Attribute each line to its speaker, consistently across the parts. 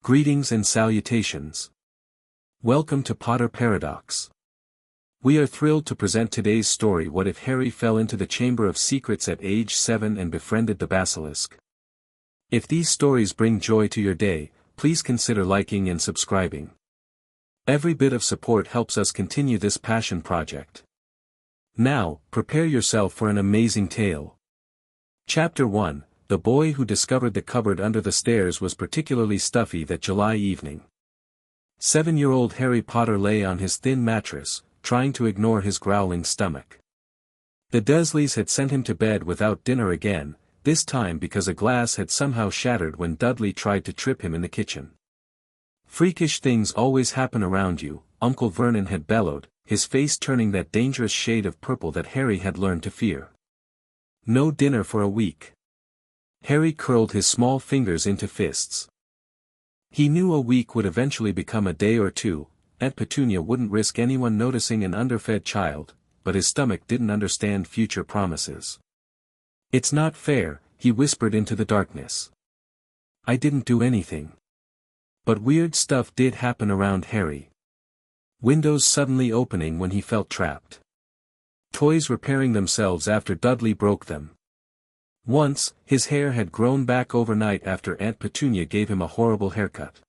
Speaker 1: Greetings and salutations. Welcome to Potter Paradox. We are thrilled to present today's story: What if Harry fell into the Chamber of Secrets at age 7 and befriended the Basilisk? If these stories bring joy to your day, please consider liking and subscribing. Every bit of support helps us continue this passion project. Now, prepare yourself for an amazing tale. Chapter 1. The boy who discovered the cupboard under the stairs was particularly stuffy that July evening. 7-year-old Harry Potter lay on his thin mattress, trying to ignore his growling stomach. The Dursleys had sent him to bed without dinner again, this time because a glass had somehow shattered when Dudley tried to trip him in the kitchen. "Freakish things always happen around you," Uncle Vernon had bellowed, his face turning that dangerous shade of purple that Harry had learned to fear. No dinner for a week. Harry curled his small fingers into fists. He knew a week would eventually become a day or two. Aunt Petunia wouldn't risk anyone noticing an underfed child, but his stomach didn't understand future promises. "It's not fair," he whispered into the darkness. "I didn't do anything." But weird stuff did happen around Harry. Windows suddenly opening when he felt trapped. Toys repairing themselves after Dudley broke them. Once, his hair had grown back overnight after Aunt Petunia gave him a horrible haircut.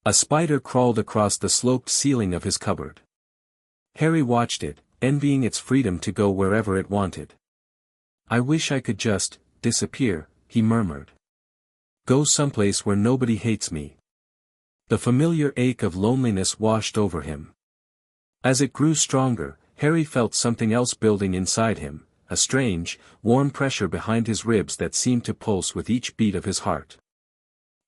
Speaker 1: A spider crawled across the sloped ceiling of his cupboard. Harry watched it, envying its freedom to go wherever it wanted. "I wish I could just disappear," he murmured. "Go someplace where nobody hates me." The familiar ache of loneliness washed over him. As it grew stronger, Harry felt something else building inside him, a strange, warm pressure behind his ribs that seemed to pulse with each beat of his heart.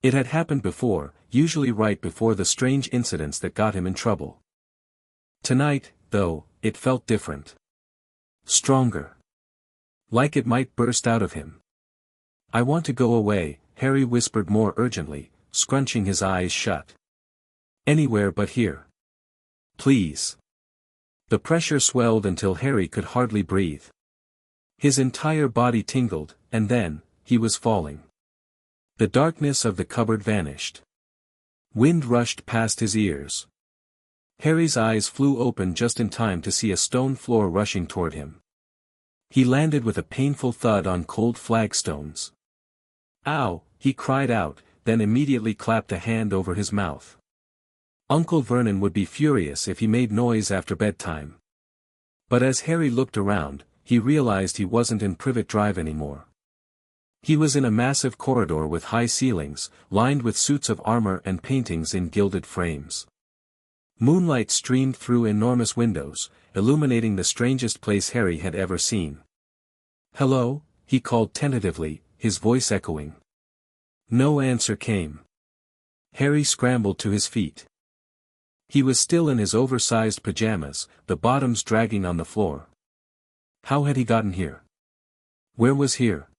Speaker 1: It had happened before, usually right before the strange incidents that got him in trouble. Tonight, though, it felt different. Stronger. Like it might burst out of him. "I want to go away," Harry whispered more urgently, scrunching his eyes shut. "Anywhere but here. Please." The pressure swelled until Harry could hardly breathe. His entire body tingled, and then, he was falling. The darkness of the cupboard vanished. Wind rushed past his ears. Harry's eyes flew open just in time to see a stone floor rushing toward him. He landed with a painful thud on cold flagstones. "Ow!" he cried out, then immediately clapped a hand over his mouth. Uncle Vernon would be furious if he made noise after bedtime. But as Harry looked around, he realized he wasn't in Privet Drive anymore. He was in a massive corridor with high ceilings, lined with suits of armor and paintings in gilded frames. Moonlight streamed through enormous windows, illuminating the strangest place Harry had ever seen. "Hello?" he called tentatively, his voice echoing. No answer came. Harry scrambled to his feet. He was still in his oversized pajamas, the bottoms dragging on the floor. How had he gotten here? Where was here?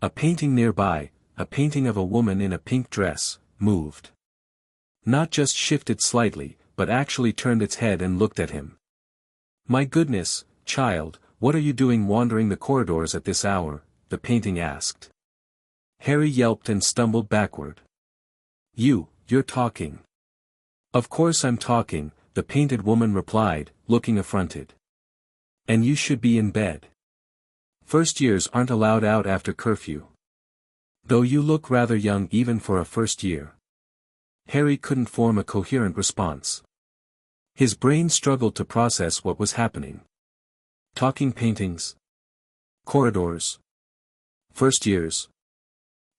Speaker 1: A painting nearby, a painting of a woman in a pink dress, moved. Not just shifted slightly, but actually turned its head and looked at him. "My goodness, child, what are you doing wandering the corridors at this hour?" the painting asked. Harry yelped and stumbled backward. You're talking." "Of course I'm talking," the painted woman replied, looking affronted. "And you should be in bed. First years aren't allowed out after curfew. Though you look rather young even for a first year." Harry couldn't form a coherent response. His brain struggled to process what was happening. Talking paintings. Corridors. First years.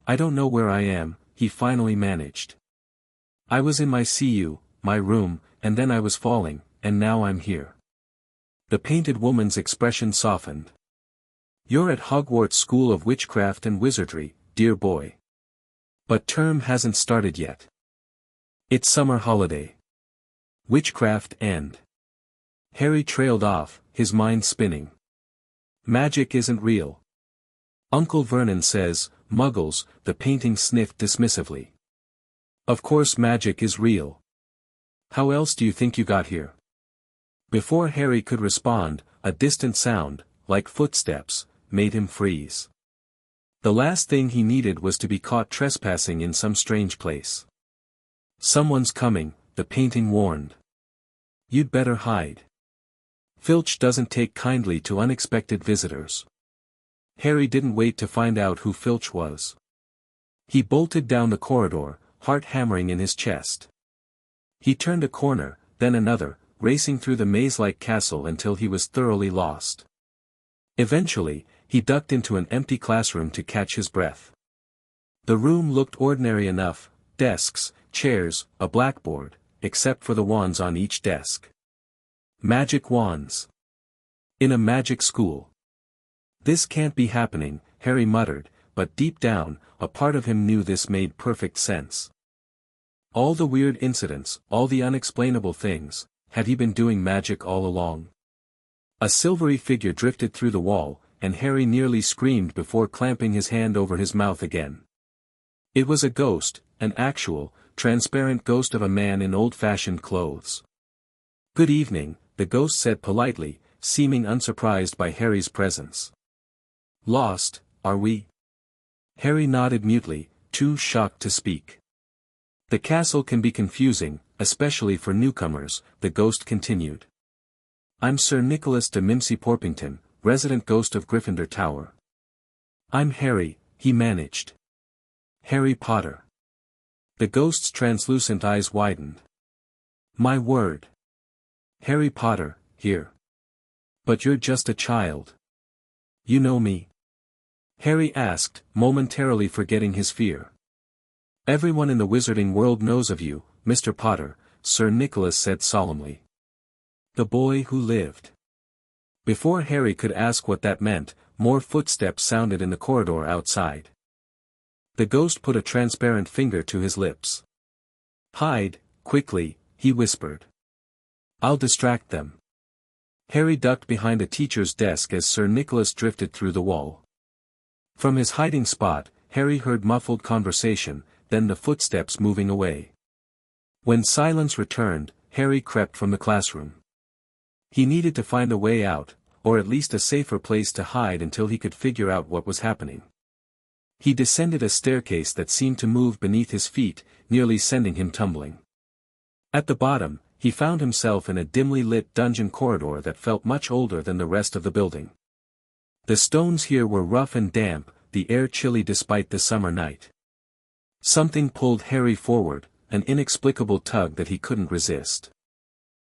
Speaker 1: "I don't know where I am," he finally managed. "I was in my my room, and then I was falling, and now I'm here." The painted woman's expression softened. "You're at Hogwarts School of Witchcraft and Wizardry, dear boy. But term hasn't started yet. It's summer holiday. Witchcraft and—" Harry trailed off, his mind spinning. "Magic isn't real. Uncle Vernon says, Muggles," the painting sniffed dismissively. "Of course magic is real. How else do you think you got here?" Before Harry could respond, a distant sound, like footsteps, made him freeze. The last thing he needed was to be caught trespassing in some strange place. Someone's coming, the painting warned. You'd better hide. Filch doesn't take kindly to unexpected visitors. Harry didn't wait to find out who Filch was. He bolted down the corridor, heart hammering in his chest. He turned a corner, then another, racing through the maze-like castle until he was thoroughly lost. Eventually, he ducked into an empty classroom to catch his breath. The room looked ordinary enough: desks, chairs, a blackboard, except for the wands on each desk. Magic wands. In a magic school. This can't be happening, Harry muttered, but deep down, a part of him knew this made perfect sense. All the weird incidents, all the unexplainable things, had he been doing magic all along? A silvery figure drifted through the wall, and Harry nearly screamed before clamping his hand over his mouth again. It was a ghost, an actual, transparent ghost of a man in old-fashioned clothes. "Good evening," the ghost said politely, seeming unsurprised by Harry's presence. "Lost, are we?" Harry nodded mutely, too shocked to speak. "The castle can be confusing, especially for newcomers," the ghost continued. "I'm Sir Nicholas de Mimsy-Porpington, resident ghost of Gryffindor Tower." "I'm Harry," he managed. "Harry Potter." The ghost's translucent eyes widened. "My word. Harry Potter, here. But you're just a child. You know me?" Harry asked, momentarily forgetting his fear. "Everyone in the wizarding world knows of you, Mr. Potter," Sir Nicholas said solemnly. "The boy who lived." Before Harry could ask what that meant, more footsteps sounded in the corridor outside. The ghost put a transparent finger to his lips. "Hide, quickly," he whispered. "I'll distract them." Harry ducked behind a teacher's desk as Sir Nicholas drifted through the wall. From his hiding spot, Harry heard muffled conversation, then the footsteps moving away. When silence returned, Harry crept from the classroom. He needed to find a way out, or at least a safer place to hide until he could figure out what was happening. He descended a staircase that seemed to move beneath his feet, nearly sending him tumbling. At the bottom, he found himself in a dimly lit dungeon corridor that felt much older than the rest of the building. The stones here were rough and damp, the air chilly despite the summer night. Something pulled Harry forward, an inexplicable tug that he couldn't resist.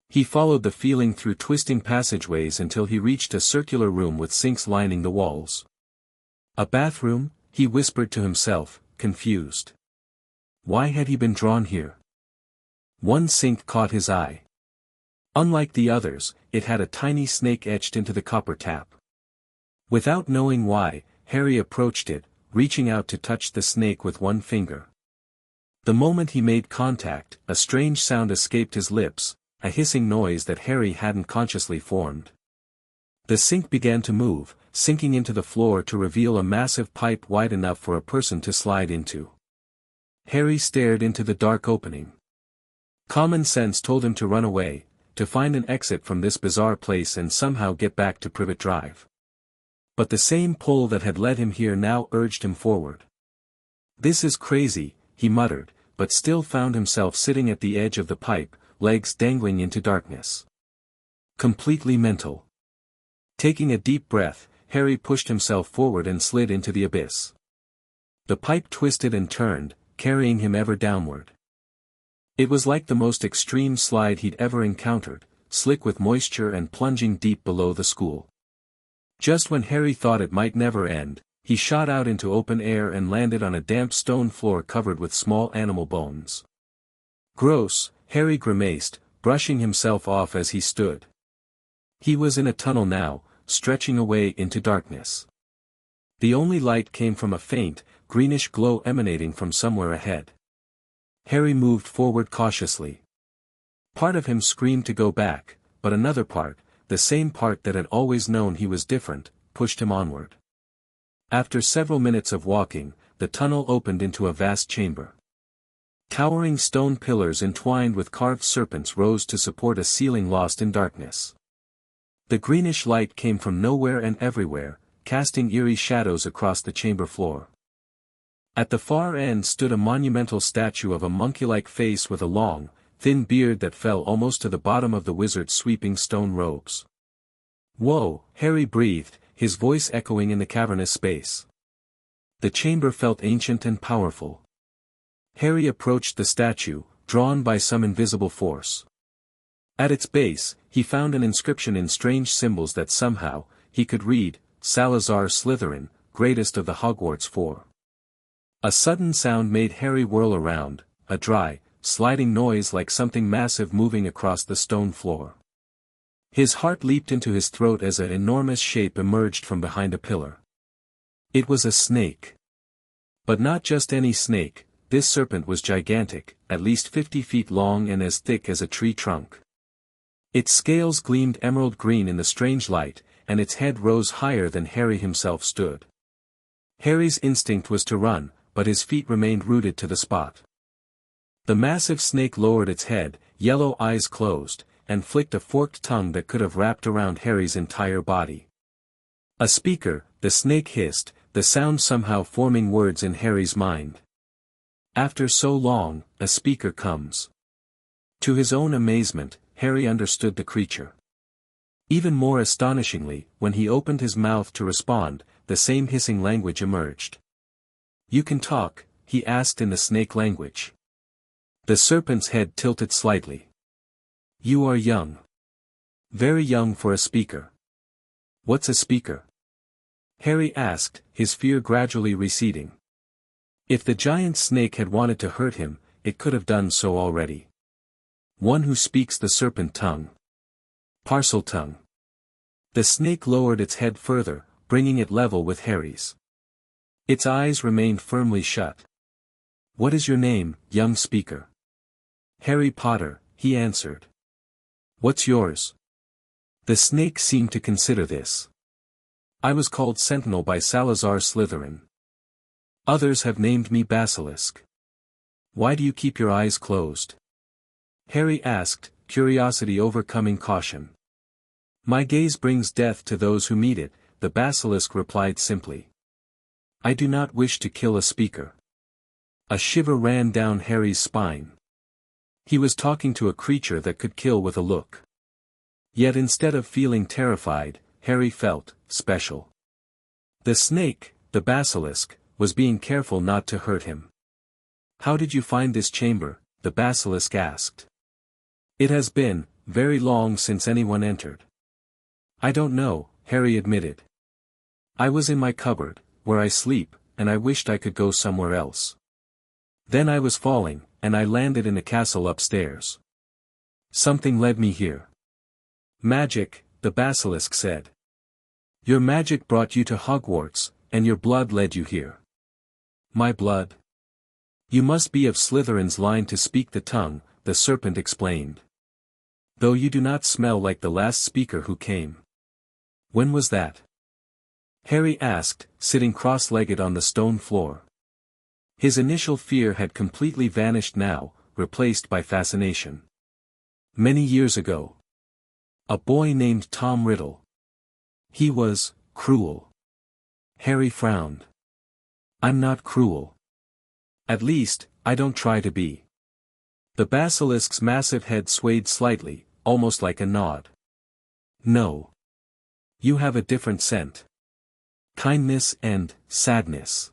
Speaker 1: He followed the feeling through twisting passageways until he reached a circular room with sinks lining the walls. A bathroom? He whispered to himself, confused. Why had he been drawn here? One sink caught his eye. Unlike the others, it had a tiny snake etched into the copper tap. Without knowing why, Harry approached it, reaching out to touch the snake with one finger. The moment he made contact, a strange sound escaped his lips, a hissing noise that Harry hadn't consciously formed. The sink began to move, sinking into the floor to reveal a massive pipe wide enough for a person to slide into. Harry stared into the dark opening. Common sense told him to run away, to find an exit from this bizarre place and somehow get back to Privet Drive. But the same pull that had led him here now urged him forward. "This is crazy," he muttered, but still found himself sitting at the edge of the pipe, legs dangling into darkness. Completely mental. Taking a deep breath, Harry pushed himself forward and slid into the abyss. The pipe twisted and turned, carrying him ever downward. It was like the most extreme slide he'd ever encountered, slick with moisture and plunging deep below the school. Just when Harry thought it might never end, he shot out into open air and landed on a damp stone floor covered with small animal bones. "Gross," Harry grimaced, brushing himself off as he stood. He was in a tunnel now, stretching away into darkness. The only light came from a faint, greenish glow emanating from somewhere ahead. Harry moved forward cautiously. Part of him screamed to go back, but another part, the same part that had always known he was different, pushed him onward. After several minutes of walking, the tunnel opened into a vast chamber. Towering stone pillars entwined with carved serpents rose to support a ceiling lost in darkness. The greenish light came from nowhere and everywhere, casting eerie shadows across the chamber floor. At the far end stood a monumental statue of a monkey-like face with a long, thin beard that fell almost to the bottom of the wizard's sweeping stone robes. "Whoa," Harry breathed, his voice echoing in the cavernous space. The chamber felt ancient and powerful. Harry approached the statue, drawn by some invisible force. At its base, he found an inscription in strange symbols that somehow, he could read, "Salazar Slytherin, greatest of the Hogwarts Four." A sudden sound made Harry whirl around, a dry, sliding noise like something massive moving across the stone floor. His heart leaped into his throat as an enormous shape emerged from behind a pillar. It was a snake. But not just any snake, this serpent was gigantic, at least 50 feet long and as thick as a tree trunk. Its scales gleamed emerald green in the strange light, and its head rose higher than Harry himself stood. Harry's instinct was to run, but his feet remained rooted to the spot. The massive snake lowered its head, yellow eyes closed, and flicked a forked tongue that could have wrapped around Harry's entire body. "A speaker," the snake hissed, the sound somehow forming words in Harry's mind. "After so long, a speaker comes." To his own amazement, Harry understood the creature. Even more astonishingly, when he opened his mouth to respond, the same hissing language emerged. "You can talk?" he asked in the snake language. The serpent's head tilted slightly. "You are young. Very young for a speaker." "What's a speaker?" Harry asked, his fear gradually receding. If the giant snake had wanted to hurt him, it could have done so already. "One who speaks the serpent tongue. Parseltongue." The snake lowered its head further, bringing it level with Harry's. Its eyes remained firmly shut. "What is your name, young speaker?" "Harry Potter," he answered. "What's yours?" The snake seemed to consider this. "I was called Sentinel by Salazar Slytherin. Others have named me Basilisk." "Why do you keep your eyes closed?" Harry asked, curiosity overcoming caution. "My gaze brings death to those who meet it," the basilisk replied simply. "I do not wish to kill a speaker." A shiver ran down Harry's spine. He was talking to a creature that could kill with a look. Yet instead of feeling terrified, Harry felt special. The snake, the basilisk, was being careful not to hurt him. "How did you find this chamber?" the basilisk asked. "It has been very long since anyone entered." "I don't know," Harry admitted. "I was in my cupboard, where I sleep, and I wished I could go somewhere else. Then I was falling, and I landed in a castle upstairs. Something led me here." "Magic," the basilisk said. "Your magic brought you to Hogwarts, and your blood led you here." "My blood? You must be of Slytherin's line to speak the tongue," the serpent explained. "Though you do not smell like the last speaker who came." "When was that?" Harry asked, sitting cross-legged on the stone floor. His initial fear had completely vanished now, replaced by fascination. "Many years ago. A boy named Tom Riddle. He was cruel." Harry frowned. "I'm not cruel. At least, I don't try to be." The basilisk's massive head swayed slightly, almost like a nod. "No. You have a different scent. Kindness and sadness."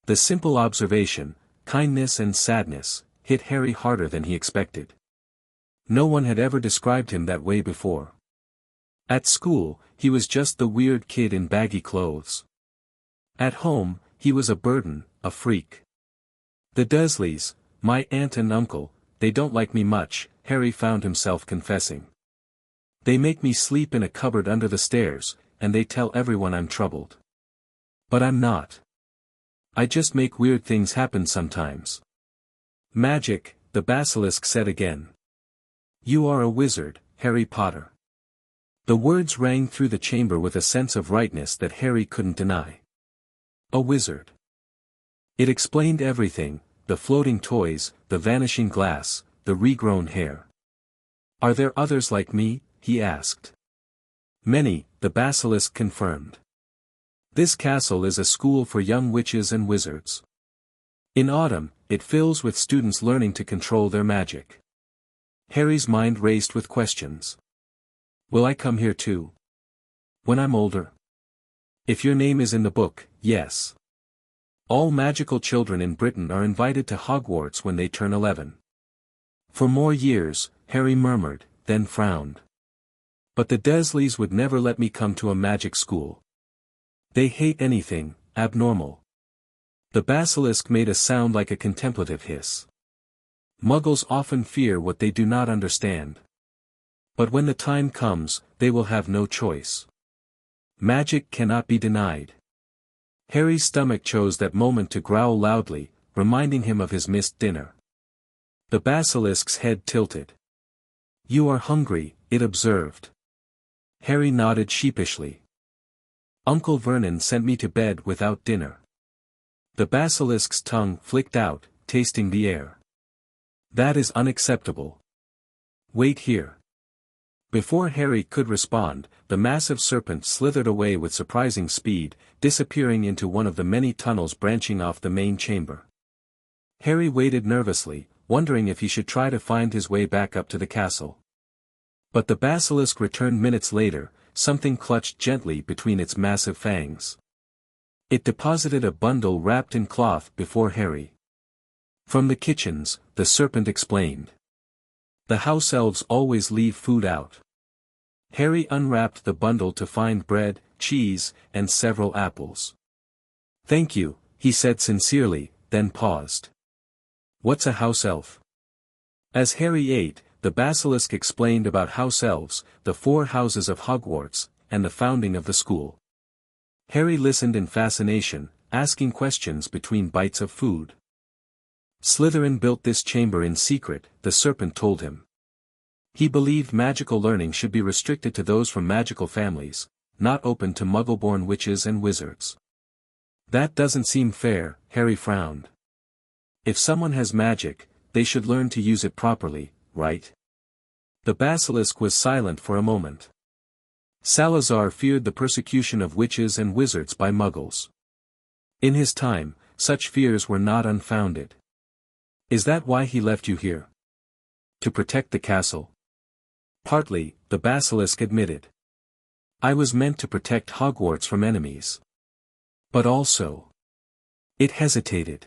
Speaker 1: The simple observation, kindness and sadness, hit Harry harder than he expected. No one had ever described him that way before. At school, he was just the weird kid in baggy clothes. At home, he was a burden, a freak. "The Dursleys, my aunt and uncle, they don't like me much," Harry found himself confessing. "They make me sleep in a cupboard under the stairs, and they tell everyone I'm troubled. But I'm not. I just make weird things happen sometimes." "Magic," the basilisk said again. "You are a wizard, Harry Potter." The words rang through the chamber with a sense of rightness that Harry couldn't deny. A wizard. It explained everything, the floating toys, the vanishing glass, the regrown hair. "Are there others like me?" he asked. "Many," the basilisk confirmed. "This castle is a school for young witches and wizards. In autumn, it fills with students learning to control their magic. Harry's mind raced with questions. Will I come here too? When I'm older? If your name is in the book, yes. All magical children in Britain are invited to Hogwarts when they turn 11. For more years, Harry murmured, then frowned. But the Dursleys would never let me come to a magic school. They hate anything abnormal. The basilisk made a sound like a contemplative hiss. Muggles often fear what they do not understand. But when the time comes, they will have no choice. Magic cannot be denied. Harry's stomach chose that moment to growl loudly, reminding him of his missed dinner. The basilisk's head tilted. You are hungry, it observed. Harry nodded sheepishly. Uncle Vernon sent me to bed without dinner. The basilisk's tongue flicked out, tasting the air. That is unacceptable. Wait here. Before Harry could respond, the massive serpent slithered away with surprising speed, disappearing into one of the many tunnels branching off the main chamber. Harry waited nervously, wondering if he should try to find his way back up to the castle. But the basilisk returned minutes later, something clutched gently between its massive fangs. It deposited a bundle wrapped in cloth before Harry. From the kitchens, the serpent explained. The house elves always leave food out. Harry unwrapped the bundle to find bread, cheese, and several apples. Thank you, he said sincerely, then paused. What's a house elf? As Harry ate, the basilisk explained about house elves, the 4 houses of Hogwarts, and the founding of the school. Harry listened in fascination, asking questions between bites of food. Slytherin built this chamber in secret, the serpent told him. He believed magical learning should be restricted to those from magical families, not open to muggle-born witches and wizards. That doesn't seem fair, Harry frowned. If someone has magic, they should learn to use it properly, right? The basilisk was silent for a moment. Salazar feared the persecution of witches and wizards by muggles. In his time, such fears were not unfounded. Is that why he left you here? To protect the castle? Partly, the basilisk admitted. I was meant to protect Hogwarts from enemies. But also. It hesitated.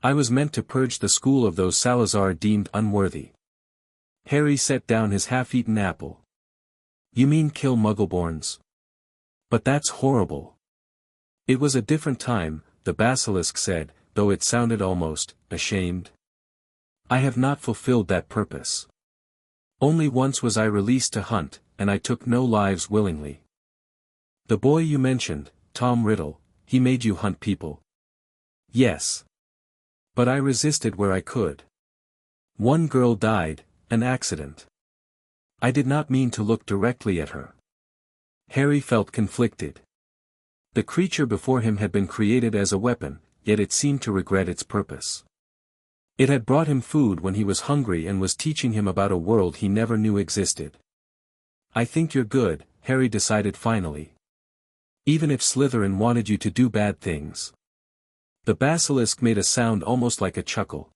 Speaker 1: I was meant to purge the school of those Salazar deemed unworthy. Harry set down his half-eaten apple. You mean kill muggleborns? But that's horrible. It was a different time, the basilisk said, though it sounded almost ashamed. I have not fulfilled that purpose. Only once was I released to hunt, and I took no lives willingly. The boy you mentioned, Tom Riddle, he made you hunt people. Yes. But I resisted where I could. One girl died, an accident. I did not mean to look directly at her. Harry felt conflicted. The creature before him had been created as a weapon, yet it seemed to regret its purpose. It had brought him food when he was hungry and was teaching him about a world he never knew existed. I think you're good, Harry decided finally. Even if Slytherin wanted you to do bad things. The basilisk made a sound almost like a chuckle.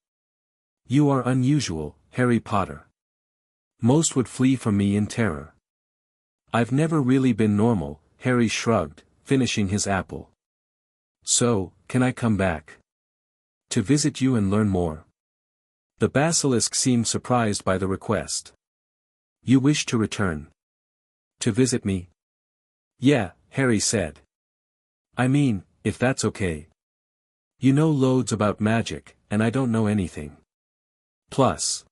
Speaker 1: You are unusual, Harry Potter. Most would flee from me in terror. I've never really been normal, Harry shrugged, finishing his apple. So, can I come back? To visit you and learn more? The basilisk seemed surprised by the request. You wish to return? To visit me? Yeah, Harry said. I mean, if that's okay. You know loads about magic, and I don't know anything. Plus.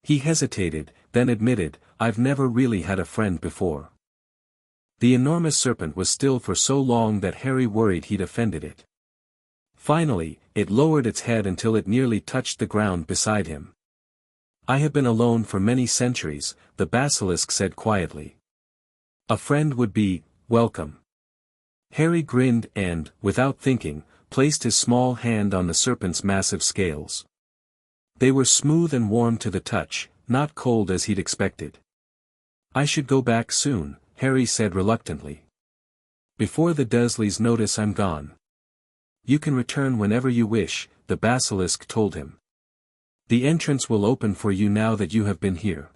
Speaker 1: He hesitated, then admitted, I've never really had a friend before. The enormous serpent was still for so long that Harry worried he'd offended it. Finally, it lowered its head until it nearly touched the ground beside him. I have been alone for many centuries, the basilisk said quietly. A friend would be welcome. Harry grinned and, without thinking, placed his small hand on the serpent's massive scales. They were smooth and warm to the touch, not cold as he'd expected. I should go back soon, Harry said reluctantly. Before the Dursleys notice I'm gone. You can return whenever you wish, the basilisk told him. The entrance will open for you now that you have been here.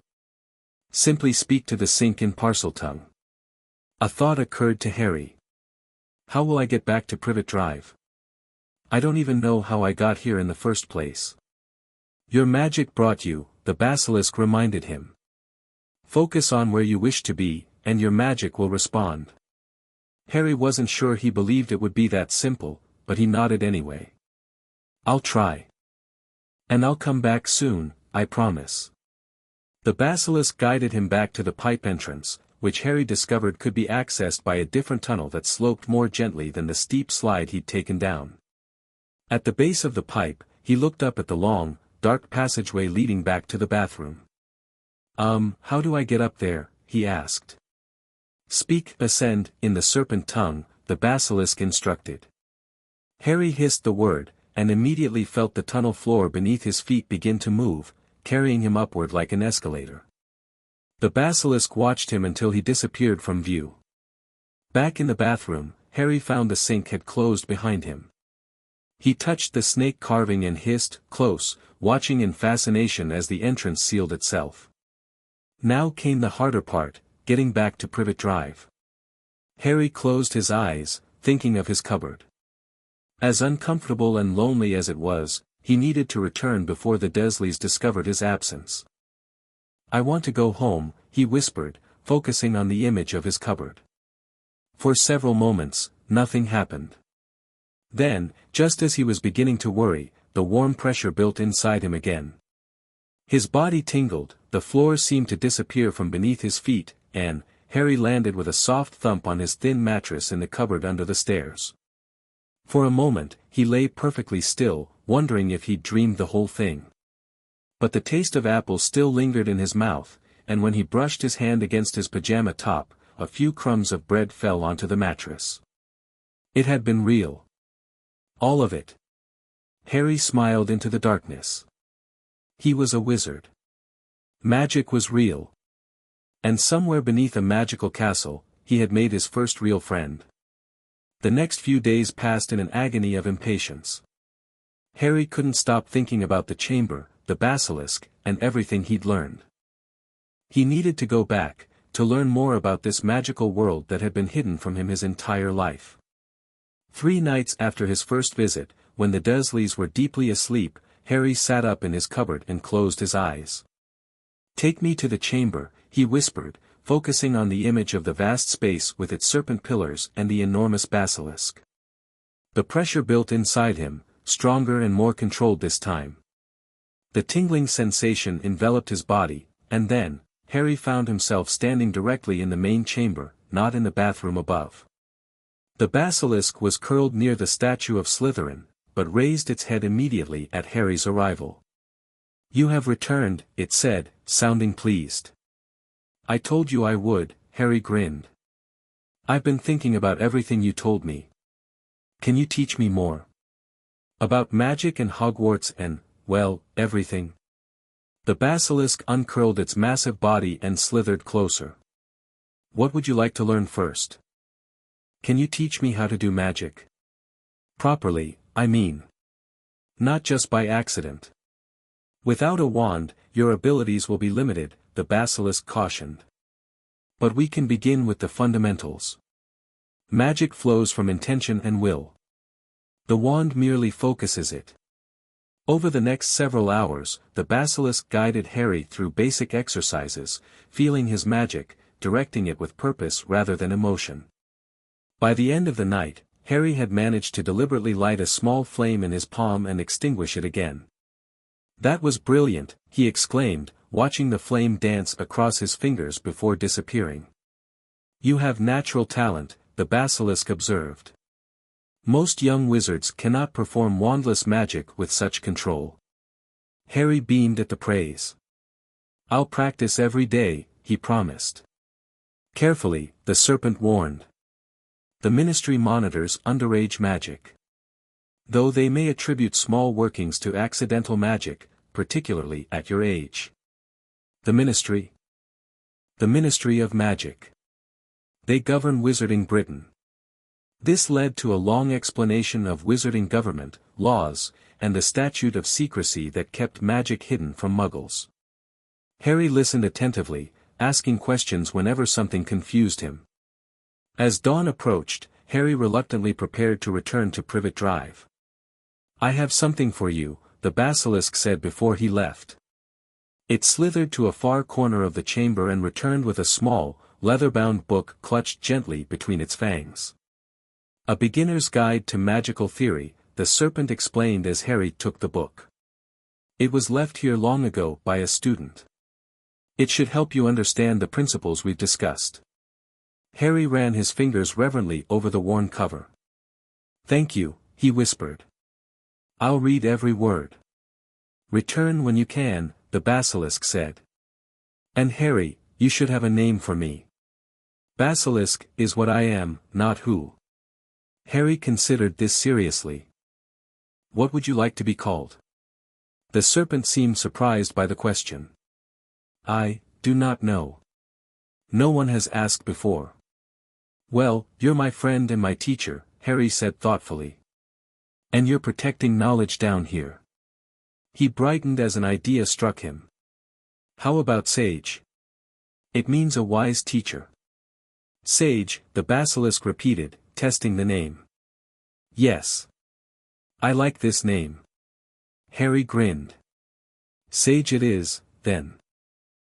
Speaker 1: Simply speak to the sink in Parseltongue. A thought occurred to Harry. How will I get back to Privet Drive? I don't even know how I got here in the first place. Your magic brought you, the basilisk reminded him. Focus on where you wish to be, and your magic will respond. Harry wasn't sure he believed it would be that simple, but he nodded anyway. I'll try. And I'll come back soon, I promise. The basilisk guided him back to the pipe entrance, which Harry discovered could be accessed by a different tunnel that sloped more gently than the steep slide he'd taken down. At the base of the pipe, he looked up at the long, dark passageway leading back to the bathroom. How do I get up there? He asked. Speak ascend, in the serpent tongue, the basilisk instructed. Harry hissed the word, and immediately felt the tunnel floor beneath his feet begin to move, carrying him upward like an escalator. The basilisk watched him until he disappeared from view. Back in the bathroom, Harry found the sink had closed behind him. He touched the snake carving and hissed, close, watching in fascination as the entrance sealed itself. Now came the harder part, getting back to Privet Drive. Harry closed his eyes, thinking of his cupboard. As uncomfortable and lonely as it was, he needed to return before the Dursleys discovered his absence. I want to go home, he whispered, focusing on the image of his cupboard. For several moments, nothing happened. Then, just as he was beginning to worry, the warm pressure built inside him again. His body tingled, the floor seemed to disappear from beneath his feet, and Harry landed with a soft thump on his thin mattress in the cupboard under the stairs. For a moment, he lay perfectly still, wondering if he'd dreamed the whole thing. But the taste of apples still lingered in his mouth, and when he brushed his hand against his pajama top, a few crumbs of bread fell onto the mattress. It had been real. All of it. Harry smiled into the darkness. He was a wizard. Magic was real. And somewhere beneath a magical castle, he had made his first real friend. The next few days passed in an agony of impatience. Harry couldn't stop thinking about the chamber, the basilisk, and everything he'd learned. He needed to go back, to learn more about this magical world that had been hidden from him his entire life. 3 nights after his first visit, when the Dursleys were deeply asleep, Harry sat up in his cupboard and closed his eyes. Take me to the chamber, he whispered, focusing on the image of the vast space with its serpent pillars and the enormous basilisk. The pressure built inside him, stronger and more controlled this time. The tingling sensation enveloped his body, and then, Harry found himself standing directly in the main chamber, not in the bathroom above. The basilisk was curled near the statue of Slytherin, but raised its head immediately at Harry's arrival. You have returned, it said, sounding pleased. I told you I would, Harry grinned. I've been thinking about everything you told me. Can you teach me more? About magic and Hogwarts and, well, everything. The basilisk uncurled its massive body and slithered closer. What would you like to learn first? Can you teach me how to do magic? Properly, I mean. Not just by accident. Without a wand, your abilities will be limited, the basilisk cautioned. But we can begin with the fundamentals. Magic flows from intention and will. The wand merely focuses it. Over the next several hours, the basilisk guided Harry through basic exercises, feeling his magic, directing it with purpose rather than emotion. By the end of the night, Harry had managed to deliberately light a small flame in his palm and extinguish it again. That was brilliant, he exclaimed, watching the flame dance across his fingers before disappearing. You have natural talent, the basilisk observed. Most young wizards cannot perform wandless magic with such control. Harry beamed at the praise. I'll practice every day, he promised. Carefully, the serpent warned. The Ministry monitors underage magic. Though they may attribute small workings to accidental magic, particularly at your age. The Ministry? The Ministry of Magic. They govern Wizarding Britain. This led to a long explanation of wizarding government, laws, and the statute of secrecy that kept magic hidden from muggles. Harry listened attentively, asking questions whenever something confused him. As dawn approached, Harry reluctantly prepared to return to Privet Drive. "I have something for you," the basilisk said before he left. It slithered to a far corner of the chamber and returned with a small, leather-bound book clutched gently between its fangs. "A Beginner's Guide to Magical Theory," the serpent explained as Harry took the book. "It was left here long ago by a student. It should help you understand the principles we've discussed." Harry ran his fingers reverently over the worn cover. "Thank you," he whispered. "I'll read every word." "Return when you can," the basilisk said. "And Harry, you should have a name for me. Basilisk is what I am, not who." Harry considered this seriously. "What would you like to be called?" The serpent seemed surprised by the question. "I do not know. No one has asked before." "Well, you're my friend and my teacher," Harry said thoughtfully. "And you're protecting knowledge down here." He brightened as an idea struck him. "How about sage? It means a wise teacher." "Sage," the basilisk repeated, testing the name. "Yes. I like this name." Harry grinned. "Sage it is, then."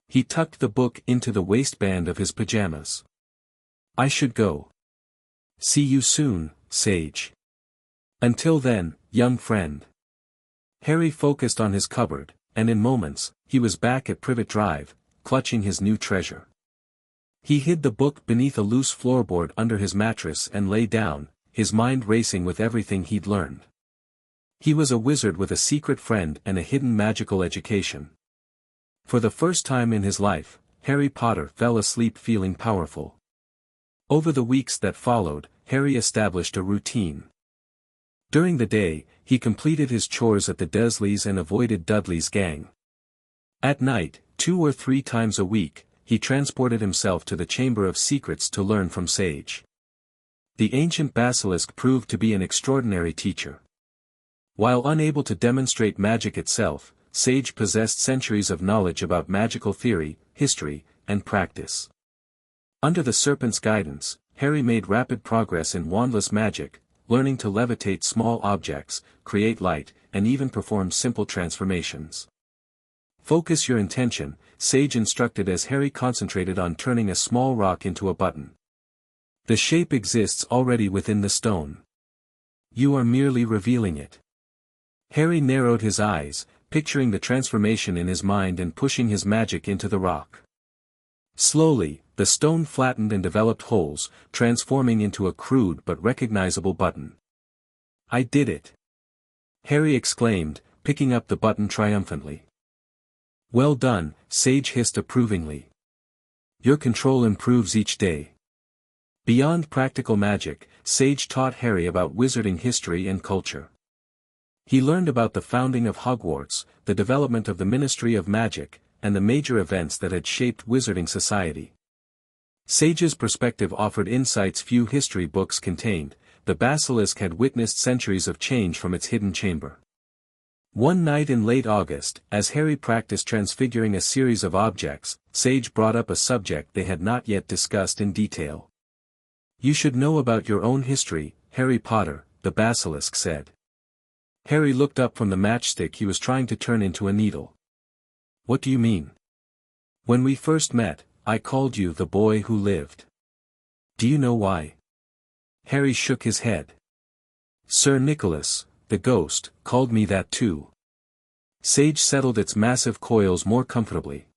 Speaker 1: He tucked the book into the waistband of his pajamas. "I should go. See you soon, Sage. Until then, young friend." Harry focused on his cupboard, and in moments, he was back at Privet Drive, clutching his new treasure. He hid the book beneath a loose floorboard under his mattress and lay down, his mind racing with everything he'd learned. He was a wizard with a secret friend and a hidden magical education. For the first time in his life, Harry Potter fell asleep feeling powerful. Over the weeks that followed, Harry established a routine. During the day, he completed his chores at the Dursleys and avoided Dudley's gang. At night, 2 or 3 times a week, he transported himself to the Chamber of Secrets to learn from Sage. The ancient basilisk proved to be an extraordinary teacher. While unable to demonstrate magic itself, Sage possessed centuries of knowledge about magical theory, history, and practice. Under the serpent's guidance, Harry made rapid progress in wandless magic, learning to levitate small objects, create light, and even perform simple transformations. "Focus your intention," Sage instructed as Harry concentrated on turning a small rock into a button. "The shape exists already within the stone. You are merely revealing it." Harry narrowed his eyes, picturing the transformation in his mind and pushing his magic into the rock. Slowly, the stone flattened and developed holes, transforming into a crude but recognizable button. "I did it!" Harry exclaimed, picking up the button triumphantly. "Well done," Sage hissed approvingly. "Your control improves each day." Beyond practical magic, Sage taught Harry about wizarding history and culture. He learned about the founding of Hogwarts, the development of the Ministry of Magic, and the major events that had shaped wizarding society. Sage's perspective offered insights few history books contained. The basilisk had witnessed centuries of change from its hidden chamber. One night in late August, as Harry practiced transfiguring a series of objects, Sage brought up a subject they had not yet discussed in detail. "You should know about your own history, Harry Potter," the basilisk said. Harry looked up from the matchstick he was trying to turn into a needle. "What do you mean?" "When we first met, I called you the boy who lived. Do you know why?" Harry shook his head. "Sir Nicholas, the ghost, called me that too." Sage settled its massive coils more comfortably.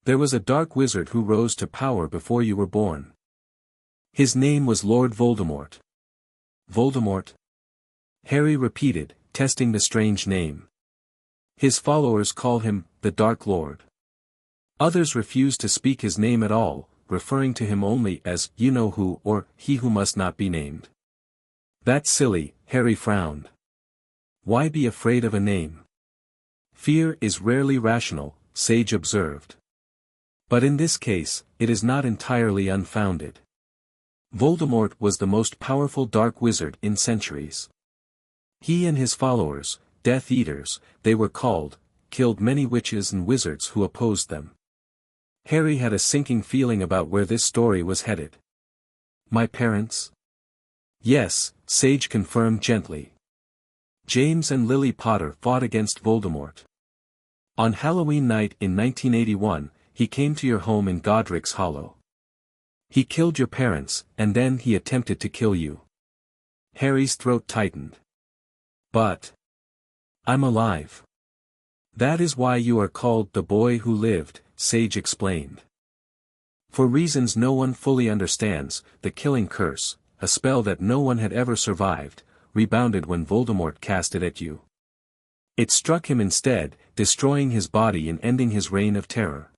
Speaker 1: "There was a dark wizard who rose to power before you were born. His name was Lord Voldemort." "Voldemort?" Harry repeated, testing the strange name. "His followers call him, the Dark Lord. Others refuse to speak his name at all, referring to him only as you-know-who or he who must not be named." "That's silly," Harry frowned. "Why be afraid of a name?" "Fear is rarely rational," Sage observed. "But in this case, it is not entirely unfounded. Voldemort was the most powerful dark wizard in centuries. He and his followers, Death Eaters, they were called, killed many witches and wizards who opposed them. Harry had a sinking feeling about where this story was headed. My parents? Yes, Sage confirmed gently. James and Lily Potter fought against Voldemort. On Halloween night in 1981, he came to your home in Godric's Hollow. He killed your parents, and then he attempted to kill you. Harry's throat tightened. But I'm alive. That is why you are called the boy who lived, Sage explained. For reasons no one fully understands, the killing curse, a spell that no one had ever survived, rebounded when Voldemort cast it at you. It struck him instead, destroying his body and ending his reign of terror.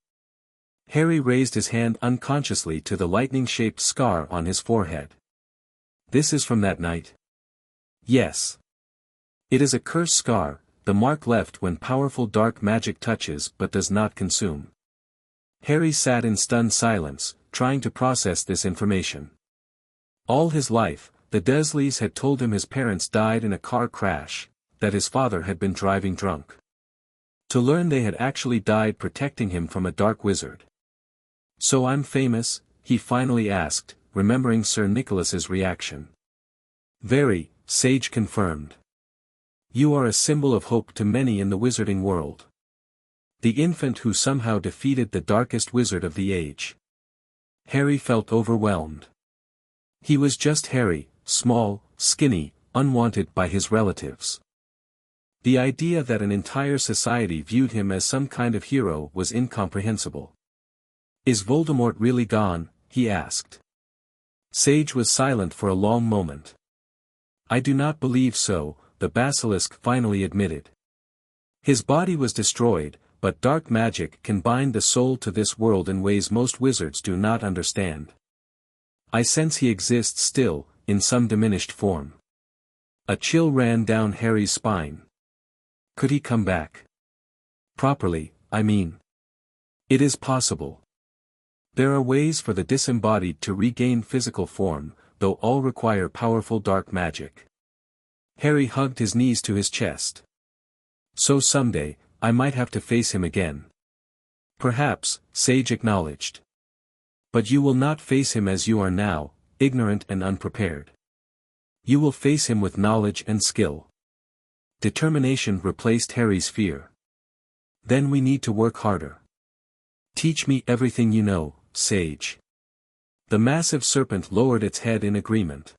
Speaker 1: Harry raised his hand unconsciously to the lightning-shaped scar on his forehead. This is from that night? Yes. It is a curse scar, the mark left when powerful dark magic touches but does not consume. Harry sat in stunned silence, trying to process this information. All his life, the Dursleys had told him his parents died in a car crash, that his father had been driving drunk. To learn they had actually died protecting him from a dark wizard. So I'm famous, he finally asked, remembering Sir Nicholas's reaction. Very, Sage confirmed. You are a symbol of hope to many in the wizarding world. The infant who somehow defeated the darkest wizard of the age. Harry felt overwhelmed. He was just Harry, small, skinny, unwanted by his relatives. The idea that an entire society viewed him as some kind of hero was incomprehensible. Is Voldemort really gone? He asked. Sage was silent for a long moment. I do not believe so, the basilisk finally admitted. His body was destroyed, but dark magic can bind the soul to this world in ways most wizards do not understand. I sense he exists still, in some diminished form. A chill ran down Harry's spine. Could he come back? Properly, I mean. It is possible. There are ways for the disembodied to regain physical form, though all require powerful dark magic. Harry hugged his knees to his chest. So someday, I might have to face him again. Perhaps, Sage acknowledged. But you will not face him as you are now, ignorant and unprepared. You will face him with knowledge and skill. Determination replaced Harry's fear. Then we need to work harder. Teach me everything you know, Sage. The massive serpent lowered its head in agreement.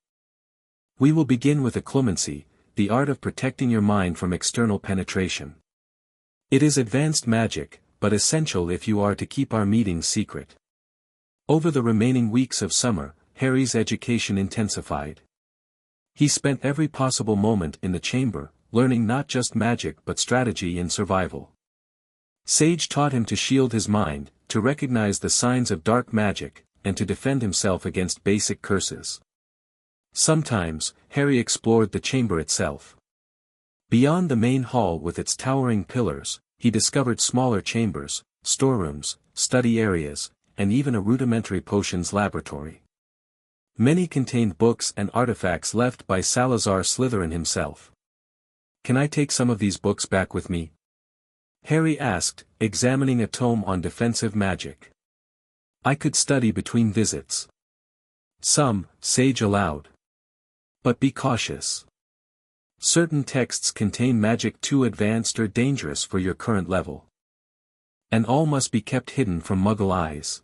Speaker 1: We will begin with occlumency, the art of protecting your mind from external penetration. It is advanced magic, but essential if you are to keep our meetings secret. Over the remaining weeks of summer, Harry's education intensified. He spent every possible moment in the chamber, learning not just magic but strategy and survival. Sage taught him to shield his mind, to recognize the signs of dark magic, and to defend himself against basic curses. Sometimes, Harry explored the chamber itself. Beyond the main hall with its towering pillars, he discovered smaller chambers, storerooms, study areas, and even a rudimentary potions laboratory. Many contained books and artifacts left by Salazar Slytherin himself. Can I take some of these books back with me? Harry asked, examining a tome on defensive magic. I could study between visits. Some, Sage allowed. But be cautious. Certain texts contain magic too advanced or dangerous for your current level. And all must be kept hidden from Muggle eyes.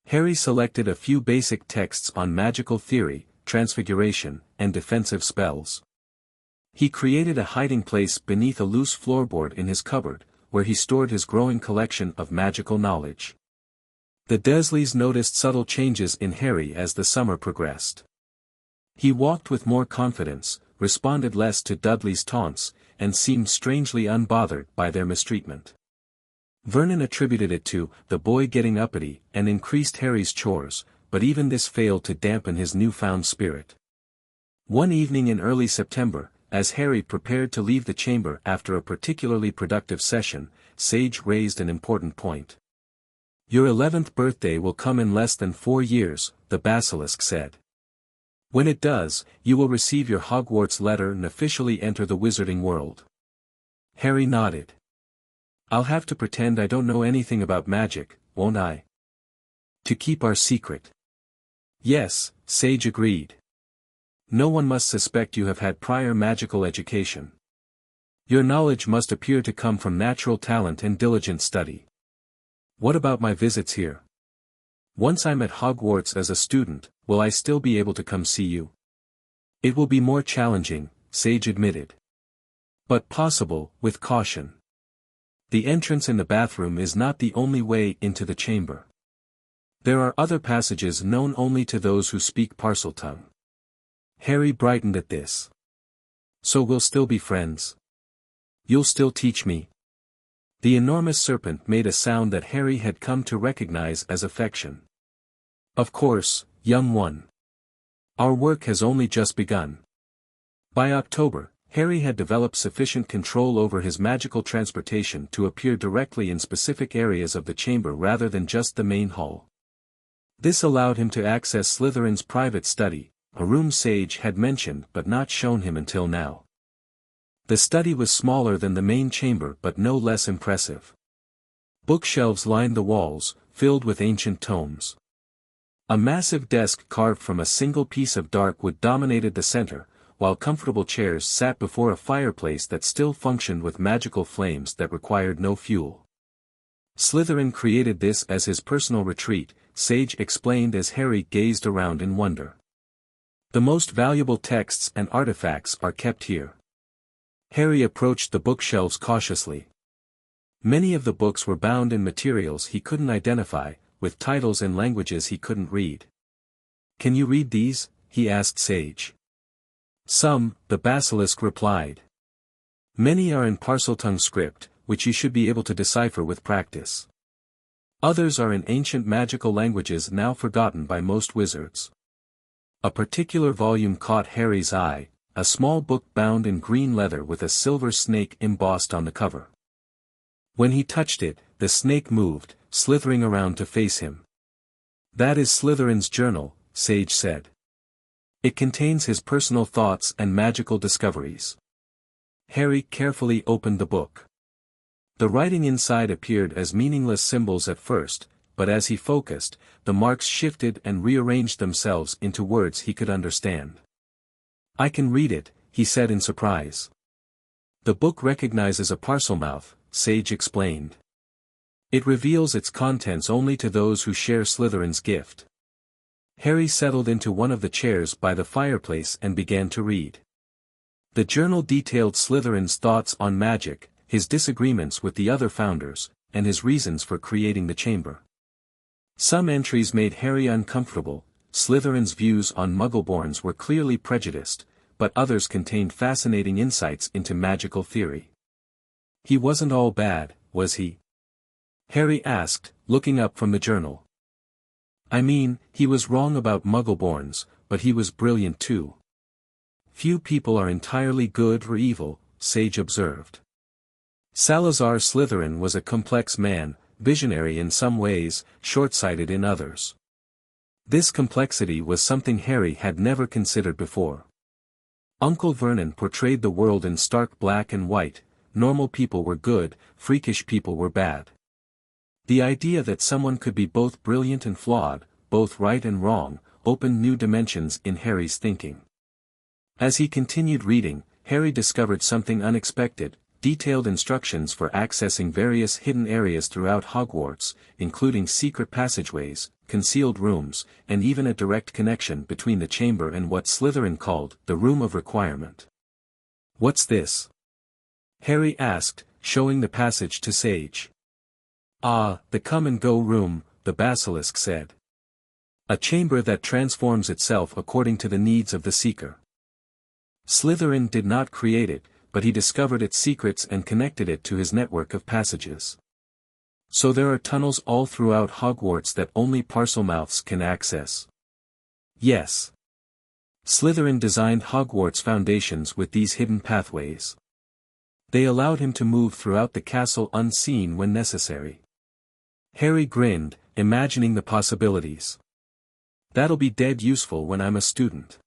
Speaker 1: Harry selected a few basic texts on magical theory, transfiguration, and defensive spells. He created a hiding place beneath a loose floorboard in his cupboard, where he stored his growing collection of magical knowledge. The Dursleys noticed subtle changes in Harry as the summer progressed. He walked with more confidence, responded less to Dudley's taunts, and seemed strangely unbothered by their mistreatment. Vernon attributed it to the boy getting uppity and increased Harry's chores, but even this failed to dampen his newfound spirit. One evening in early September, as Harry prepared to leave the chamber after a particularly productive session, Sage raised an important point. Your 11th birthday will come in less than 4 years, the basilisk said. When it does, you will receive your Hogwarts letter and officially enter the wizarding world. Harry nodded. I'll have to pretend I don't know anything about magic, won't I? To keep our secret. Yes, Sage agreed. No one must suspect you have had prior magical education. Your knowledge must appear to come from natural talent and diligent study. What about my visits here? Once I'm at Hogwarts as a student, will I still be able to come see you? It will be more challenging, Sage admitted. But possible, with caution. The entrance in the bathroom is not the only way into the chamber. There are other passages known only to those who speak Parseltongue. Harry brightened at this. So we'll still be friends? You'll still teach me? The enormous serpent made a sound that Harry had come to recognize as affection. Of course, young one. Our work has only just begun. By October, Harry had developed sufficient control over his magical transportation to appear directly in specific areas of the chamber rather than just the main hall. This allowed him to access Slytherin's private study, a room Sage had mentioned but not shown him until now. The study was smaller than the main chamber but no less impressive. Bookshelves lined the walls, filled with ancient tomes. A massive desk carved from a single piece of dark wood dominated the center, while comfortable chairs sat before a fireplace that still functioned with magical flames that required no fuel. Slytherin created this as his personal retreat, Sage explained as Harry gazed around in wonder. The most valuable texts and artifacts are kept here. Harry approached the bookshelves cautiously. Many of the books were bound in materials he couldn't identify, with titles in languages he couldn't read. Can you read these? He asked Sage. Some, the Basilisk replied. Many are in Parseltongue script, which you should be able to decipher with practice. Others are in ancient magical languages now forgotten by most wizards. A particular volume caught Harry's eye, a small book bound in green leather with a silver snake embossed on the cover. When he touched it, the snake moved, slithering around to face him. That is Slytherin's journal, Sage said. It contains his personal thoughts and magical discoveries. Harry carefully opened the book. The writing inside appeared as meaningless symbols at first, but as he focused, the marks shifted and rearranged themselves into words he could understand. I can read it, he said in surprise. The book recognizes a Parselmouth, Sage explained. It reveals its contents only to those who share Slytherin's gift. Harry settled into one of the chairs by the fireplace and began to read. The journal detailed Slytherin's thoughts on magic, his disagreements with the other founders, and his reasons for creating the chamber. Some entries made Harry uncomfortable. Slytherin's views on Muggleborns were clearly prejudiced, but others contained fascinating insights into magical theory. He wasn't all bad, was he? Harry asked, looking up from the journal. I mean, he was wrong about Muggleborns, but he was brilliant too. Few people are entirely good or evil, Sage observed. Salazar Slytherin was a complex man, visionary in some ways, short-sighted in others. This complexity was something Harry had never considered before. Uncle Vernon portrayed the world in stark black and white, normal people were good, freakish people were bad. The idea that someone could be both brilliant and flawed, both right and wrong, opened new dimensions in Harry's thinking. As he continued reading, Harry discovered something unexpected: detailed instructions for accessing various hidden areas throughout Hogwarts, including secret passageways, concealed rooms, and even a direct connection between the chamber and what Slytherin called the Room of Requirement. What's this? Harry asked, showing the passage to Sage. Ah, the come-and-go room, the Basilisk said. A chamber that transforms itself according to the needs of the seeker. Slytherin did not create it, but he discovered its secrets and connected it to his network of passages. So there are tunnels all throughout Hogwarts that only Parselmouths can access. Yes. Slytherin designed Hogwarts foundations with these hidden pathways. They allowed him to move throughout the castle unseen when necessary. Harry grinned, imagining the possibilities. That'll be dead useful when I'm a student.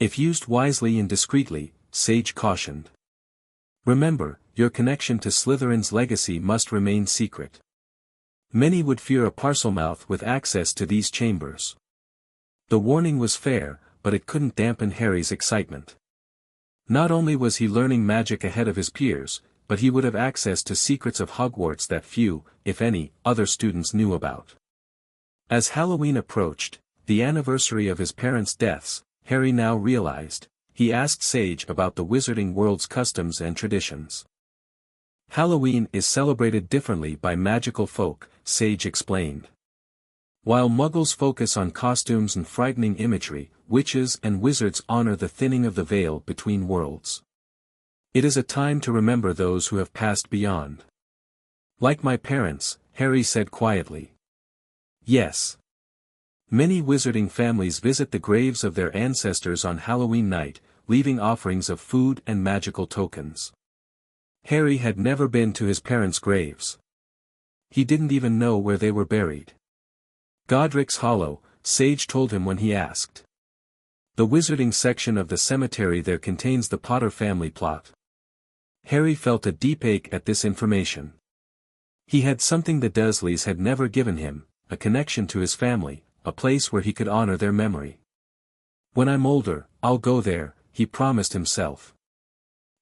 Speaker 1: If used wisely and discreetly, Sage cautioned. Remember, your connection to Slytherin's legacy must remain secret. Many would fear a Parselmouth with access to these chambers. The warning was fair, but it couldn't dampen Harry's excitement. Not only was he learning magic ahead of his peers, but he would have access to secrets of Hogwarts that few, if any, other students knew about. As Halloween approached, the anniversary of his parents' deaths, Harry now realized, he asked Sage about the wizarding world's customs and traditions. Halloween is celebrated differently by magical folk, Sage explained. While Muggles focus on costumes and frightening imagery, witches and wizards honor the thinning of the veil between worlds. It is a time to remember those who have passed beyond. Like my parents, Harry said quietly. Yes. Many wizarding families visit the graves of their ancestors on Halloween night, leaving offerings of food and magical tokens. Harry had never been to his parents' graves. He didn't even know where they were buried. Godric's Hollow, Sage told him when he asked. The wizarding section of the cemetery there contains the Potter family plot. Harry felt a deep ache at this information. He had something the Dursleys had never given him, a connection to his family, a place where he could honor their memory. When I'm older, I'll go there, he promised himself.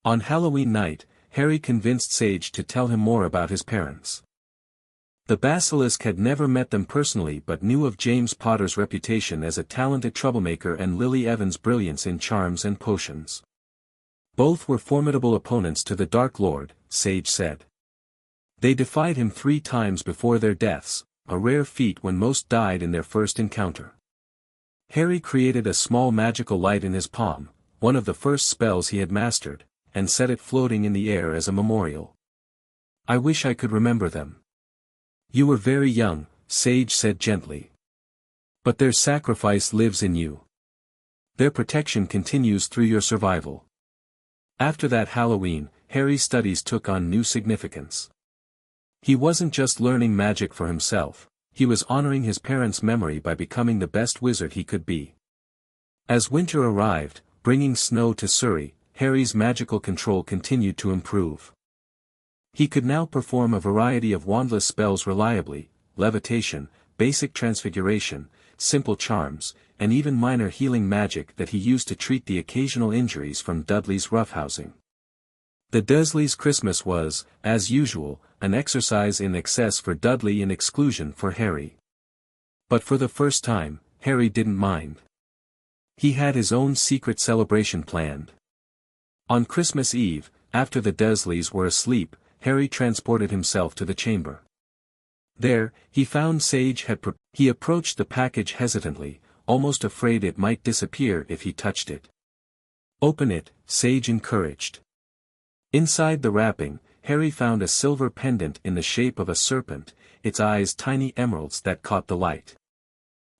Speaker 1: On Halloween night, Harry convinced Sage to tell him more about his parents. The Basilisk had never met them personally but knew of James Potter's reputation as a talented troublemaker and Lily Evans' brilliance in charms and potions. Both were formidable opponents to the Dark Lord, Sage said. They defied him 3 times before their deaths, a rare feat when most died in their first encounter. Harry created a small magical light in his palm, one of the first spells he had mastered, and set it floating in the air as a memorial. I wish I could remember them. You were very young, Sage said gently. But their sacrifice lives in you. Their protection continues through your survival. After that Halloween, Harry's studies took on new significance. He wasn't just learning magic for himself, he was honoring his parents' memory by becoming the best wizard he could be. As winter arrived, bringing snow to Surrey, Harry's magical control continued to improve. He could now perform a variety of wandless spells reliably, levitation, basic transfiguration, simple charms, and even minor healing magic that he used to treat the occasional injuries from Dudley's roughhousing. The Dursleys' Christmas was, as usual, an exercise in excess for Dudley and exclusion for Harry. But for the first time, Harry didn't mind. He had his own secret celebration planned. On Christmas Eve, after the Dursleys were asleep, Harry transported himself to the chamber. There, he found Sage he approached the package hesitantly, almost afraid it might disappear if he touched it. Open it, Sage encouraged. Inside the wrapping, Harry found a silver pendant in the shape of a serpent, its eyes tiny emeralds that caught the light.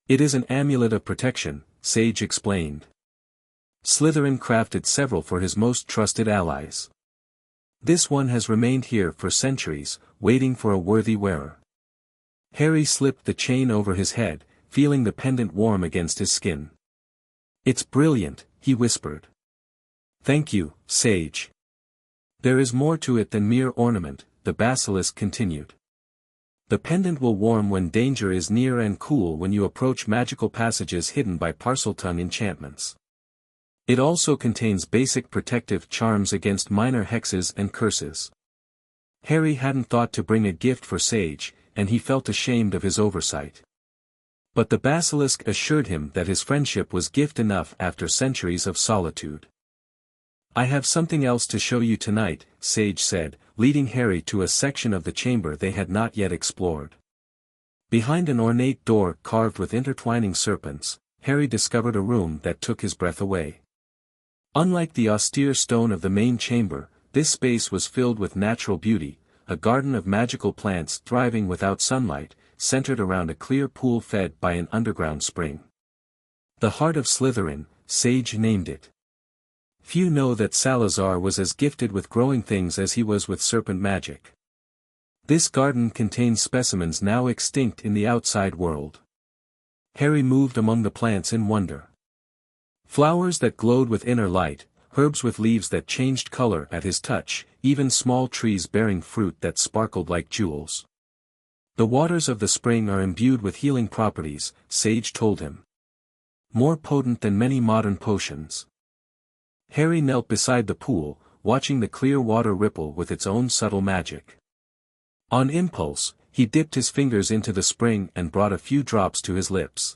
Speaker 1: It is an amulet of protection, Sage explained. Slytherin crafted several for his most trusted allies. This one has remained here for centuries, waiting for a worthy wearer. Harry slipped the chain over his head, feeling the pendant warm against his skin. It's brilliant, he whispered. Thank you, Sage. There is more to it than mere ornament, the Basilisk continued. The pendant will warm when danger is near and cool when you approach magical passages hidden by Parseltongue enchantments. It also contains basic protective charms against minor hexes and curses. Harry hadn't thought to bring a gift for Sage, and he felt ashamed of his oversight. But the Basilisk assured him that his friendship was gift enough after centuries of solitude. I have something else to show you tonight, Sage said, leading Harry to a section of the chamber they had not yet explored. Behind an ornate door carved with intertwining serpents, Harry discovered a room that took his breath away. Unlike the austere stone of the main chamber, this space was filled with natural beauty, a garden of magical plants thriving without sunlight, centered around a clear pool fed by an underground spring. The Heart of Slytherin, Sage named it. Few know that Salazar was as gifted with growing things as he was with serpent magic. This garden contains specimens now extinct in the outside world. Harry moved among the plants in wonder. Flowers that glowed with inner light, herbs with leaves that changed color at his touch, even small trees bearing fruit that sparkled like jewels. The waters of the spring are imbued with healing properties, Sage told him. More potent than many modern potions. Harry knelt beside the pool, watching the clear water ripple with its own subtle magic. On impulse, he dipped his fingers into the spring and brought a few drops to his lips.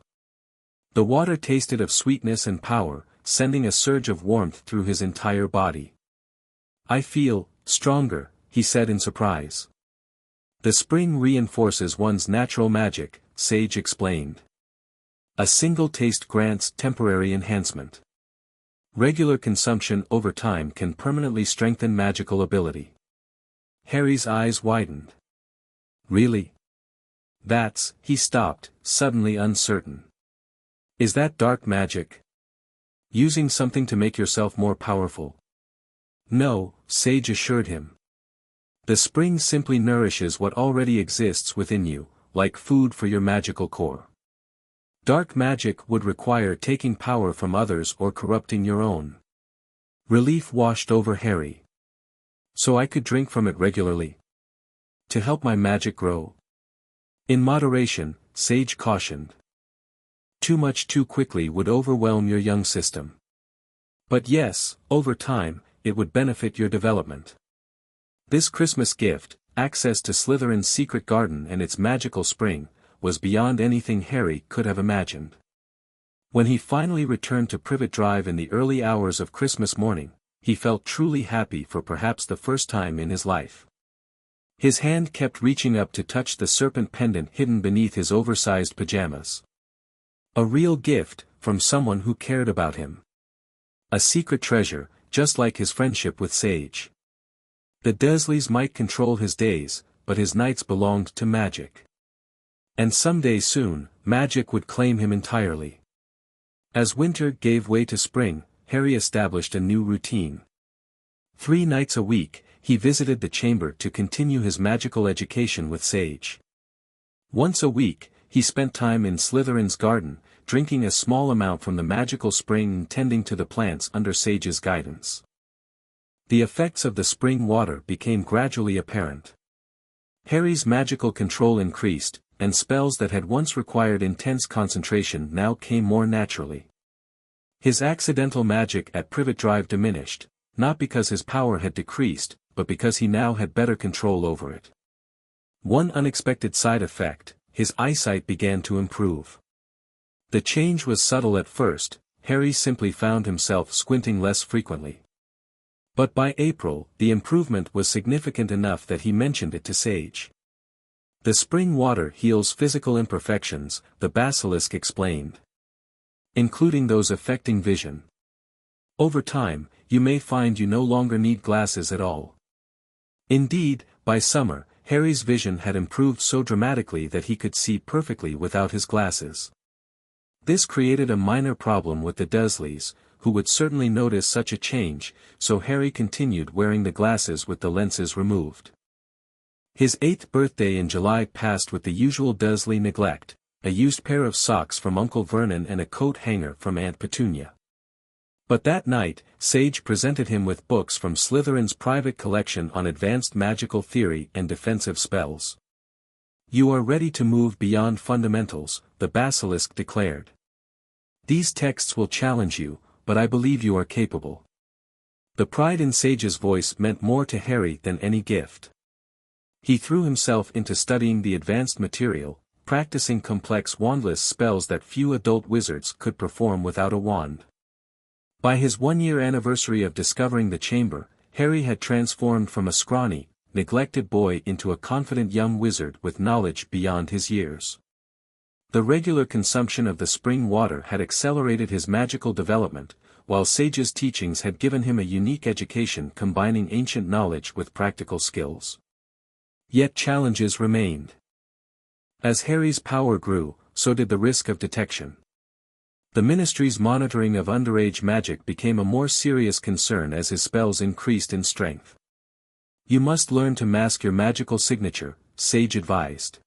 Speaker 1: The water tasted of sweetness and power, sending a surge of warmth through his entire body. "I feel stronger," he said in surprise. "The spring reinforces one's natural magic," Sage explained. "A single taste grants temporary enhancement. Regular consumption over time can permanently strengthen magical ability." Harry's eyes widened. "Really? He stopped, suddenly uncertain. "Is that dark magic? Using something to make yourself more powerful?" "No," Sage assured him. "The spring simply nourishes what already exists within you, like food for your magical core. Dark magic would require taking power from others or corrupting your own." Relief washed over Harry. "So I could drink from it regularly? To help my magic grow?" "In moderation," Sage cautioned. "Too much too quickly would overwhelm your young system. But yes, over time, it would benefit your development." This Christmas gift, access to Slytherin's secret garden and its magical spring, was beyond anything Harry could have imagined. When he finally returned to Privet Drive in the early hours of Christmas morning, he felt truly happy for perhaps the first time in his life. His hand kept reaching up to touch the serpent pendant hidden beneath his oversized pajamas. A real gift, from someone who cared about him. A secret treasure, just like his friendship with Sage. The Dursleys might control his days, but his nights belonged to magic. And someday soon, magic would claim him entirely. As winter gave way to spring, Harry established a new routine. 3 nights a week, he visited the chamber to continue his magical education with Sage. Once a week, he spent time in Slytherin's garden, drinking a small amount from the magical spring and tending to the plants under Sage's guidance. The effects of the spring water became gradually apparent. Harry's magical control increased, and spells that had once required intense concentration now came more naturally. His accidental magic at Privet Drive diminished, not because his power had decreased, but because he now had better control over it. One unexpected side effect, his eyesight began to improve. The change was subtle at first, Harry simply found himself squinting less frequently. But by April, the improvement was significant enough that he mentioned it to Sage. "The spring water heals physical imperfections," the basilisk explained. "Including those affecting vision. Over time, you may find you no longer need glasses at all." Indeed, by summer, Harry's vision had improved so dramatically that he could see perfectly without his glasses. This created a minor problem with the Dursleys, who would certainly notice such a change, so Harry continued wearing the glasses with the lenses removed. His 8th birthday in July passed with the usual Dursley neglect, a used pair of socks from Uncle Vernon and a coat hanger from Aunt Petunia. But that night, Sage presented him with books from Slytherin's private collection on advanced magical theory and defensive spells. "You are ready to move beyond fundamentals," the basilisk declared. "These texts will challenge you, but I believe you are capable." The pride in Sage's voice meant more to Harry than any gift. He threw himself into studying the advanced material, practicing complex wandless spells that few adult wizards could perform without a wand. By his 1-year anniversary of discovering the chamber, Harry had transformed from a scrawny, neglected boy into a confident young wizard with knowledge beyond his years. The regular consumption of the spring water had accelerated his magical development, while Sage's teachings had given him a unique education combining ancient knowledge with practical skills. Yet challenges remained. As Harry's power grew, so did the risk of detection. The Ministry's monitoring of underage magic became a more serious concern as his spells increased in strength. "You must learn to mask your magical signature," Sage advised.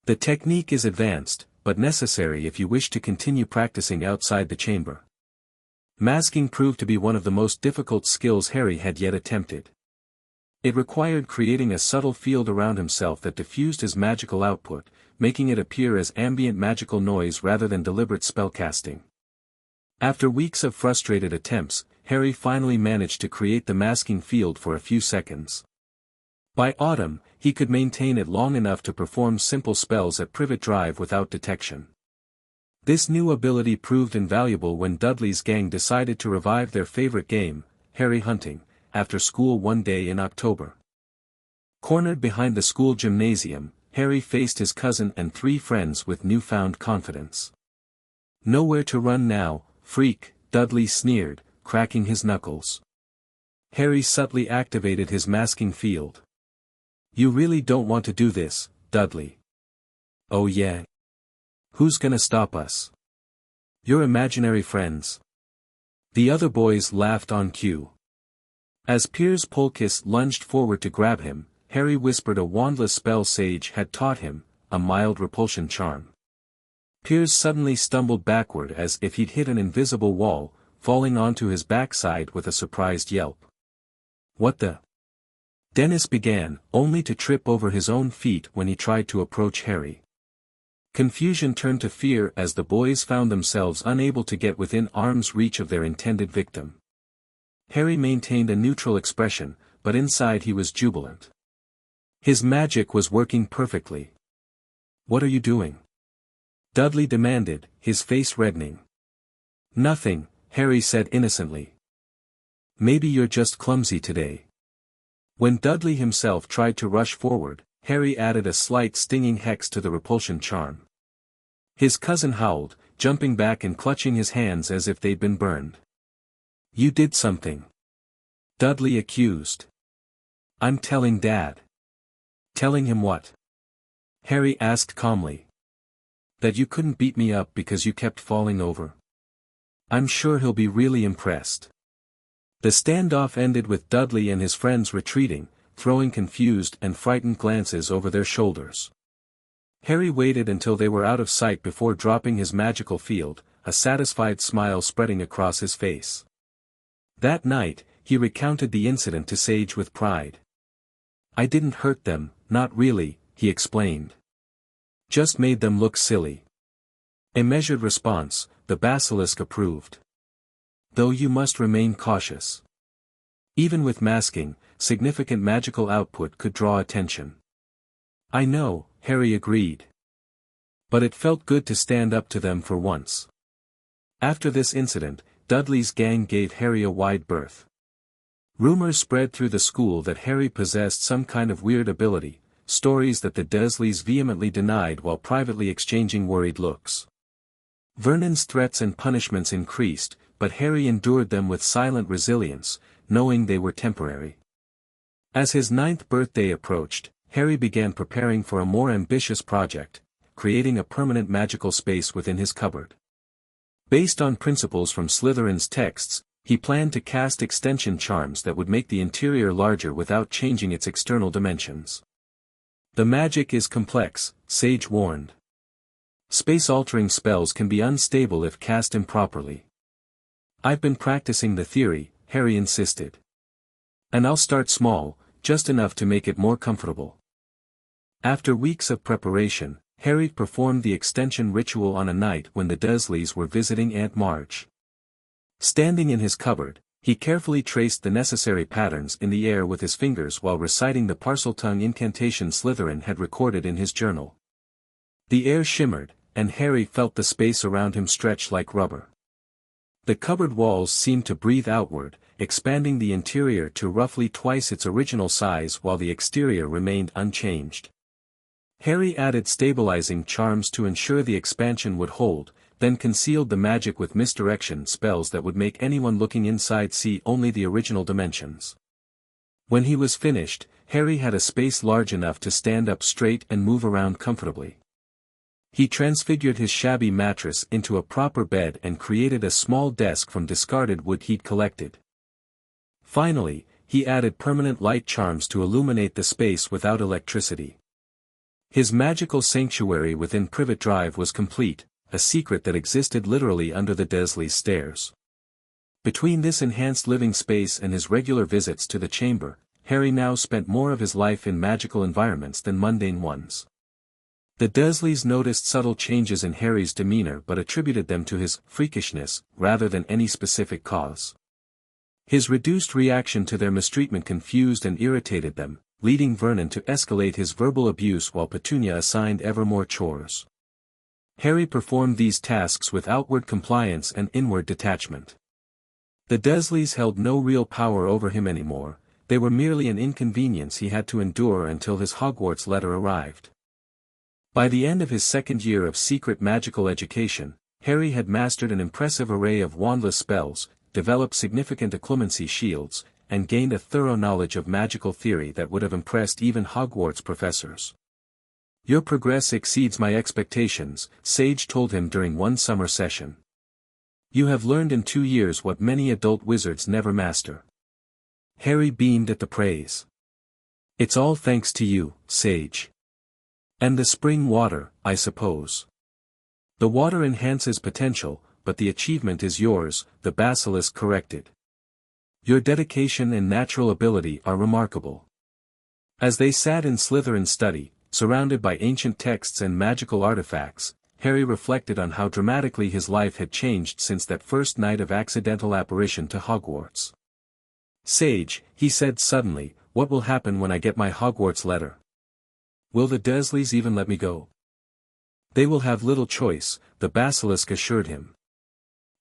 Speaker 1: "The technique is advanced, but necessary if you wish to continue practicing outside the chamber." Masking proved to be one of the most difficult skills Harry had yet attempted. It required creating a subtle field around himself that diffused his magical output, making it appear as ambient magical noise rather than deliberate spellcasting. After weeks of frustrated attempts, Harry finally managed to create the masking field for a few seconds. By autumn, he could maintain it long enough to perform simple spells at Privet Drive without detection. This new ability proved invaluable when Dudley's gang decided to revive their favorite game, Harry hunting, after school one day in October. Cornered behind the school gymnasium, Harry faced his cousin and 3 friends with newfound confidence. "Nowhere to run now, freak," Dudley sneered, cracking his knuckles. Harry subtly activated his masking field. "You really don't want to do this, Dudley?" "Oh yeah. Who's gonna stop us? Your imaginary friends." The other boys laughed on cue. As Piers Polkiss lunged forward to grab him, Harry whispered a wandless spell Sage had taught him, a mild repulsion charm. Piers suddenly stumbled backward as if he'd hit an invisible wall, falling onto his backside with a surprised yelp. "What the?" Dennis began, only to trip over his own feet when he tried to approach Harry. Confusion turned to fear as the boys found themselves unable to get within arm's reach of their intended victim. Harry maintained a neutral expression, but inside he was jubilant. His magic was working perfectly. "What are you doing?" Dudley demanded, his face reddening. "Nothing," Harry said innocently. "Maybe you're just clumsy today." When Dudley himself tried to rush forward, Harry added a slight stinging hex to the repulsion charm. His cousin howled, jumping back and clutching his hands as if they'd been burned. "You did something," Dudley accused. "I'm telling Dad." "Telling him what?" Harry asked calmly. "That you couldn't beat me up because you kept falling over. I'm sure he'll be really impressed." The standoff ended with Dudley and his friends retreating, throwing confused and frightened glances over their shoulders. Harry waited until they were out of sight before dropping his magical field, a satisfied smile spreading across his face. That night, he recounted the incident to Sage with pride. "I didn't hurt them, not really," he explained. "Just made them look silly." A measured response, the basilisk approved. "Though you must remain cautious. Even with masking, significant magical output could draw attention." "I know," Harry agreed. But it felt good to stand up to them for once. After this incident, Dudley's gang gave Harry a wide berth. Rumors spread through the school that Harry possessed some kind of weird ability, stories that the Dursleys vehemently denied while privately exchanging worried looks. Vernon's threats and punishments increased, but Harry endured them with silent resilience, knowing they were temporary. As his 9th birthday approached, Harry began preparing for a more ambitious project, creating a permanent magical space within his cupboard. Based on principles from Slytherin's texts, he planned to cast extension charms that would make the interior larger without changing its external dimensions. "The magic is complex," Sage warned. "Space-altering spells can be unstable if cast improperly." "I've been practicing the theory," Harry insisted. "And I'll start small, just enough to make it more comfortable." After weeks of preparation, Harry performed the extension ritual on a night when the Dursleys were visiting Aunt Marge. Standing in his cupboard, he carefully traced the necessary patterns in the air with his fingers while reciting the Parseltongue incantation Slytherin had recorded in his journal. The air shimmered, and Harry felt the space around him stretch like rubber. The cupboard walls seemed to breathe outward, expanding the interior to roughly twice its original size while the exterior remained unchanged. Harry added stabilizing charms to ensure the expansion would hold, then concealed the magic with misdirection spells that would make anyone looking inside see only the original dimensions. When he was finished, Harry had a space large enough to stand up straight and move around comfortably. He transfigured his shabby mattress into a proper bed and created a small desk from discarded wood he'd collected. Finally, he added permanent light charms to illuminate the space without electricity. His magical sanctuary within Privet Drive was complete, a secret that existed literally under the Dursleys' stairs. Between this enhanced living space and his regular visits to the chamber, Harry now spent more of his life in magical environments than mundane ones. The Dursleys noticed subtle changes in Harry's demeanor but attributed them to his freakishness, rather than any specific cause. His reduced reaction to their mistreatment confused and irritated them, leading Vernon to escalate his verbal abuse while Petunia assigned ever more chores. Harry performed these tasks with outward compliance and inward detachment. The Dursleys held no real power over him anymore, they were merely an inconvenience he had to endure until his Hogwarts letter arrived. By the end of his second year of secret magical education, Harry had mastered an impressive array of wandless spells, developed significant occlumency shields, and gained a thorough knowledge of magical theory that would have impressed even Hogwarts professors. "Your progress exceeds my expectations," Sage told him during one summer session. "You have learned in 2 years what many adult wizards never master." Harry beamed at the praise. "It's all thanks to you, Sage. And the spring water, I suppose." "The water enhances potential, but the achievement is yours," the basilisk corrected. "Your dedication and natural ability are remarkable." As they sat in Slytherin's study, surrounded by ancient texts and magical artifacts, Harry reflected on how dramatically his life had changed since that first night of accidental apparition to Hogwarts. "Sage," he said suddenly, "what will happen when I get my Hogwarts letter? Will the Dursleys even let me go?" "They will have little choice," the basilisk assured him.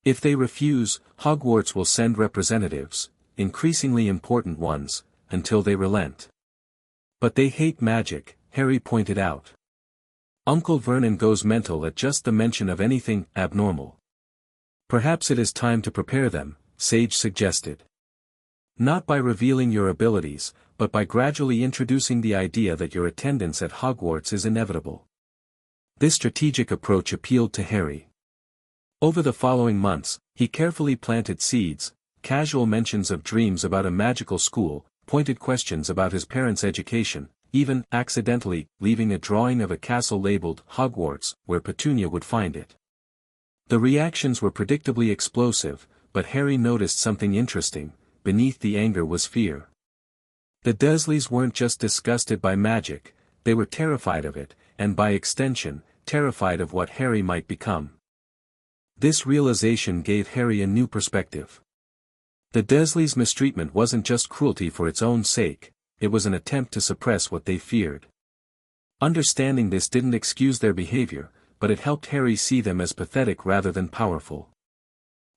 Speaker 1: "If they refuse, Hogwarts will send representatives, increasingly important ones, until they relent." "But they hate magic," Harry pointed out. "Uncle Vernon goes mental at just the mention of anything abnormal." "Perhaps it is time to prepare them," Sage suggested. "Not by revealing your abilities, but by gradually introducing the idea that your attendance at Hogwarts is inevitable." This strategic approach appealed to Harry. Over the following months, he carefully planted seeds, casual mentions of dreams about a magical school, pointed questions about his parents' education, even accidentally leaving a drawing of a castle labeled Hogwarts, where Petunia would find it. The reactions were predictably explosive, but Harry noticed something interesting. Beneath the anger was fear. The Dursleys weren't just disgusted by magic, they were terrified of it, and by extension, terrified of what Harry might become. This realization gave Harry a new perspective. The Dursleys' mistreatment wasn't just cruelty for its own sake, it was an attempt to suppress what they feared. Understanding this didn't excuse their behavior, but it helped Harry see them as pathetic rather than powerful.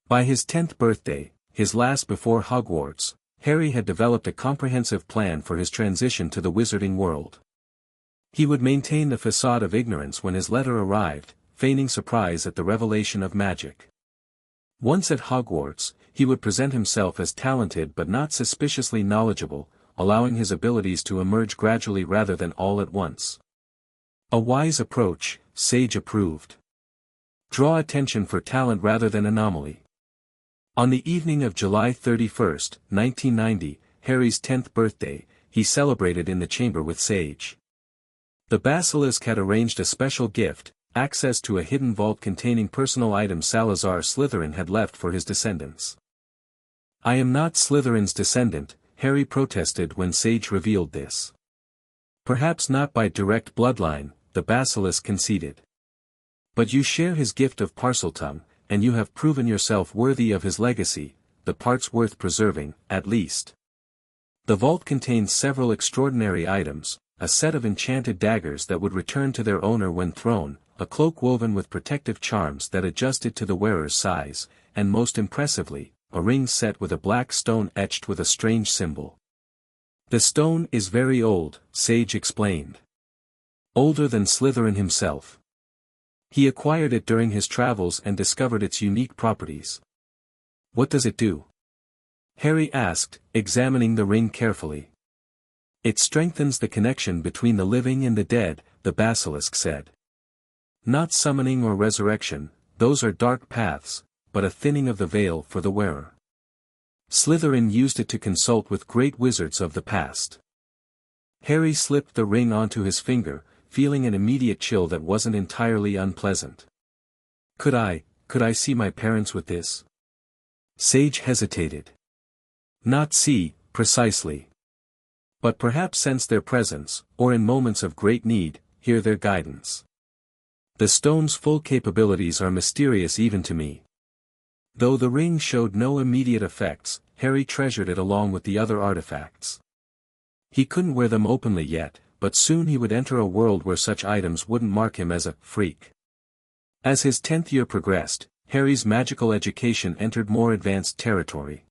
Speaker 1: By his 10th birthday, his last before Hogwarts, Harry had developed a comprehensive plan for his transition to the wizarding world. He would maintain the facade of ignorance when his letter arrived, feigning surprise at the revelation of magic. Once at Hogwarts, he would present himself as talented but not suspiciously knowledgeable, allowing his abilities to emerge gradually rather than all at once. A wise approach, Sage approved. Draw attention for talent rather than anomaly. On the evening of July 31, 1990, Harry's 10th birthday, he celebrated in the chamber with Sage. The basilisk had arranged a special gift, access to a hidden vault containing personal items Salazar Slytherin had left for his descendants. "I am not Slytherin's descendant," Harry protested when Sage revealed this. "Perhaps not by direct bloodline," the basilisk conceded. "But you share his gift of Parseltongue, and you have proven yourself worthy of his legacy, the parts worth preserving, at least." The vault contained several extraordinary items, a set of enchanted daggers that would return to their owner when thrown, a cloak woven with protective charms that adjusted to the wearer's size, and most impressively, a ring set with a black stone etched with a strange symbol. "The stone is very old," Sage explained. "Older than Slytherin himself. He acquired it during his travels and discovered its unique properties." "What does it do?" Harry asked, examining the ring carefully. "It strengthens the connection between the living and the dead," the basilisk said. "Not summoning or resurrection, those are dark paths, but a thinning of the veil for the wearer. Slytherin used it to consult with great wizards of the past." Harry slipped the ring onto his finger, feeling an immediate chill that wasn't entirely unpleasant. Could I see my parents with this?" Sage hesitated. Not see, precisely. But perhaps sense their presence, or in moments of great need, hear their guidance. The stone's full capabilities are mysterious even to me. Though the ring showed no immediate effects, Harry treasured it along with the other artifacts. He couldn't wear them openly yet, but soon he would enter a world where such items wouldn't mark him as a freak. As his 10th year progressed, Harry's magical education entered more advanced territory.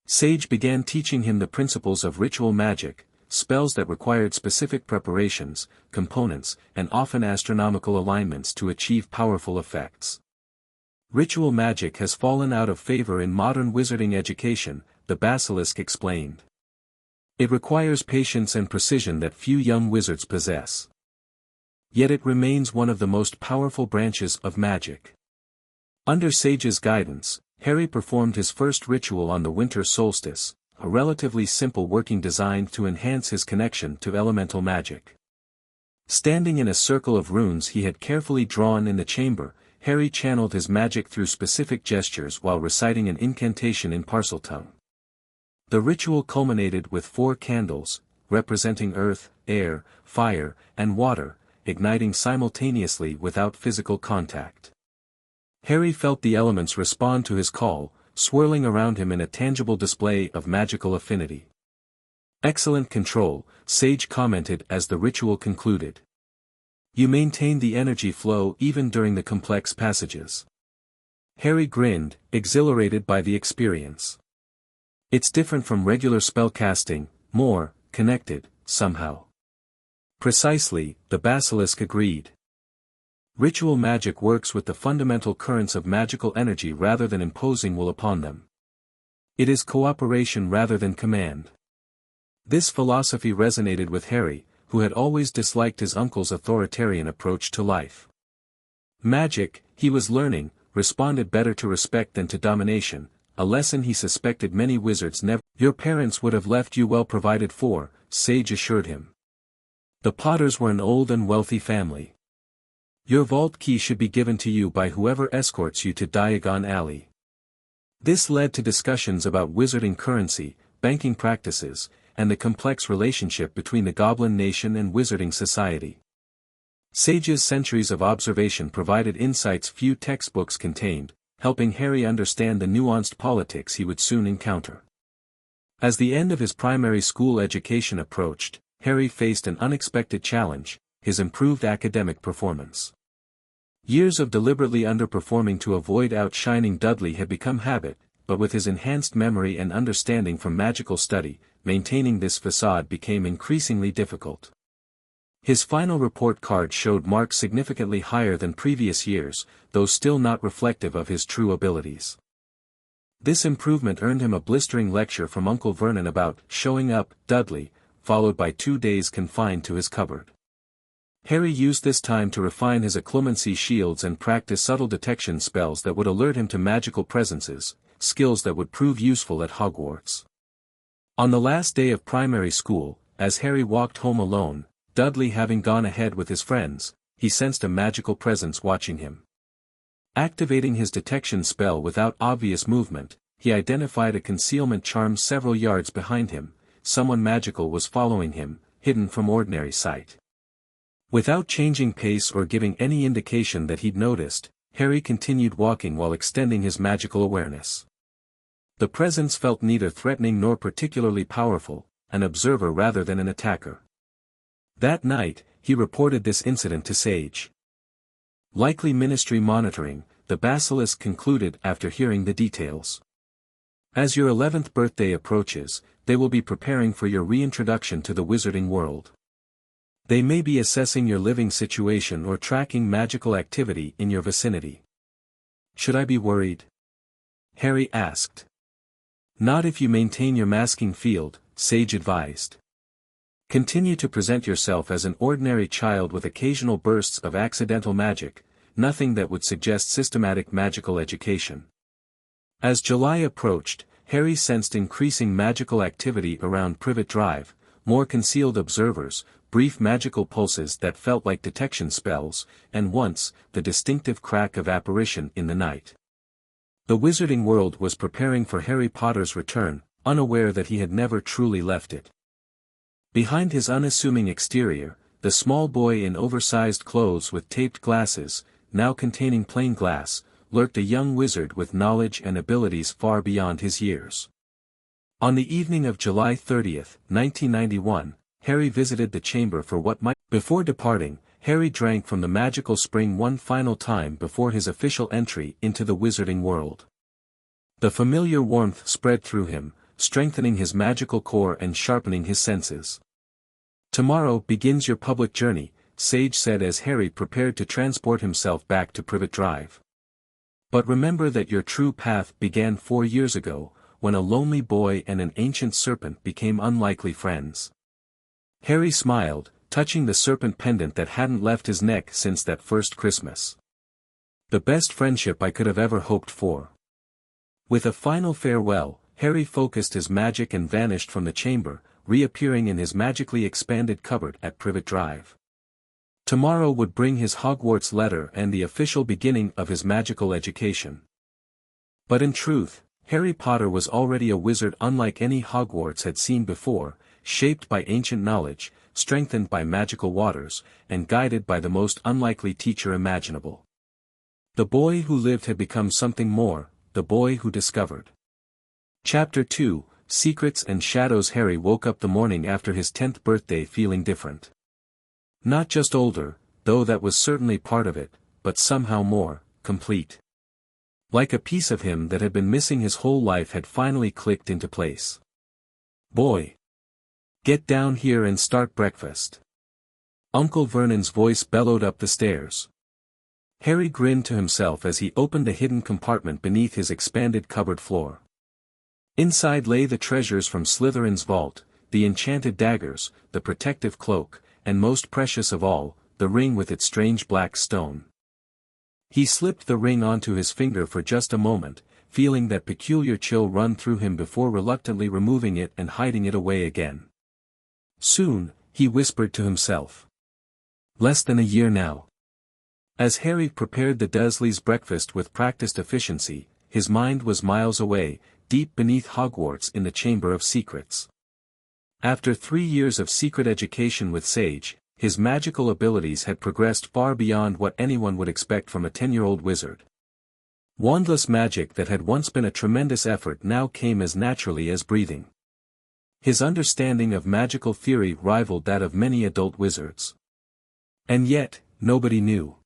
Speaker 1: Sage began teaching him the principles of ritual magic, spells that required specific preparations, components, and often astronomical alignments to achieve powerful effects. Ritual magic has fallen out of favor in modern wizarding education, the Basilisk explained. It requires patience and precision that few young wizards possess. Yet it remains one of the most powerful branches of magic. Under Sage's guidance, Harry performed his first ritual on the winter solstice, a relatively simple working designed to enhance his connection to elemental magic. Standing in a circle of runes he had carefully drawn in the chamber, Harry channeled his magic through specific gestures while reciting an incantation in Parseltongue. The ritual culminated with 4 candles, representing earth, air, fire, and water, igniting simultaneously without physical contact. Harry felt the elements respond to his call, swirling around him in a tangible display of magical affinity. Excellent control, Sage commented as the ritual concluded. You maintain the energy flow even during the complex passages. Harry grinned, exhilarated by the experience. It's different from regular spellcasting, more connected, somehow. Precisely, the Basilisk agreed. Ritual magic works with the fundamental currents of magical energy rather than imposing will upon them. It is cooperation rather than command. This philosophy resonated with Harry, who had always disliked his uncle's authoritarian approach to life. Magic, he was learning, responded better to respect than to domination, a lesson he suspected many wizards never. Your parents would have left you well provided for, Sage assured him. The Potters were an old and wealthy family. Your vault key should be given to you by whoever escorts you to Diagon Alley. This led to discussions about wizarding currency, banking practices, and the complex relationship between the Goblin Nation and wizarding society. Sage's centuries of observation provided insights few textbooks contained, helping Harry understand the nuanced politics he would soon encounter. As the end of his primary school education approached, Harry faced an unexpected challenge: his improved academic performance. Years of deliberately underperforming to avoid outshining Dudley had become habit, but with his enhanced memory and understanding from magical study, maintaining this facade became increasingly difficult. His final report card showed marks significantly higher than previous years, though still not reflective of his true abilities. This improvement earned him a blistering lecture from Uncle Vernon about "showing up, Dudley," followed by 2 days confined to his cupboard. Harry used this time to refine his occlumency shields and practice subtle detection spells that would alert him to magical presences, skills that would prove useful at Hogwarts. On the last day of primary school, as Harry walked home alone, Dudley having gone ahead with his friends, he sensed a magical presence watching him. Activating his detection spell without obvious movement, he identified a concealment charm several yards behind him. Someone magical was following him, hidden from ordinary sight. Without changing pace or giving any indication that he'd noticed, Harry continued walking while extending his magical awareness. The presence felt neither threatening nor particularly powerful, an observer rather than an attacker. That night, he reported this incident to Sage. Likely ministry monitoring, the Basilisk concluded after hearing the details. As your 11th birthday approaches, they will be preparing for your reintroduction to the wizarding world. They may be assessing your living situation or tracking magical activity in your vicinity. Should I be worried? Harry asked. Not if you maintain your masking field, Sage advised. Continue to present yourself as an ordinary child with occasional bursts of accidental magic, nothing that would suggest systematic magical education. As July approached, Harry sensed increasing magical activity around Privet Drive, more concealed observers, brief magical pulses that felt like detection spells, and once, the distinctive crack of apparition in the night. The wizarding world was preparing for Harry Potter's return, unaware that he had never truly left it. Behind his unassuming exterior, the small boy in oversized clothes with taped glasses, now containing plain glass, lurked a young wizard with knowledge and abilities far beyond his years. On the evening of July 30th, 1991, Harry visited the chamber for what might. Before departing, Harry drank from the magical spring one final time before his official entry into the wizarding world. The familiar warmth spread through him, strengthening his magical core and sharpening his senses. "Tomorrow begins your public journey," Sage said as Harry prepared to transport himself back to Privet Drive. "But remember that your true path began 4 years ago, when a lonely boy and an ancient serpent became unlikely friends." Harry smiled, touching the serpent pendant that hadn't left his neck since that first Christmas. "The best friendship I could have ever hoped for." With a final farewell, Harry focused his magic and vanished from the chamber, reappearing in his magically expanded cupboard at Privet Drive. Tomorrow would bring his Hogwarts letter and the official beginning of his magical education. But in truth, Harry Potter was already a wizard unlike any Hogwarts had seen before, shaped by ancient knowledge, strengthened by magical waters, and guided by the most unlikely teacher imaginable. The boy who lived had become something more, the boy who discovered. Chapter 2, Secrets and Shadows. Harry woke up the morning after his 10th birthday feeling different. Not just older, though that was certainly part of it, but somehow more complete. Like a piece of him that had been missing his whole life had finally clicked into place. "Boy! Get down here and start breakfast." Uncle Vernon's voice bellowed up the stairs. Harry grinned to himself as he opened a hidden compartment beneath his expanded cupboard floor. Inside lay the treasures from Slytherin's vault, the enchanted daggers, the protective cloak, and most precious of all, the ring with its strange black stone. He slipped the ring onto his finger for just a moment, feeling that peculiar chill run through him before reluctantly removing it and hiding it away again. "Soon," he whispered to himself. "Less than a year now." As Harry prepared the Dursleys' breakfast with practiced efficiency, his mind was miles away, deep beneath Hogwarts in the Chamber of Secrets. After 3 years of secret education with Sage, his magical abilities had progressed far beyond what anyone would expect from a 10-year-old wizard. Wandless magic that had once been a tremendous effort now came as naturally as breathing. His understanding of magical theory rivaled that of many adult wizards. And yet, nobody knew.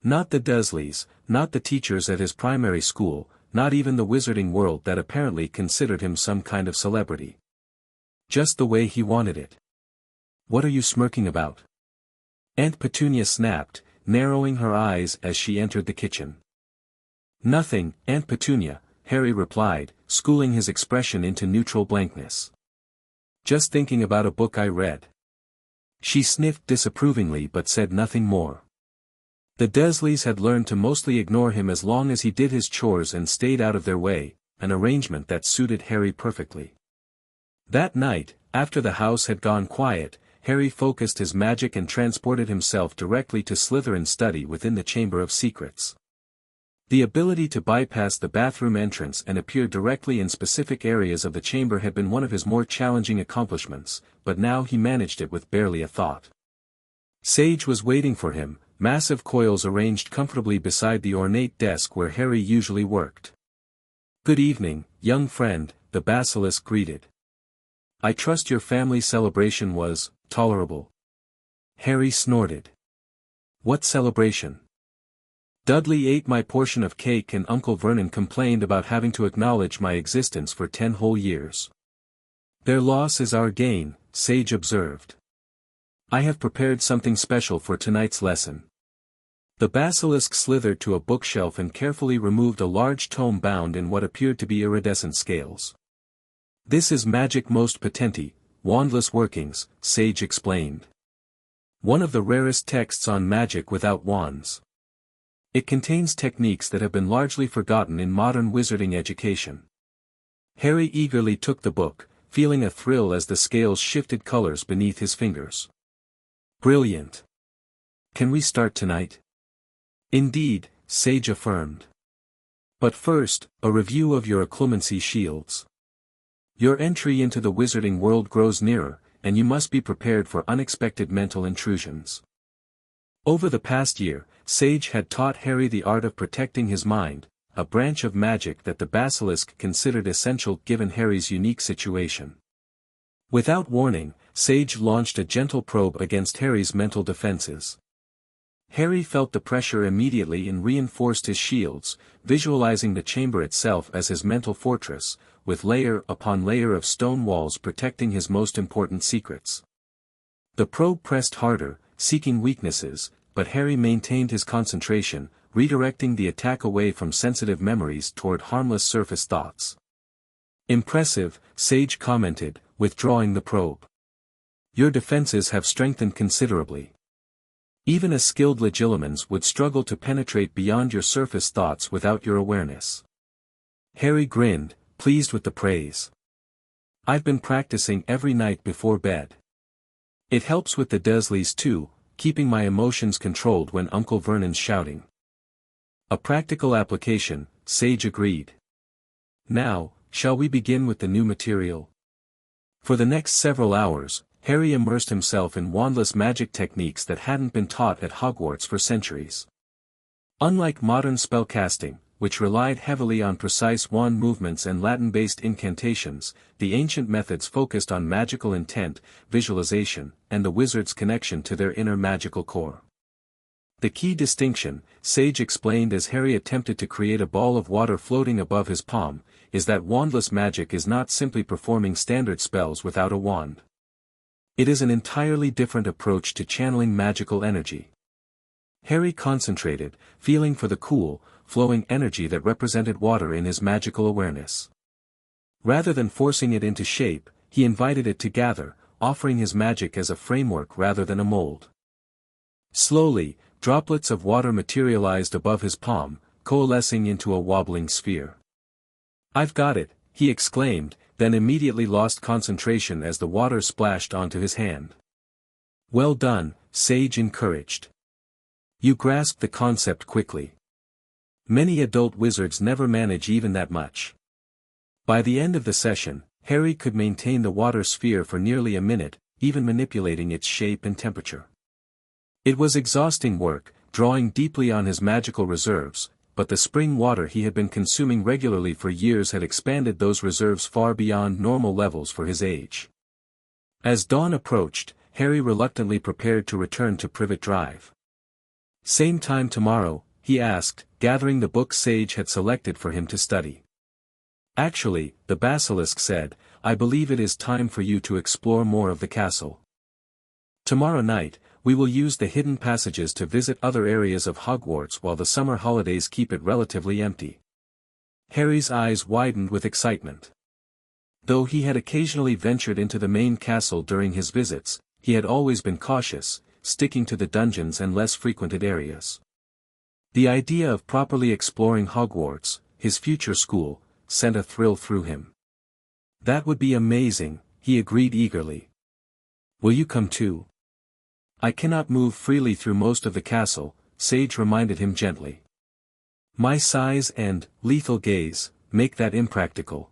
Speaker 1: Not the Dursleys, not the teachers at his primary school, not even the wizarding world that apparently considered him some kind of celebrity. Just the way he wanted it. "What are you smirking about?" Aunt Petunia snapped, narrowing her eyes as she entered the kitchen. "Nothing, Aunt Petunia," Harry replied, schooling his expression into neutral blankness. "Just thinking about a book I read." She sniffed disapprovingly but said nothing more. The Dursleys had learned to mostly ignore him as long as he did his chores and stayed out of their way, an arrangement that suited Harry perfectly. That night, after the house had gone quiet, Harry focused his magic and transported himself directly to Slytherin's study within the Chamber of Secrets. The ability to bypass the bathroom entrance and appear directly in specific areas of the chamber had been one of his more challenging accomplishments, but now he managed it with barely a thought. Sage was waiting for him, massive coils arranged comfortably beside the ornate desk where Harry usually worked. "Good evening, young friend," the basilisk greeted. "I trust your family celebration was tolerable." Harry snorted. "What celebration?" "Dudley ate my portion of cake and Uncle Vernon complained about having to acknowledge my existence for 10 whole years." "Their loss is our gain," Sage observed. "I have prepared something special for tonight's lesson." The basilisk slithered to a bookshelf and carefully removed a large tome bound in what appeared to be iridescent scales. "This is Magic Most Potenti, Wandless Workings," Sage explained. "One of the rarest texts on magic without wands. It contains techniques that have been largely forgotten in modern wizarding education." Harry eagerly took the book, feeling a thrill as the scales shifted colors beneath his fingers. "Brilliant. Can we start tonight?" "Indeed," Sage affirmed. But first, a review of your occlumency shields. Your entry into the wizarding world grows nearer, and you must be prepared for unexpected mental intrusions. Over the past year, Sage had taught Harry the art of protecting his mind, a branch of magic that the basilisk considered essential given Harry's unique situation. Without warning, Sage launched a gentle probe against Harry's mental defenses. Harry felt the pressure immediately and reinforced his shields, visualizing the chamber itself as his mental fortress, with layer upon layer of stone walls protecting his most important secrets. The probe pressed harder, seeking weaknesses, but Harry maintained his concentration, redirecting the attack away from sensitive memories toward harmless surface thoughts. "Impressive," Sage commented, withdrawing the probe. "Your defenses have strengthened considerably. Even a skilled legilimens would struggle to penetrate beyond your surface thoughts without your awareness." Harry grinned, pleased with the praise. "I've been practicing every night before bed. It helps with the Dursleys too, keeping my emotions controlled when Uncle Vernon's shouting." "A practical application," Sage agreed. "Now, shall we begin with the new material?" For the next several hours, Harry immersed himself in wandless magic techniques that hadn't been taught at Hogwarts for centuries. Unlike modern spellcasting, which relied heavily on precise wand movements and Latin-based incantations, the ancient methods focused on magical intent, visualization, and the wizard's connection to their inner magical core. The key distinction, Sage explained as Harry attempted to create a ball of water floating above his palm, is that wandless magic is not simply performing standard spells without a wand. It is an entirely different approach to channeling magical energy. Harry concentrated, feeling for the cool, flowing energy that represented water in his magical awareness. Rather than forcing it into shape, he invited it to gather, offering his magic as a framework rather than a mold. Slowly, droplets of water materialized above his palm, coalescing into a wobbling sphere. "I've got it," he exclaimed, then immediately lost concentration as the water splashed onto his hand. "Well done," Sage encouraged. "You grasped the concept quickly. Many adult wizards never manage even that much." By the end of the session, Harry could maintain the water sphere for nearly a minute, even manipulating its shape and temperature. It was exhausting work, drawing deeply on his magical reserves, but the spring water he had been consuming regularly for years had expanded those reserves far beyond normal levels for his age. As dawn approached, Harry reluctantly prepared to return to Privet Drive. "Same time tomorrow?" he asked, gathering the book Sage had selected for him to study. "Actually," the basilisk said, "I believe it is time for you to explore more of the castle. Tomorrow night, we will use the hidden passages to visit other areas of Hogwarts while the summer holidays keep it relatively empty." Harry's eyes widened with excitement. Though he had occasionally ventured into the main castle during his visits, he had always been cautious, sticking to the dungeons and less frequented areas. The idea of properly exploring Hogwarts, his future school, sent a thrill through him. "That would be amazing," he agreed eagerly. "Will you come too?" "I cannot move freely through most of the castle," Sage reminded him gently. "My size and lethal gaze make that impractical.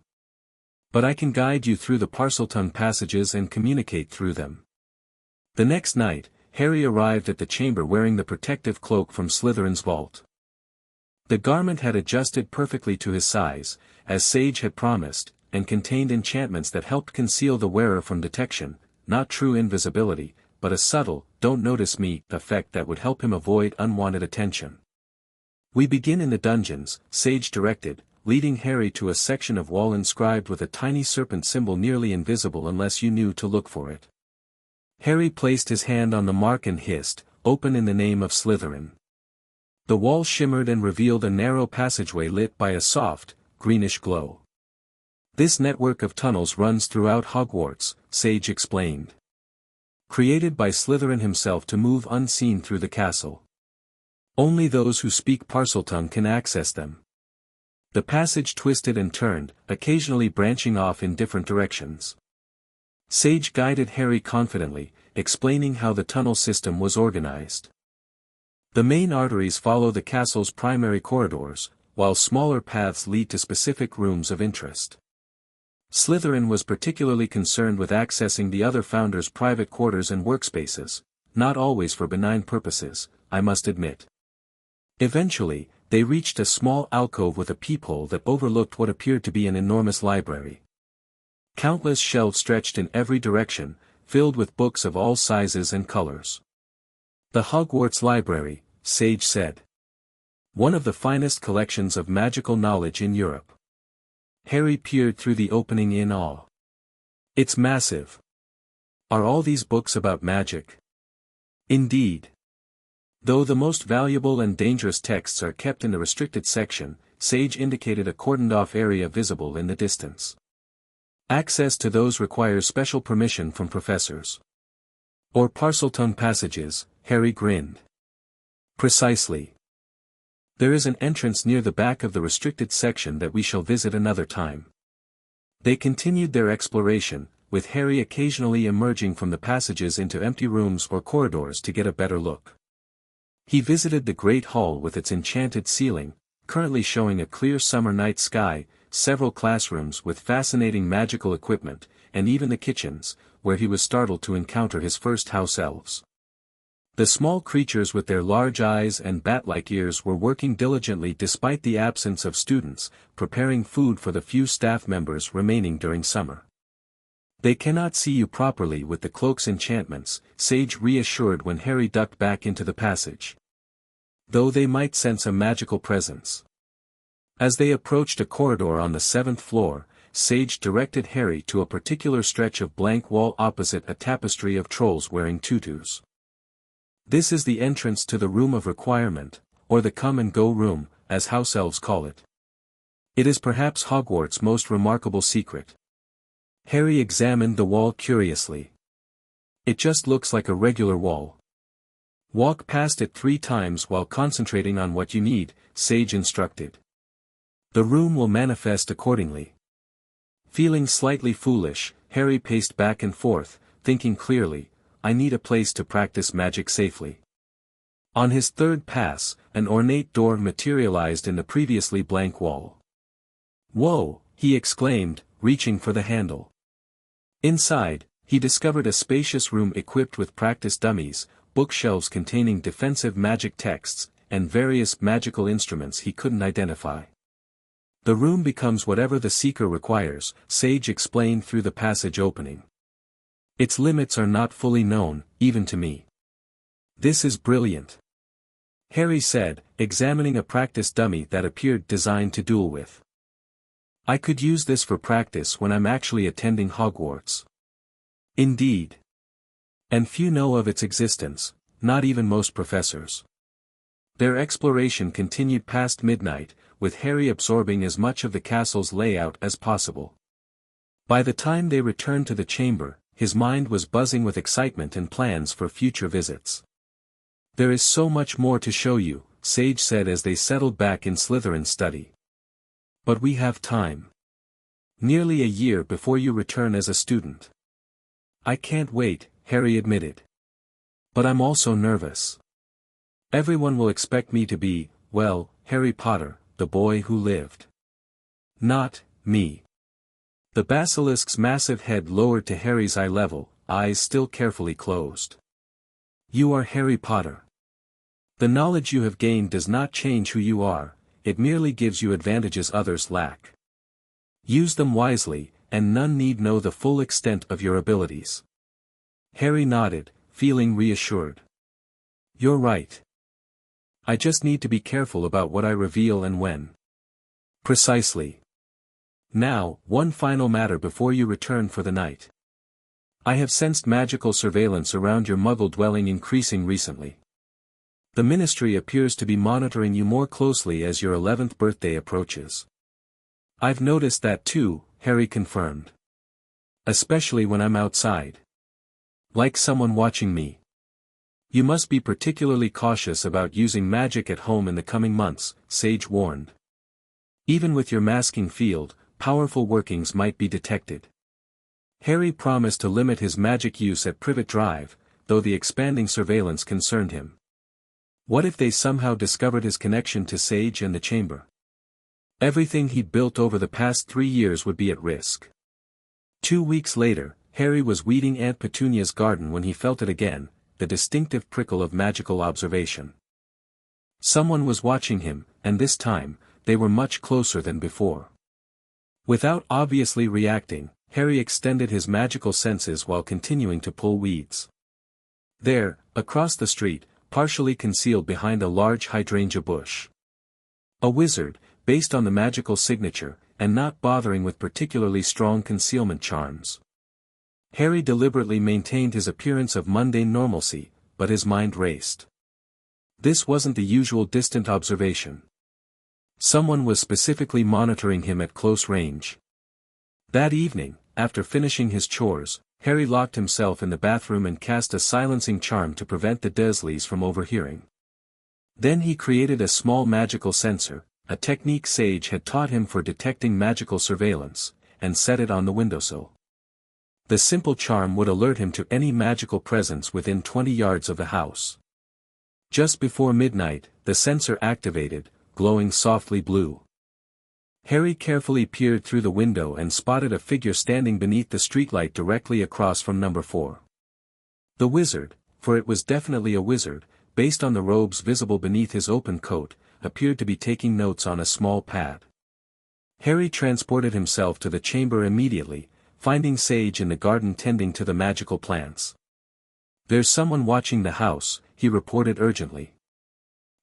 Speaker 1: But I can guide you through the Parseltongue passages and communicate through them." The next night, Harry arrived at the chamber wearing the protective cloak from Slytherin's vault. The garment had adjusted perfectly to his size, as Sage had promised, and contained enchantments that helped conceal the wearer from detection, not true invisibility, but a subtle, "don't notice me" effect that would help him avoid unwanted attention. "We begin in the dungeons," Sage directed, leading Harry to a section of wall inscribed with a tiny serpent symbol nearly invisible unless you knew to look for it. Harry placed his hand on the mark and hissed, "Open in the name of Slytherin." The wall shimmered and revealed a narrow passageway lit by a soft, greenish glow. "This network of tunnels runs throughout Hogwarts," Sage explained. "Created by Slytherin himself to move unseen through the castle. Only those who speak Parseltongue can access them." The passage twisted and turned, occasionally branching off in different directions. Sage guided Harry confidently, explaining how the tunnel system was organized. "The main arteries follow the castle's primary corridors, while smaller paths lead to specific rooms of interest. Slytherin was particularly concerned with accessing the other founders' private quarters and workspaces, not always for benign purposes, I must admit. Eventually, they reached a small alcove with a peephole that overlooked what appeared to be an enormous library. Countless shelves stretched in every direction, filled with books of all sizes and colors. The Hogwarts Library, Sage said. One of the finest collections of magical knowledge in Europe. Harry peered through the opening in awe. It's massive. Are all these books about magic? Indeed. Though the most valuable and dangerous texts are kept in the restricted section, Sage indicated a cordoned-off area visible in the distance. Access to those requires special permission from professors. Or Parseltongue passages, Harry grinned. Precisely. There is an entrance near the back of the restricted section that we shall visit another time. They continued their exploration, with Harry occasionally emerging from the passages into empty rooms or corridors to get a better look. He visited the Great Hall with its enchanted ceiling, currently showing a clear summer night sky, several classrooms with fascinating magical equipment, and even the kitchens, where he was startled to encounter his first house elves. The small creatures with their large eyes and bat-like ears were working diligently despite the absence of students, preparing food for the few staff members remaining during summer. They cannot see you properly with the cloak's enchantments, Sage reassured when Harry ducked back into the passage. Though they might sense a magical presence. As they approached a corridor on the 7th floor, Sage directed Harry to a particular stretch of blank wall opposite a tapestry of trolls wearing tutus. This is the entrance to the Room of Requirement, or the Come-and-Go Room, as house elves call it. It is perhaps Hogwarts' most remarkable secret. Harry examined the wall curiously. It just looks like a regular wall. Walk past it 3 times while concentrating on what you need, Sage instructed. The room will manifest accordingly. Feeling slightly foolish, Harry paced back and forth, thinking clearly, I need a place to practice magic safely. On his 3rd pass, an ornate door materialized in the previously blank wall. Whoa, he exclaimed, reaching for the handle. Inside, he discovered a spacious room equipped with practice dummies, bookshelves containing defensive magic texts, and various magical instruments he couldn't identify. The room becomes whatever the seeker requires, Sage explained through the passage opening. Its limits are not fully known, even to me. This is brilliant. Harry said, examining a practice dummy that appeared designed to duel with. I could use this for practice when I'm actually attending Hogwarts. Indeed. And few know of its existence, not even most professors. Their exploration continued past midnight, with Harry absorbing as much of the castle's layout as possible. By the time they returned to the chamber, his mind was buzzing with excitement and plans for future visits. There is so much more to show you, Sage said as they settled back in Slytherin's study. But we have time. Nearly a year before you return as a student. I can't wait, Harry admitted. But I'm also nervous. Everyone will expect me to be, well, Harry Potter, the boy who lived. Not me. The basilisk's massive head lowered to Harry's eye level, eyes still carefully closed. You are Harry Potter. The knowledge you have gained does not change who you are, it merely gives you advantages others lack. Use them wisely, and none need know the full extent of your abilities. Harry nodded, feeling reassured. You're right. I just need to be careful about what I reveal and when. Precisely. Now, one final matter before you return for the night. I have sensed magical surveillance around your Muggle dwelling increasing recently. The Ministry appears to be monitoring you more closely as your 11th birthday approaches. I've noticed that too, Harry confirmed. Especially when I'm outside. Like someone watching me. You must be particularly cautious about using magic at home in the coming months, Sage warned. Even with your masking field, powerful workings might be detected. Harry promised to limit his magic use at Privet Drive, though the expanding surveillance concerned him. What if they somehow discovered his connection to Sage and the chamber? Everything he'd built over the past 3 years would be at risk. 2 weeks later, Harry was weeding Aunt Petunia's garden when he felt it again, the distinctive prickle of magical observation. Someone was watching him, and this time, they were much closer than before. Without obviously reacting, Harry extended his magical senses while continuing to pull weeds. There, across the street, partially concealed behind a large hydrangea bush. A wizard, based on the magical signature, and not bothering with particularly strong concealment charms. Harry deliberately maintained his appearance of mundane normalcy, but his mind raced. This wasn't the usual distant observation. Someone was specifically monitoring him at close range. That evening, after finishing his chores, Harry locked himself in the bathroom and cast a silencing charm to prevent the Dursleys from overhearing. Then he created a small magical sensor, a technique Sage had taught him for detecting magical surveillance, and set it on the windowsill. The simple charm would alert him to any magical presence within 20 yards of the house. Just before midnight, the sensor activated, glowing softly blue. Harry carefully peered through the window and spotted a figure standing beneath the streetlight directly across from number 4. The wizard, for it was definitely a wizard, based on the robes visible beneath his open coat, appeared to be taking notes on a small pad. Harry transported himself to the chamber immediately, finding Sage in the garden tending to the magical plants. "There's someone watching the house," he reported urgently.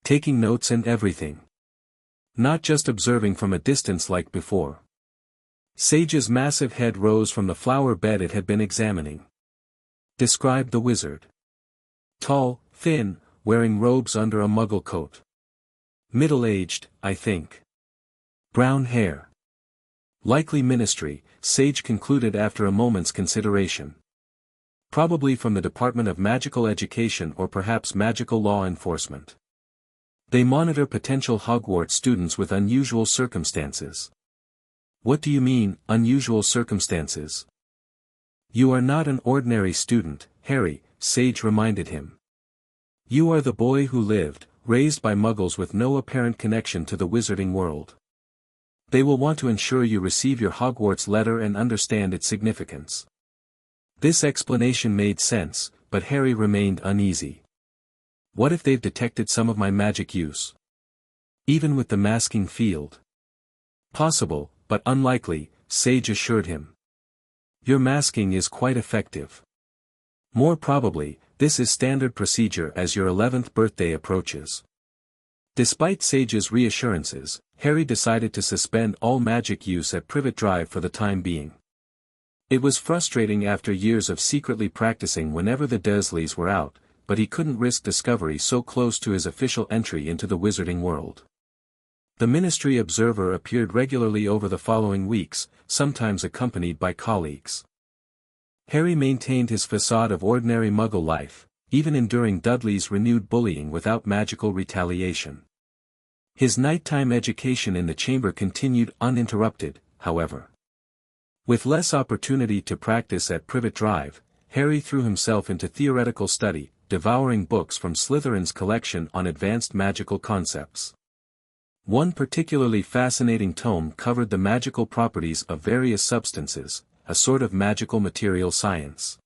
Speaker 1: "Taking notes and everything. Not just observing from a distance like before." Sage's massive head rose from the flower bed it had been examining. Described the wizard. "Tall, thin, wearing robes under a muggle coat. Middle-aged, I think. Brown hair. Likely ministry," Sage concluded after a moment's consideration. "Probably from the Department of Magical Education or perhaps Magical Law Enforcement. They monitor potential Hogwarts students with unusual circumstances." "What do you mean, unusual circumstances?" "You are not an ordinary student, Harry," Sage reminded him. "You are the boy who lived, raised by Muggles with no apparent connection to the wizarding world. They will want to ensure you receive your Hogwarts letter and understand its significance." This explanation made sense, but Harry remained uneasy. What if they've detected some of my magic use? Even with the masking field? "Possible, but unlikely," Sage assured him. "Your masking is quite effective. More probably, this is standard procedure as your 11th birthday approaches." Despite Sage's reassurances, Harry decided to suspend all magic use at Privet Drive for the time being. It was frustrating after years of secretly practicing whenever the Dursleys were out, but he couldn't risk discovery so close to his official entry into the wizarding world. The Ministry Observer appeared regularly over the following weeks, sometimes accompanied by colleagues. Harry maintained his facade of ordinary Muggle life, even enduring Dudley's renewed bullying without magical retaliation. His nighttime education in the chamber continued uninterrupted, however. With less opportunity to practice at Privet Drive, Harry threw himself into theoretical study, devouring books from Slytherin's collection on advanced magical concepts. One particularly fascinating tome covered the magical properties of various substances, a sort of magical material science.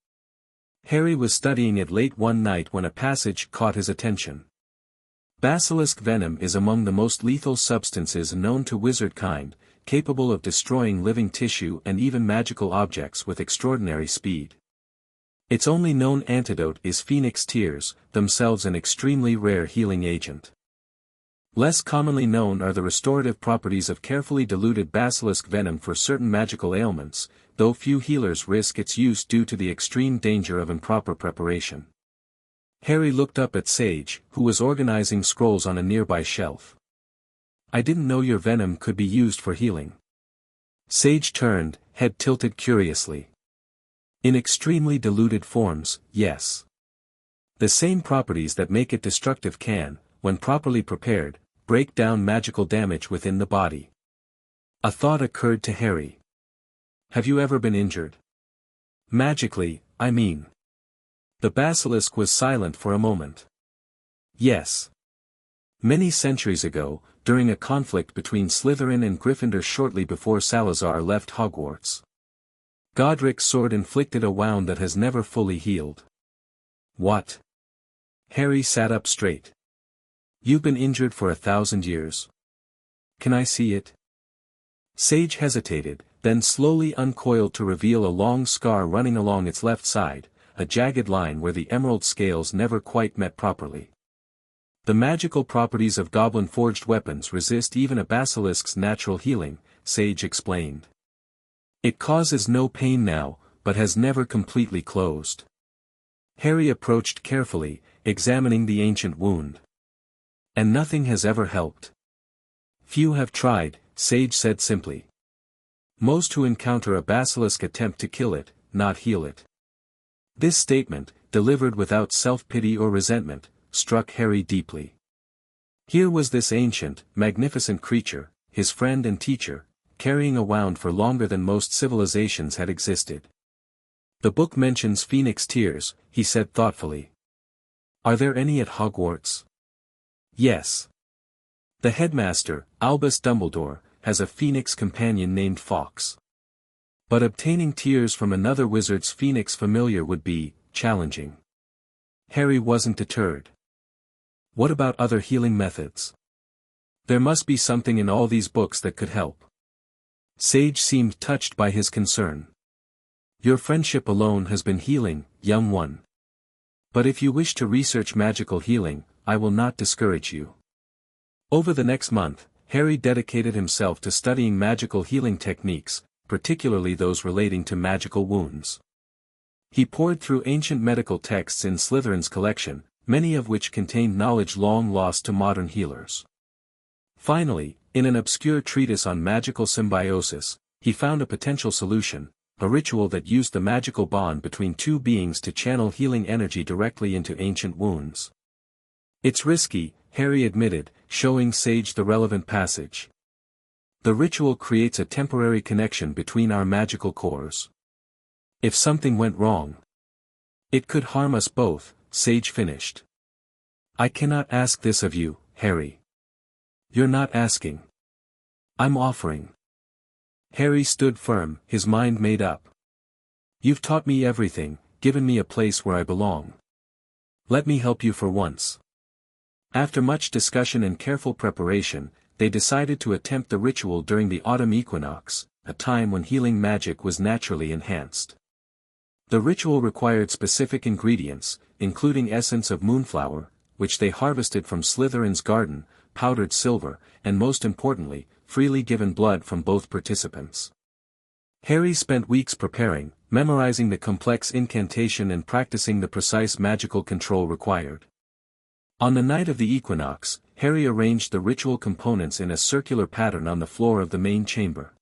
Speaker 1: Harry was studying it late one night when a passage caught his attention. Basilisk venom is among the most lethal substances known to wizardkind, capable of destroying living tissue and even magical objects with extraordinary speed. Its only known antidote is phoenix tears, themselves an extremely rare healing agent. Less commonly known are the restorative properties of carefully diluted basilisk venom for certain magical ailments, though few healers risk its use due to the extreme danger of improper preparation. Harry looked up at Sage, who was organizing scrolls on a nearby shelf. "I didn't know your venom could be used for healing." Sage turned, head tilted curiously. "In extremely diluted forms, yes. The same properties that make it destructive can, when properly prepared, break down magical damage within the body." A thought occurred to Harry. "Have you ever been injured? Magically, I mean." The basilisk was silent for a moment. "Yes. Many centuries ago, during a conflict between Slytherin and Gryffindor shortly before Salazar left Hogwarts. Godric's sword inflicted a wound that has never fully healed. What? Harry sat up straight. You've been injured for 1,000 years. Can I see it? Sage hesitated, then slowly uncoiled to reveal a long scar running along its left side, a jagged line where the emerald scales never quite met properly. The magical properties of goblin-forged weapons resist even a basilisk's natural healing, Sage explained. It causes no pain now, but has never completely closed. Harry approached carefully, examining the ancient wound. And nothing has ever helped. Few have tried, Sage said simply. Most who encounter a basilisk attempt to kill it, not heal it. This statement, delivered without self-pity or resentment, struck Harry deeply. Here was this ancient, magnificent creature, his friend and teacher, carrying a wound for longer than most civilizations had existed. The book mentions phoenix tears, he said thoughtfully. Are there any at Hogwarts? Yes. The headmaster, Albus Dumbledore, has a phoenix companion named Fawkes. But obtaining tears from another wizard's phoenix familiar would be challenging. Harry wasn't deterred. What about other healing methods? There must be something in all these books that could help. Sage seemed touched by his concern. Your friendship alone has been healing, young one. But if you wish to research magical healing, I will not discourage you. Over the next month, Harry dedicated himself to studying magical healing techniques, particularly those relating to magical wounds. He pored through ancient medical texts in Slytherin's collection, many of which contained knowledge long lost to modern healers. Finally, in an obscure treatise on magical symbiosis, he found a potential solution, a ritual that used the magical bond between two beings to channel healing energy directly into ancient wounds. It's risky, Harry admitted, showing Sage the relevant passage. The ritual creates a temporary connection between our magical cores. If something went wrong, it could harm us both, Sage finished. I cannot ask this of you, Harry. You're not asking. I'm offering. Harry stood firm, his mind made up. You've taught me everything, given me a place where I belong. Let me help you for once. After much discussion and careful preparation, they decided to attempt the ritual during the autumn equinox, a time when healing magic was naturally enhanced. The ritual required specific ingredients, including essence of moonflower, which they harvested from Slytherin's garden, powdered silver, and most importantly, freely given blood from both participants. Harry spent weeks preparing, memorizing the complex incantation and practicing the precise magical control required. On the night of the equinox, Harry arranged the ritual components in a circular pattern on the floor of the main chamber.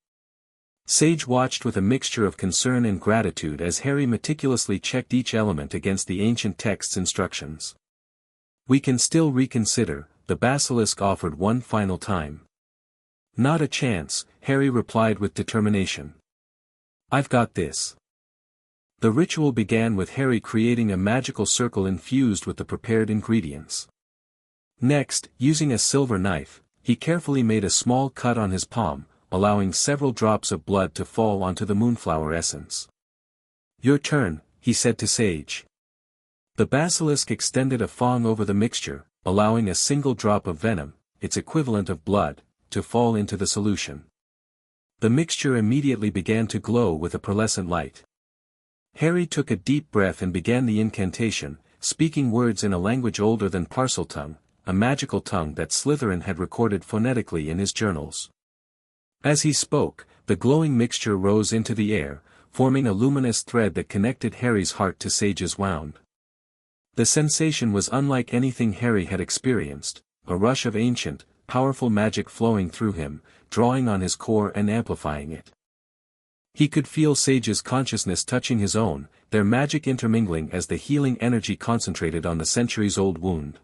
Speaker 1: Sage watched with a mixture of concern and gratitude as Harry meticulously checked each element against the ancient text's instructions. We can still reconsider, the basilisk offered one final time. Not a chance, Harry replied with determination. I've got this. The ritual began with Harry creating a magical circle infused with the prepared ingredients. Next, using a silver knife, he carefully made a small cut on his palm, allowing several drops of blood to fall onto the moonflower essence. Your turn, he said to Sage. The basilisk extended a fang over the mixture, allowing a single drop of venom, its equivalent of blood, to fall into the solution. The mixture immediately began to glow with a pearlescent light. Harry took a deep breath and began the incantation, speaking words in a language older than Parseltongue, a magical tongue that Slytherin had recorded phonetically in his journals. As he spoke, the glowing mixture rose into the air, forming a luminous thread that connected Harry's heart to Sage's wound. The sensation was unlike anything Harry had experienced, a rush of ancient, powerful magic flowing through him, drawing on his core and amplifying it. He could feel Sage's consciousness touching his own, their magic intermingling as the healing energy concentrated on the centuries-old wound.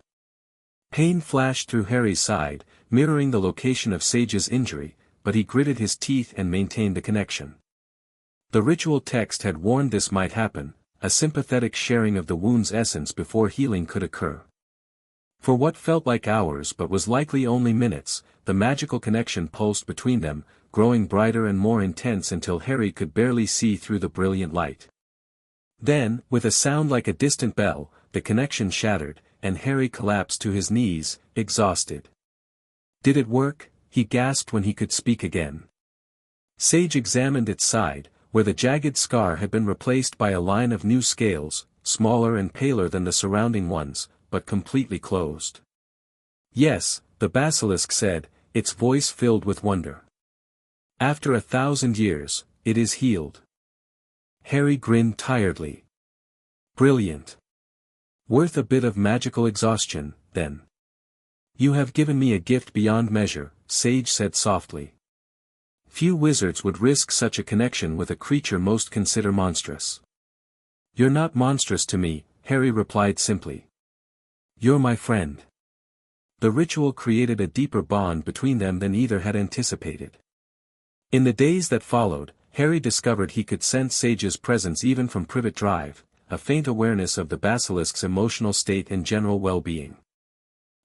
Speaker 1: Pain flashed through Harry's side, mirroring the location of Sage's injury, but he gritted his teeth and maintained the connection. The ritual text had warned this might happen, a sympathetic sharing of the wound's essence before healing could occur. For what felt like hours but was likely only minutes, the magical connection pulsed between them, growing brighter and more intense until Harry could barely see through the brilliant light. Then, with a sound like a distant bell, the connection shattered, and Harry collapsed to his knees, exhausted. "Did it work?" he gasped when he could speak again. Sage examined its side, where the jagged scar had been replaced by a line of new scales, smaller and paler than the surrounding ones, but completely closed. "Yes," the basilisk said, its voice filled with wonder. "After 1,000 years, it is healed." Harry grinned tiredly. "Brilliant. Worth a bit of magical exhaustion, then." "You have given me a gift beyond measure," Sage said softly. "Few wizards would risk such a connection with a creature most consider monstrous." "You're not monstrous to me," Harry replied simply. "You're my friend." The ritual created a deeper bond between them than either had anticipated. In the days that followed, Harry discovered he could sense Sage's presence even from Privet Drive, a faint awareness of the basilisk's emotional state and general well-being.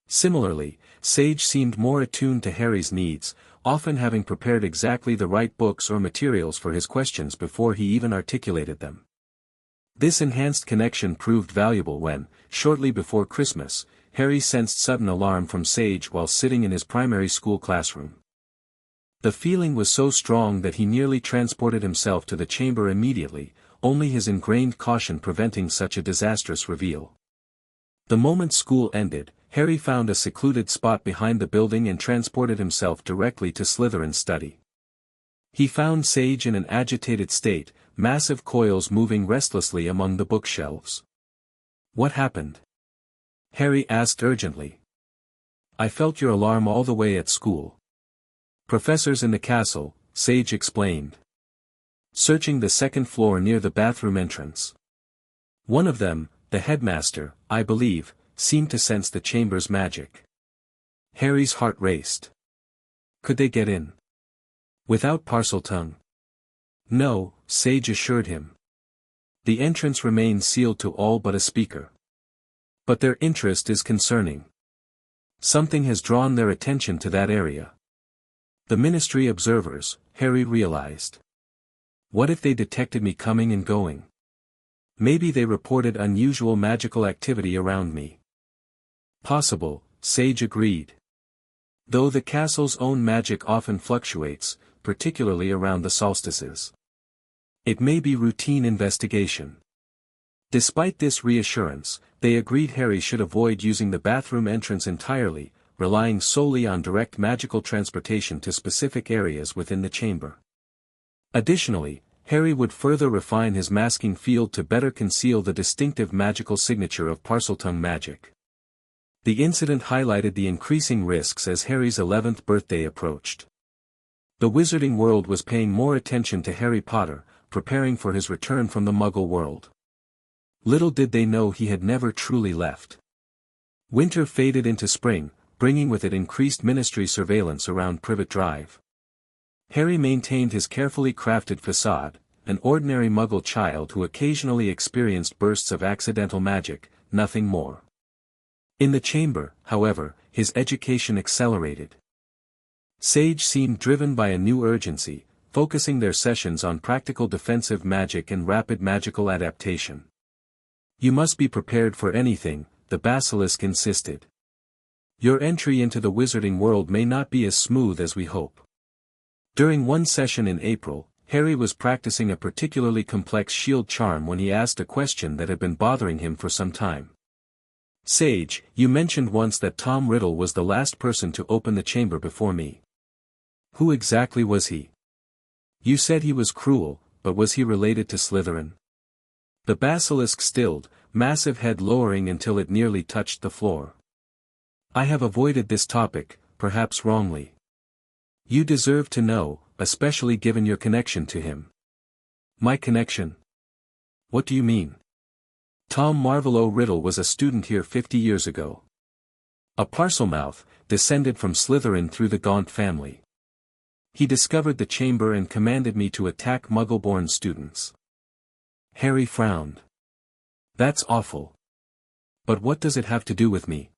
Speaker 1: Similarly, Sage seemed more attuned to Harry's needs, often having prepared exactly the right books or materials for his questions before he even articulated them. This enhanced connection proved valuable when, shortly before Christmas, Harry sensed sudden alarm from Sage while sitting in his primary school classroom. The feeling was so strong that he nearly transported himself to the chamber immediately, only his ingrained caution preventing such a disastrous reveal. The moment school ended, Harry found a secluded spot behind the building and transported himself directly to Slytherin's study. He found Sage in an agitated state, massive coils moving restlessly among the bookshelves. "What happened?" Harry asked urgently. "I felt your alarm all the way at school." "Professors in the castle," Sage explained. "Searching the second floor near the bathroom entrance. One of them, the headmaster, I believe, seemed to sense the chamber's magic." Harry's heart raced. Could they get in? Without Parseltongue? "No," Sage assured him. "The entrance remains sealed to all but a speaker. But their interest is concerning. Something has drawn their attention to that area. The ministry observers," Harry realized. "What if they detected me coming and going? Maybe they reported unusual magical activity around me." "Possible," Sage agreed. "Though the castle's own magic often fluctuates, particularly around the solstices. It may be routine investigation." Despite this reassurance, they agreed Harry should avoid using the bathroom entrance entirely, relying solely on direct magical transportation to specific areas within the chamber. Additionally, Harry would further refine his masking field to better conceal the distinctive magical signature of Parseltongue magic. The incident highlighted the increasing risks as Harry's 11th birthday approached. The wizarding world was paying more attention to Harry Potter, preparing for his return from the Muggle world. Little did they know he had never truly left. Winter faded into spring, bringing with it increased ministry surveillance around Privet Drive. Harry maintained his carefully crafted facade, an ordinary Muggle child who occasionally experienced bursts of accidental magic, nothing more. In the chamber, however, his education accelerated. Sage seemed driven by a new urgency, focusing their sessions on practical defensive magic and rapid magical adaptation. "You must be prepared for anything," the basilisk insisted. "Your entry into the wizarding world may not be as smooth as we hope." During one session in April, Harry was practicing a particularly complex shield charm when he asked a question that had been bothering him for some time. "Sage, you mentioned once that Tom Riddle was the last person to open the chamber before me. Who exactly was he? You said he was cruel, but was he related to Slytherin?" The basilisk stilled, massive head lowering until it nearly touched the floor. "I have avoided this topic, perhaps wrongly. You deserve to know, especially given your connection to him." "My connection? What do you mean?" "Tom Marvolo Riddle was a student here 50 years ago. A Parselmouth, descended from Slytherin through the Gaunt family. He discovered the chamber and commanded me to attack Muggle-born students." Harry frowned. "That's awful. But what does it have to do with me?"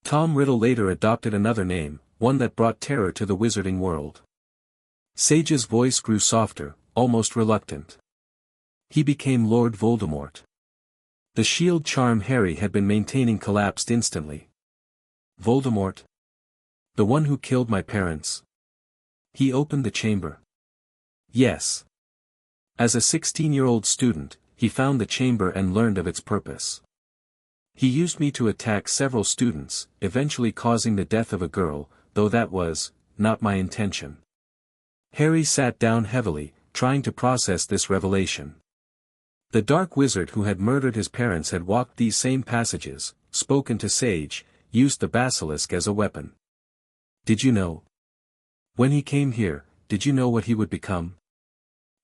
Speaker 1: Tom Riddle later adopted another name, one that brought terror to the wizarding world. Sage's voice grew softer, almost reluctant. He became Lord Voldemort. The shield charm Harry had been maintaining collapsed instantly. Voldemort? The one who killed my parents? He opened the chamber. Yes. As a 16-year-old student, he found the chamber and learned of its purpose. He used me to attack several students, eventually causing the death of a girl, though that was not my intention. Harry sat down heavily, trying to process this revelation. The dark wizard who had murdered his parents had walked these same passages, spoken to Sage, used the basilisk as a weapon. Did you know? When he came here, did you know what he would become?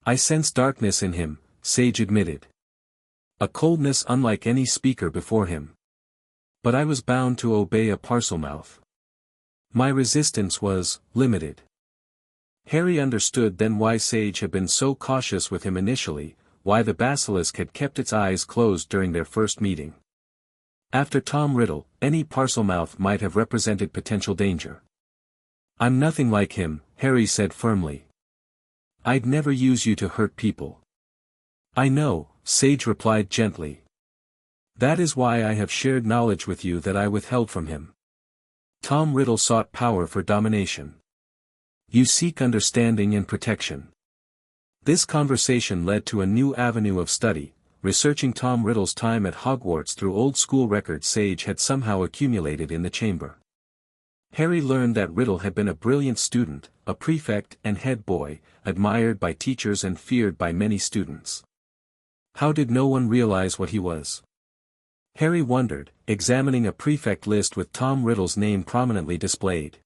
Speaker 1: I sensed darkness in him, Sage admitted. A coldness unlike any speaker before him. But I was bound to obey a Parselmouth. My resistance was limited. Harry understood then why Sage had been so cautious with him initially, why the basilisk had kept its eyes closed during their first meeting. After Tom Riddle, any Parselmouth might have represented potential danger. I'm nothing like him, Harry said firmly. I'd never use you to hurt people. I know, Sage replied gently. That is why I have shared knowledge with you that I withheld from him. Tom Riddle sought power for domination. You seek understanding and protection. This conversation led to a new avenue of study, researching Tom Riddle's time at Hogwarts through old school records Sage had somehow accumulated in the chamber. Harry learned that Riddle had been a brilliant student, a prefect and head boy, admired by teachers and feared by many students. How did no one realize what he was? Harry wondered, examining a prefect list with Tom Riddle's name prominently displayed.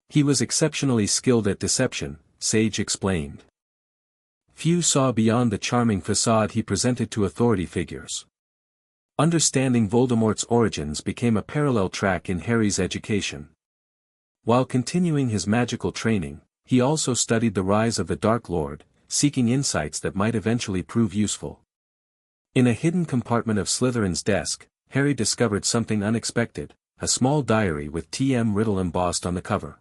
Speaker 1: He was exceptionally skilled at deception, Sage explained. Few saw beyond the charming facade he presented to authority figures. Understanding Voldemort's origins became a parallel track in Harry's education. While continuing his magical training, he also studied the rise of the Dark Lord, seeking insights that might eventually prove useful. In a hidden compartment of Slytherin's desk, Harry discovered something unexpected, a small diary with T.M. Riddle embossed on the cover.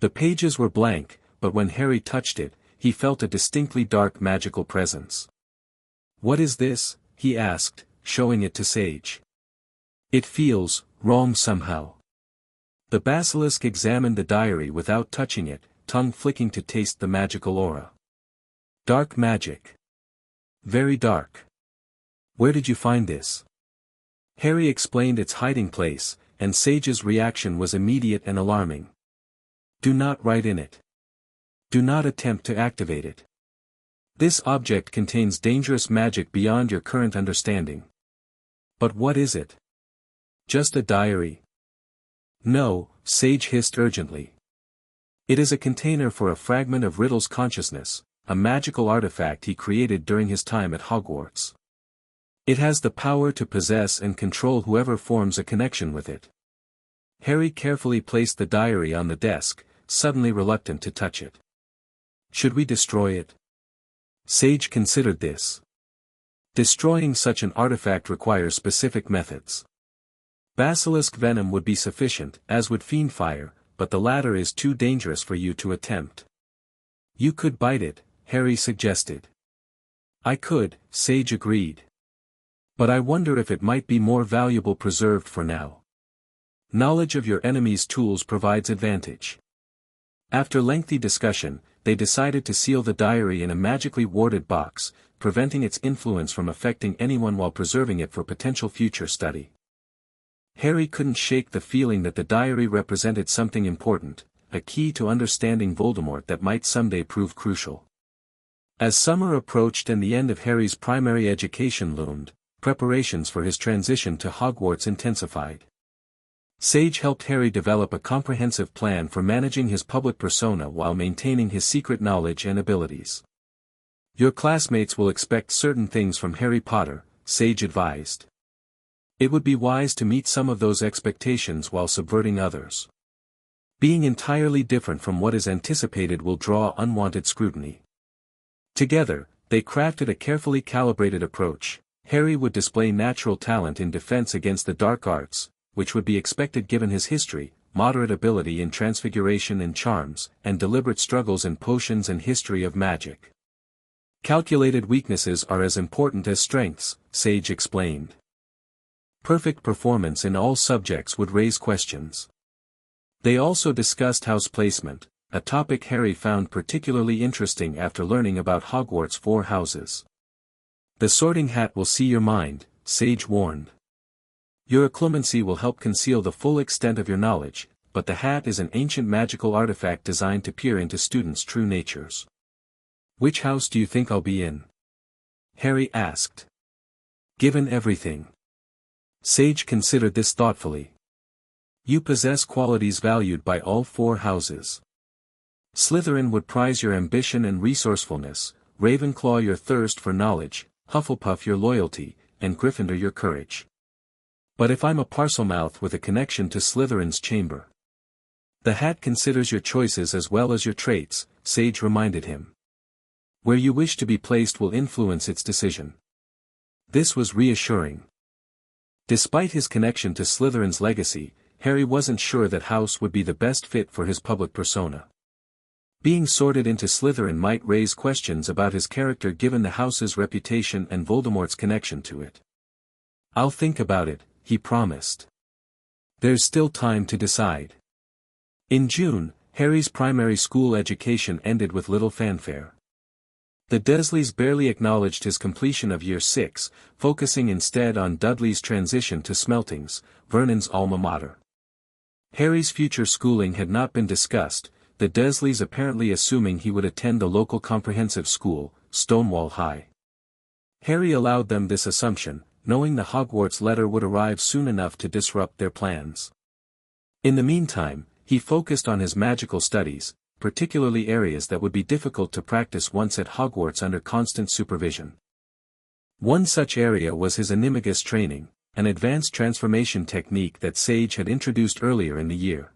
Speaker 1: The pages were blank, but when Harry touched it, he felt a distinctly dark magical presence. What is this? He asked, showing it to Sage. It feels wrong somehow. The basilisk examined the diary without touching it, tongue flicking to taste the magical aura. Dark magic. Very dark. Where did you find this? Harry explained its hiding place, and Sage's reaction was immediate and alarming. Do not write in it. Do not attempt to activate it. This object contains dangerous magic beyond your current understanding. But what is it? Just a diary? No, Sage hissed urgently. It is a container for a fragment of Riddle's consciousness, a magical artifact he created during his time at Hogwarts. It has the power to possess and control whoever forms a connection with it. Harry carefully placed the diary on the desk, suddenly reluctant to touch it. Should we destroy it? Sage considered this. Destroying such an artifact requires specific methods. Basilisk venom would be sufficient, as would fiendfire, but the latter is too dangerous for you to attempt. You could bite it, Harry suggested. I could, Sage agreed. But I wonder if it might be more valuable preserved for now. Knowledge of your enemy's tools provides advantage. After lengthy discussion, they decided to seal the diary in a magically warded box, preventing its influence from affecting anyone while preserving it for potential future study. Harry couldn't shake the feeling that the diary represented something important, a key to understanding Voldemort that might someday prove crucial. As summer approached and the end of Harry's primary education loomed, preparations for his transition to Hogwarts intensified. Sage helped Harry develop a comprehensive plan for managing his public persona while maintaining his secret knowledge and abilities. Your classmates will expect certain things from Harry Potter, Sage advised. It would be wise to meet some of those expectations while subverting others. Being entirely different from what is anticipated will draw unwanted scrutiny. Together, they crafted a carefully calibrated approach. Harry would display natural talent in defense against the dark arts, which would be expected given his history, moderate ability in transfiguration and charms, and deliberate struggles in potions and history of magic. Calculated weaknesses are as important as strengths, Sage explained. Perfect performance in all subjects would raise questions. They also discussed house placement, a topic Harry found particularly interesting after learning about Hogwarts' 4 houses. The sorting hat will see your mind, Sage warned. Your occlumency will help conceal the full extent of your knowledge, but the hat is an ancient magical artifact designed to peer into students' true natures. Which house do you think I'll be in? Harry asked. Given everything. Sage considered this thoughtfully. You possess qualities valued by all 4 houses. Slytherin would prize your ambition and resourcefulness, Ravenclaw your thirst for knowledge, Hufflepuff your loyalty, and Gryffindor your courage. But if I'm a Parselmouth with a connection to Slytherin's chamber? The hat considers your choices as well as your traits, Sage reminded him. Where you wish to be placed will influence its decision. This was reassuring. Despite his connection to Slytherin's legacy, Harry wasn't sure that house would be the best fit for his public persona. Being sorted into Slytherin might raise questions about his character given the house's reputation and Voldemort's connection to it. I'll think about it, he promised. There's still time to decide. In June, Harry's primary school education ended with little fanfare. The Dursleys barely acknowledged his completion of Year 6, focusing instead on Dudley's transition to Smeltings, Vernon's alma mater. Harry's future schooling had not been discussed, the Dursleys apparently assuming he would attend the local comprehensive school, Stonewall High. Harry allowed them this assumption, knowing the Hogwarts letter would arrive soon enough to disrupt their plans. In the meantime, he focused on his magical studies, particularly areas that would be difficult to practice once at Hogwarts under constant supervision. One such area was his animagus training, an advanced transformation technique that Sage had introduced earlier in the year.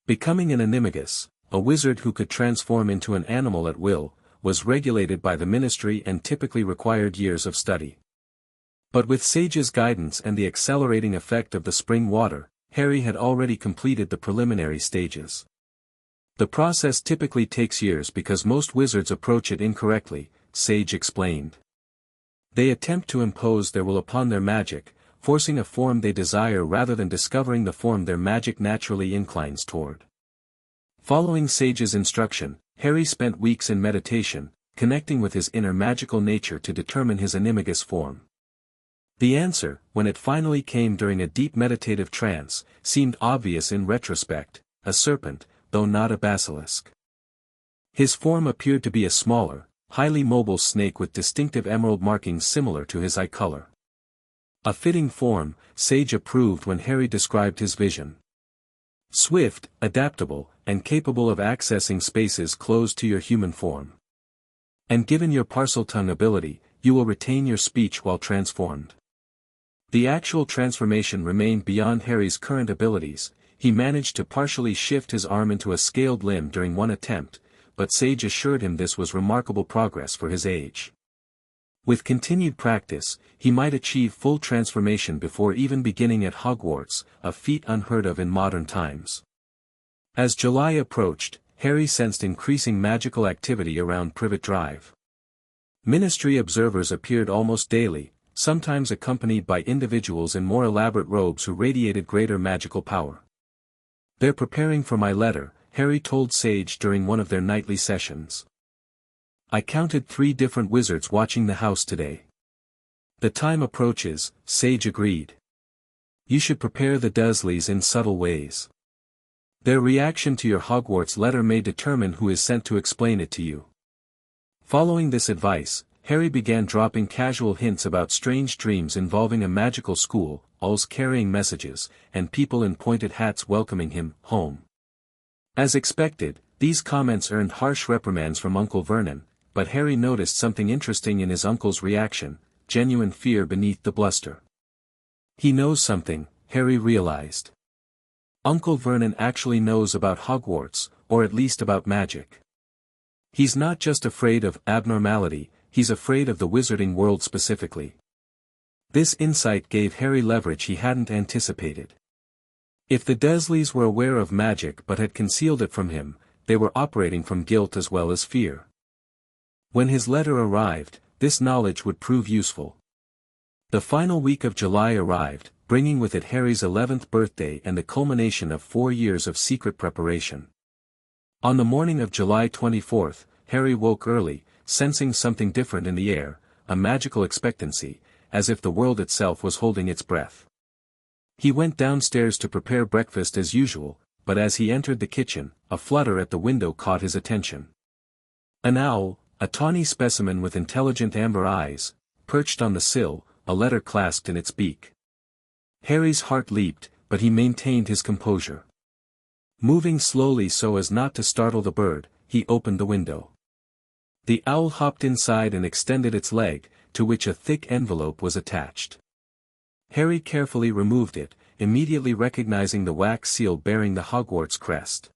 Speaker 1: Becoming an animagus, a wizard who could transform into an animal at will, was regulated by the Ministry and typically required years of study. But with Sage's guidance and the accelerating effect of the spring water, Harry had already completed the preliminary stages. The process typically takes years because most wizards approach it incorrectly, Sage explained. They attempt to impose their will upon their magic, forcing a form they desire rather than discovering the form their magic naturally inclines toward. Following Sage's instruction, Harry spent weeks in meditation, connecting with his inner magical nature to determine his animagus form. The answer, when it finally came during a deep meditative trance, seemed obvious in retrospect: a serpent, though not a basilisk. His form appeared to be a smaller, highly mobile snake with distinctive emerald markings similar to his eye color. A fitting form, Sage approved when Harry described his vision. Swift, adaptable, and capable of accessing spaces closed to your human form. And given your Parseltongue ability, you will retain your speech while transformed. The actual transformation remained beyond Harry's current abilities. He managed to partially shift his arm into a scaled limb during one attempt, but Sage assured him this was remarkable progress for his age. With continued practice, he might achieve full transformation before even beginning at Hogwarts, a feat unheard of in modern times. As July approached, Harry sensed increasing magical activity around Privet Drive. Ministry observers appeared almost daily, sometimes accompanied by individuals in more elaborate robes who radiated greater magical power. "They're preparing for my letter," Harry told Sage during one of their nightly sessions. "I counted 3 different wizards watching the house today." "The time approaches," Sage agreed. "You should prepare the Dursleys in subtle ways. Their reaction to your Hogwarts letter may determine who is sent to explain it to you." Following this advice, Harry began dropping casual hints about strange dreams involving a magical school, owls carrying messages, and people in pointed hats welcoming him home. As expected, these comments earned harsh reprimands from Uncle Vernon, but Harry noticed something interesting in his uncle's reaction: genuine fear beneath the bluster. He knows something, Harry realized. Uncle Vernon actually knows about Hogwarts, or at least about magic. He's not just afraid of abnormality, he's afraid of the wizarding world specifically. This insight gave Harry leverage he hadn't anticipated. If the Dursleys were aware of magic but had concealed it from him, they were operating from guilt as well as fear. When his letter arrived, this knowledge would prove useful. The final week of July arrived, bringing with it Harry's 11th birthday and the culmination of 4 years of secret preparation. On the morning of July 24th, Harry woke early, sensing something different in the air, a magical expectancy, as if the world itself was holding its breath. He went downstairs to prepare breakfast as usual, but as he entered the kitchen, a flutter at the window caught his attention. An owl, a tawny specimen with intelligent amber eyes, perched on the sill, a letter clasped in its beak. Harry's heart leaped, but he maintained his composure. Moving slowly so as not to startle the bird, he opened the window. The owl hopped inside and extended its leg, to which a thick envelope was attached. Harry carefully removed it, immediately recognizing the wax seal bearing the Hogwarts crest.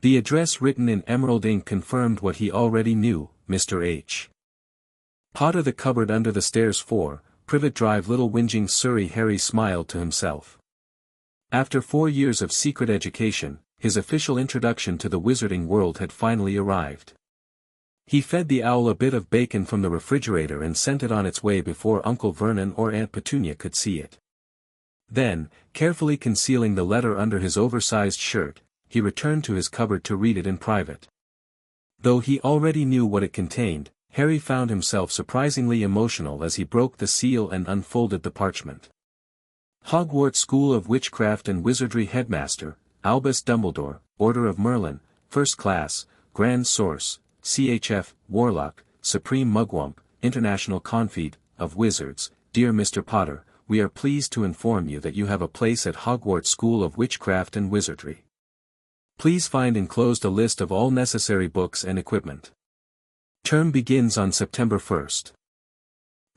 Speaker 1: The address written in emerald ink confirmed what he already knew, Mr. H. Potter, the cupboard under the stairs 4, Privet Drive, Little Whinging Surrey. Harry smiled to himself. After 4 years of secret education, his official introduction to the wizarding world had finally arrived. He fed the owl a bit of bacon from the refrigerator and sent it on its way before Uncle Vernon or Aunt Petunia could see it. Then, carefully concealing the letter under his oversized shirt, he returned to his cupboard to read it in private. Though he already knew what it contained, Harry found himself surprisingly emotional as he broke the seal and unfolded the parchment. Hogwarts School of Witchcraft and Wizardry Headmaster, Albus Dumbledore, Order of Merlin, First Class, Grand Source, CHF, Warlock, Supreme Mugwump, International Confede, of Wizards. Dear Mr. Potter, we are pleased to inform you that you have a place at Hogwarts School of Witchcraft and Wizardry. Please find enclosed a list of all necessary books and equipment. Term begins on September 1st.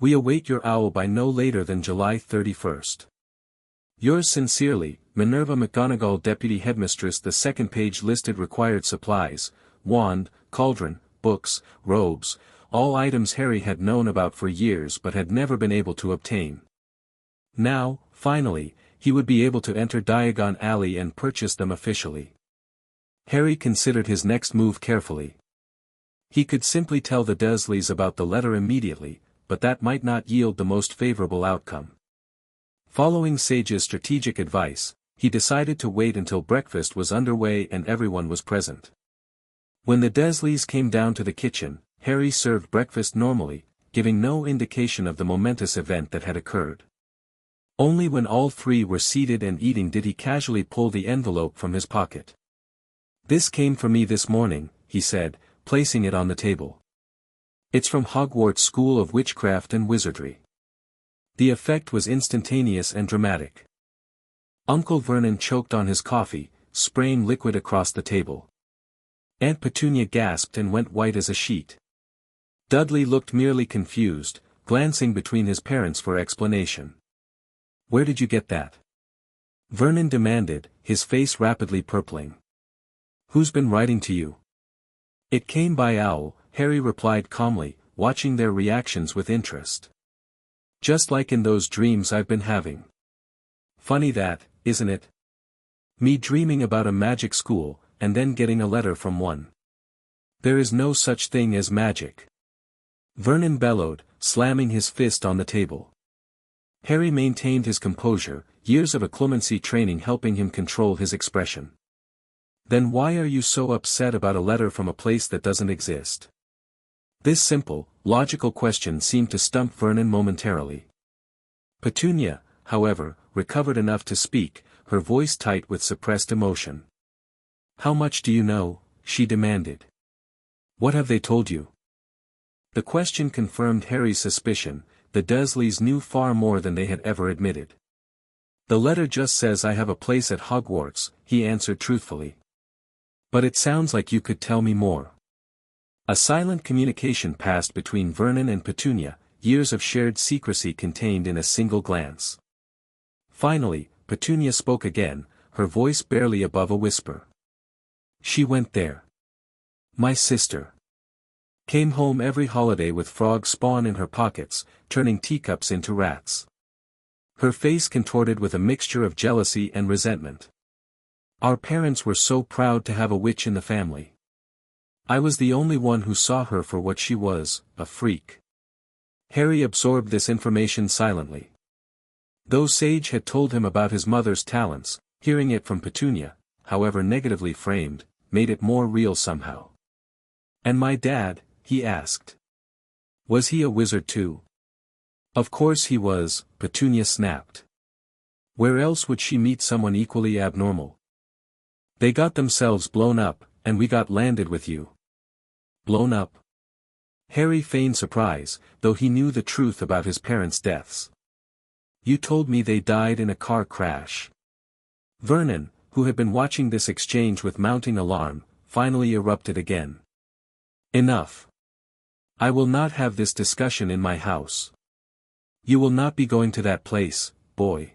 Speaker 1: We await your owl by no later than July 31st. Yours sincerely, Minerva McGonagall, Deputy Headmistress. The second page listed required supplies: wand, cauldron, books, robes, all items Harry had known about for years but had never been able to obtain. Now, finally, he would be able to enter Diagon Alley and purchase them officially. Harry considered his next move carefully. He could simply tell the Dursleys about the letter immediately, but that might not yield the most favorable outcome. Following Sage's strategic advice, he decided to wait until breakfast was underway and everyone was present. When the Dursleys came down to the kitchen, Harry served breakfast normally, giving no indication of the momentous event that had occurred. Only when all three were seated and eating did he casually pull the envelope from his pocket. "This came for me this morning," he said, placing it on the table. "It's from Hogwarts School of Witchcraft and Wizardry." The effect was instantaneous and dramatic. Uncle Vernon choked on his coffee, spraying liquid across the table. Aunt Petunia gasped and went white as a sheet. Dudley looked merely confused, glancing between his parents for explanation. "Where did you get that?" Vernon demanded, his face rapidly purpling. "Who's been writing to you?" "It came by owl," Harry replied calmly, watching their reactions with interest. "Just like in those dreams I've been having. Funny that, isn't it? Me dreaming about a magic school, and then getting a letter from one. There is no such thing as magic," Vernon bellowed, slamming his fist on the table. Harry maintained his composure, years of occlumency training helping him control his expression. "Then why are you so upset about a letter from a place that doesn't exist?" This simple, logical question seemed to stump Vernon momentarily. Petunia, however, recovered enough to speak, her voice tight with suppressed emotion. "How much do you know?" she demanded. "What have they told you?" The question confirmed Harry's suspicion. The Dursleys knew far more than they had ever admitted. "The letter just says I have a place at Hogwarts," he answered truthfully. "But it sounds like you could tell me more." A silent communication passed between Vernon and Petunia, years of shared secrecy contained in a single glance. Finally, Petunia spoke again, her voice barely above a whisper. "She went there. My sister. Came home every holiday with frog spawn in her pockets, turning teacups into rats. Her face contorted with a mixture of jealousy and resentment. Our parents were so proud to have a witch in the family. I was the only one who saw her for what she was, a freak. Harry absorbed this information silently. Though Sage had told him about his mother's talents, hearing it from Petunia, however negatively framed, made it more real somehow. And my dad, he asked. Was he a wizard too? Of course he was, Petunia snapped. Where else would she meet someone equally abnormal? They got themselves blown up, and we got landed with you. Blown up? Harry feigned surprise, though he knew the truth about his parents' deaths. You told me they died in a car crash. Vernon, who had been watching this exchange with mounting alarm, finally erupted again. Enough. I will not have this discussion in my house. You will not be going to that place, boy.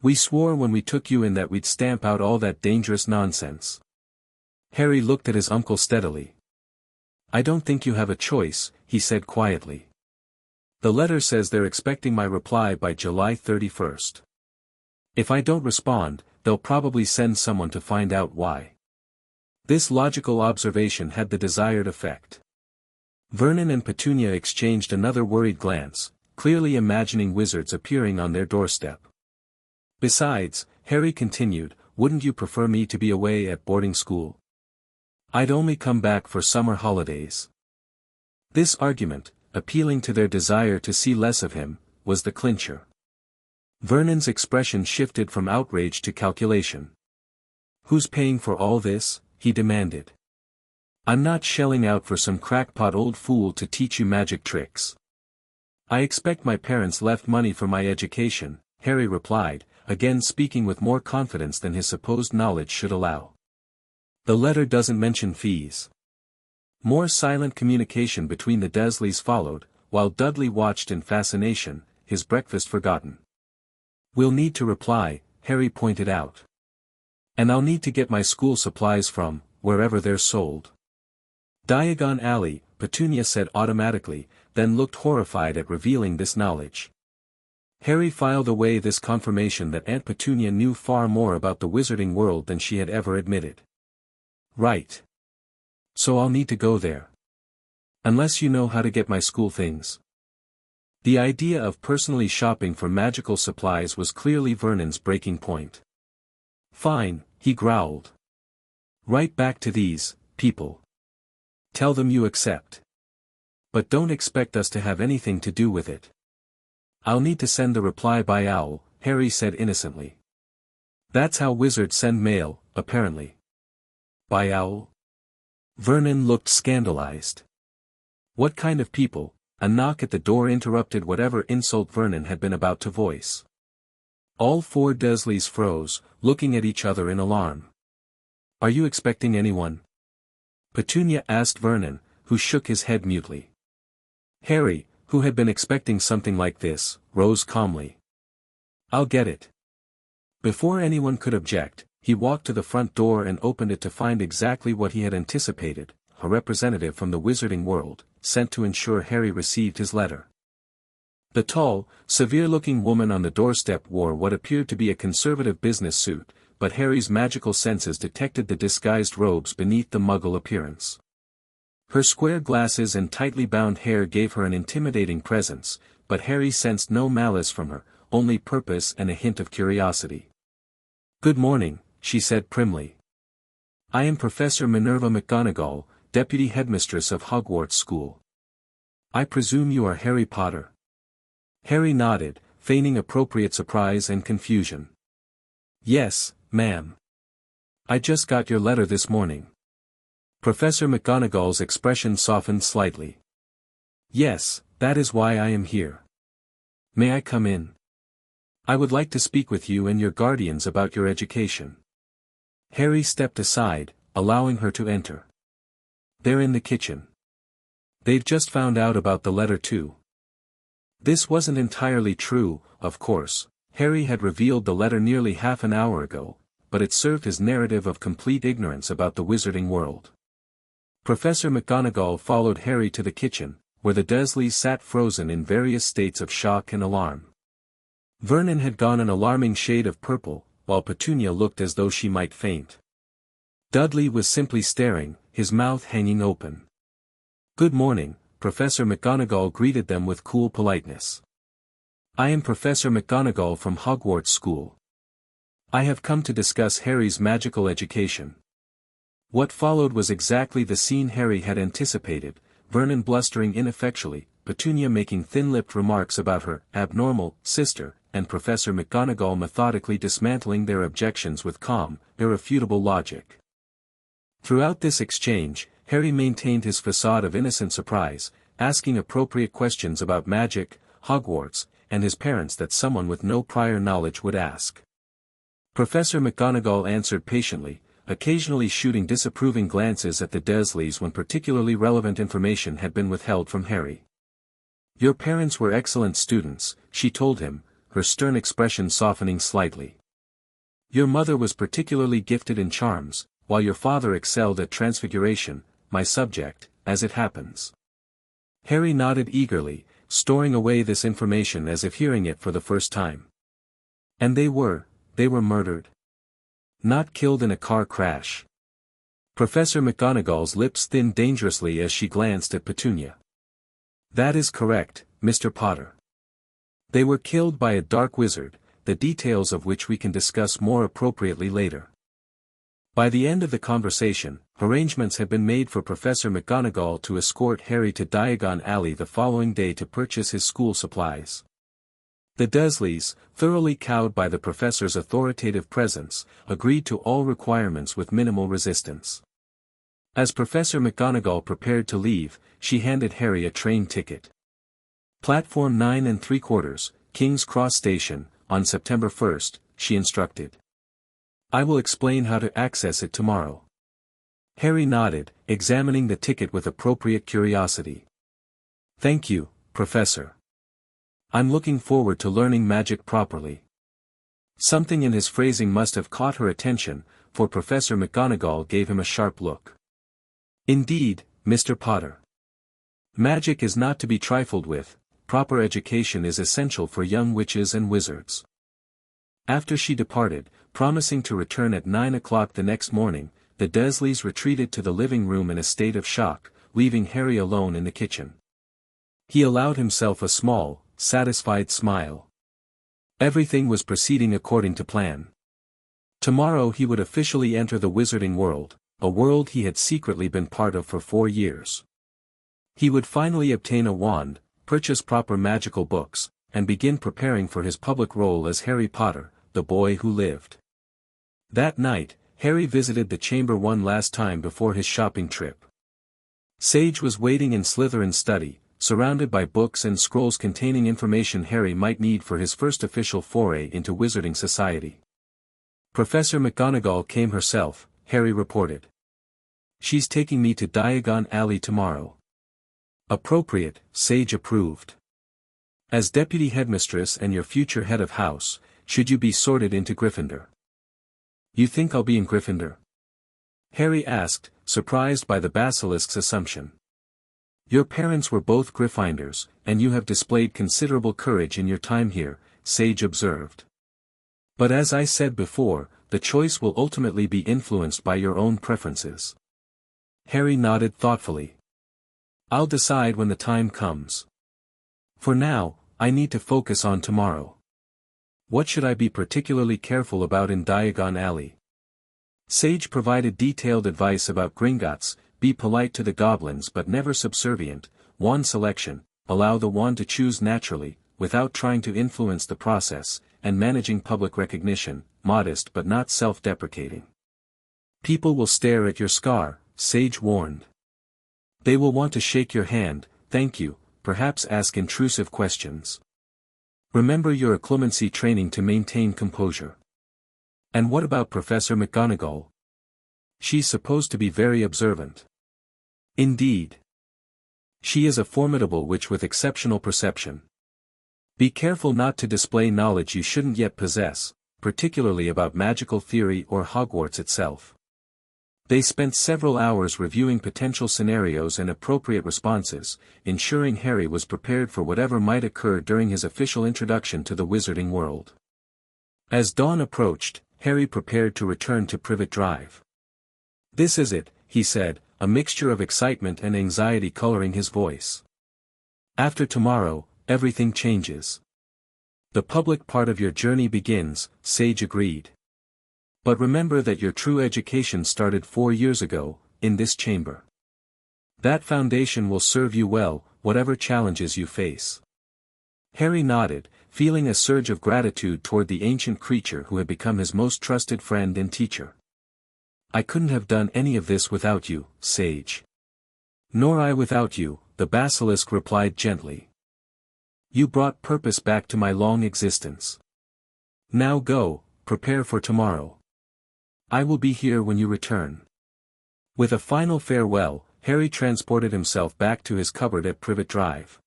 Speaker 1: We swore when we took you in that we'd stamp out all that dangerous nonsense. Harry looked at his uncle steadily. I don't think you have a choice, he said quietly. The letter says they're expecting my reply by July 31st. If I don't respond, they'll probably send someone to find out why. This logical observation had the desired effect. Vernon and Petunia exchanged another worried glance, clearly imagining wizards appearing on their doorstep. Besides, Harry continued, wouldn't you prefer me to be away at boarding school? I'd only come back for summer holidays. This argument, appealing to their desire to see less of him, was the clincher. Vernon's expression shifted from outrage to calculation. Who's paying for all this? He demanded. I'm not shelling out for some crackpot old fool to teach you magic tricks. I expect my parents left money for my education, Harry replied, again speaking with more confidence than his supposed knowledge should allow. The letter doesn't mention fees. More silent communication between the Dursleys followed, while Dudley watched in fascination, his breakfast forgotten. We'll need to reply, Harry pointed out. And I'll need to get my school supplies from, wherever they're sold. Diagon Alley, Petunia said automatically, then looked horrified at revealing this knowledge. Harry filed away this confirmation that Aunt Petunia knew far more about the wizarding world than she had ever admitted. Right. So I'll need to go there. Unless you know how to get my school things. The idea of personally shopping for magical supplies was clearly Vernon's breaking point. Fine, he growled. Right back to these people. Tell them you accept. But don't expect us to have anything to do with it. I'll need to send the reply by owl, Harry said innocently. That's how wizards send mail, apparently. By owl? Vernon looked scandalized. What kind of people? A knock at the door interrupted whatever insult Vernon had been about to voice. All four Dursleys froze, looking at each other in alarm. Are you expecting anyone? Petunia asked Vernon, who shook his head mutely. Harry, who had been expecting something like this, rose calmly. I'll get it. Before anyone could object, he walked to the front door and opened it to find exactly what he had anticipated, a representative from the wizarding world, sent to ensure Harry received his letter. The tall, severe-looking woman on the doorstep wore what appeared to be a conservative business suit, but Harry's magical senses detected the disguised robes beneath the muggle appearance. Her square glasses and tightly bound hair gave her an intimidating presence, but Harry sensed no malice from her, only purpose and a hint of curiosity. Good morning, she said primly. I am Professor Minerva McGonagall, Deputy Headmistress of Hogwarts School. I presume you are Harry Potter. Harry nodded, feigning appropriate surprise and confusion. Yes, ma'am. I just got your letter this morning. Professor McGonagall's expression softened slightly. Yes, that is why I am here. May I come in? I would like to speak with you and your guardians about your education. Harry stepped aside, allowing her to enter. They're in the kitchen. They've just found out about the letter too. This wasn't entirely true, of course. Harry had revealed the letter nearly half an hour ago, but it served his narrative of complete ignorance about the wizarding world. Professor McGonagall followed Harry to the kitchen, where the Dursleys sat frozen in various states of shock and alarm. Vernon had gone an alarming shade of purple, while Petunia looked as though she might faint. Dudley was simply staring, his mouth hanging open. "Good morning," Professor McGonagall greeted them with cool politeness. "I am Professor McGonagall from Hogwarts School. I have come to discuss Harry's magical education." What followed was exactly the scene Harry had anticipated, Vernon blustering ineffectually, Petunia making thin-lipped remarks about her abnormal sister, and Professor McGonagall methodically dismantling their objections with calm, irrefutable logic. Throughout this exchange, Harry maintained his facade of innocent surprise, asking appropriate questions about magic, Hogwarts, and his parents that someone with no prior knowledge would ask. Professor McGonagall answered patiently, occasionally shooting disapproving glances at the Dursleys when particularly relevant information had been withheld from Harry. "Your parents were excellent students," she told him, her stern expression softening slightly. "Your mother was particularly gifted in charms, while your father excelled at transfiguration, my subject, as it happens." Harry nodded eagerly, storing away this information as if hearing it for the first time. "And they were murdered? Not killed in a car crash?" Professor McGonagall's lips thinned dangerously as she glanced at Petunia. "That is correct, Mr. Potter. They were killed by a dark wizard, the details of which we can discuss more appropriately later." By the end of the conversation, arrangements had been made for Professor McGonagall to escort Harry to Diagon Alley the following day to purchase his school supplies. The Dursleys, thoroughly cowed by the professor's authoritative presence, agreed to all requirements with minimal resistance. As Professor McGonagall prepared to leave, she handed Harry a train ticket. "Platform 9 3/4, King's Cross Station, on September 1st, she instructed. "I will explain how to access it tomorrow." Harry nodded, examining the ticket with appropriate curiosity. "Thank you, Professor. I'm looking forward to learning magic properly." Something in his phrasing must have caught her attention, for Professor McGonagall gave him a sharp look. "Indeed, Mr. Potter. Magic is not to be trifled with, proper education is essential for young witches and wizards." After she departed, promising to return at 9 o'clock the next morning, the Dursleys retreated to the living room in a state of shock, leaving Harry alone in the kitchen. He allowed himself a small, satisfied smile. Everything was proceeding according to plan. Tomorrow he would officially enter the wizarding world, a world he had secretly been part of for 4 years. He would finally obtain a wand, purchase proper magical books, and begin preparing for his public role as Harry Potter, the boy who lived. That night, Harry visited the chamber one last time before his shopping trip. Sage was waiting in Slytherin's study, surrounded by books and scrolls containing information Harry might need for his first official foray into wizarding society. "Professor McGonagall came herself," Harry reported. "She's taking me to Diagon Alley tomorrow." "Appropriate," Sage approved. "As deputy headmistress and your future head of house, should you be sorted into Gryffindor?" "You think I'll be in Gryffindor?" Harry asked, surprised by the basilisk's assumption. "Your parents were both Gryffindors, and you have displayed considerable courage in your time here," Sage observed. "But as I said before, the choice will ultimately be influenced by your own preferences." Harry nodded thoughtfully. "I'll decide when the time comes. For now, I need to focus on tomorrow. What should I be particularly careful about in Diagon Alley?" Sage provided detailed advice about Gringotts: be polite to the goblins but never subservient, wand selection, allow the wand to choose naturally, without trying to influence the process, and managing public recognition, modest but not self-deprecating. "People will stare at your scar," Sage warned. "They will want to shake your hand, thank you, perhaps ask intrusive questions. Remember your occlumency training to maintain composure." "And what about Professor McGonagall? She's supposed to be very observant." "Indeed. She is a formidable witch with exceptional perception. Be careful not to display knowledge you shouldn't yet possess, particularly about magical theory or Hogwarts itself." They spent several hours reviewing potential scenarios and appropriate responses, ensuring Harry was prepared for whatever might occur during his official introduction to the wizarding world. As dawn approached, Harry prepared to return to Privet Drive. "This is it," he said, a mixture of excitement and anxiety coloring his voice. "After tomorrow, everything changes. The public part of your journey begins," Sage agreed. "But remember that your true education started 4 years ago, in this chamber. That foundation will serve you well, whatever challenges you face." Harry nodded, feeling a surge of gratitude toward the ancient creature who had become his most trusted friend and teacher. "I couldn't have done any of this without you, Sage." "Nor I without you," the basilisk replied gently. "You brought purpose back to my long existence. Now go, prepare for tomorrow. I will be here when you return." With a final farewell, Harry transported himself back to his cupboard at Privet Drive.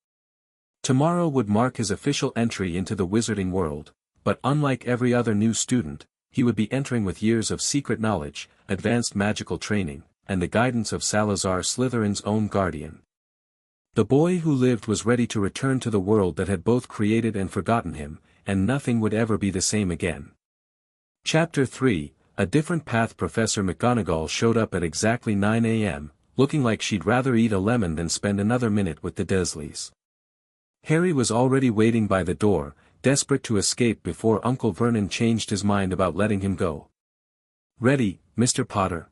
Speaker 1: Tomorrow would mark his official entry into the wizarding world, but unlike every other new student, he would be entering with years of secret knowledge, advanced magical training, and the guidance of Salazar Slytherin's own guardian. The boy who lived was ready to return to the world that had both created and forgotten him, and nothing would ever be the same again. Chapter 3, A Different Path. Professor McGonagall showed up at exactly 9 a.m., looking like she'd rather eat a lemon than spend another minute with the Dursleys. Harry was already waiting by the door, desperate to escape before Uncle Vernon changed his mind about letting him go. "Ready, Mr. Potter?"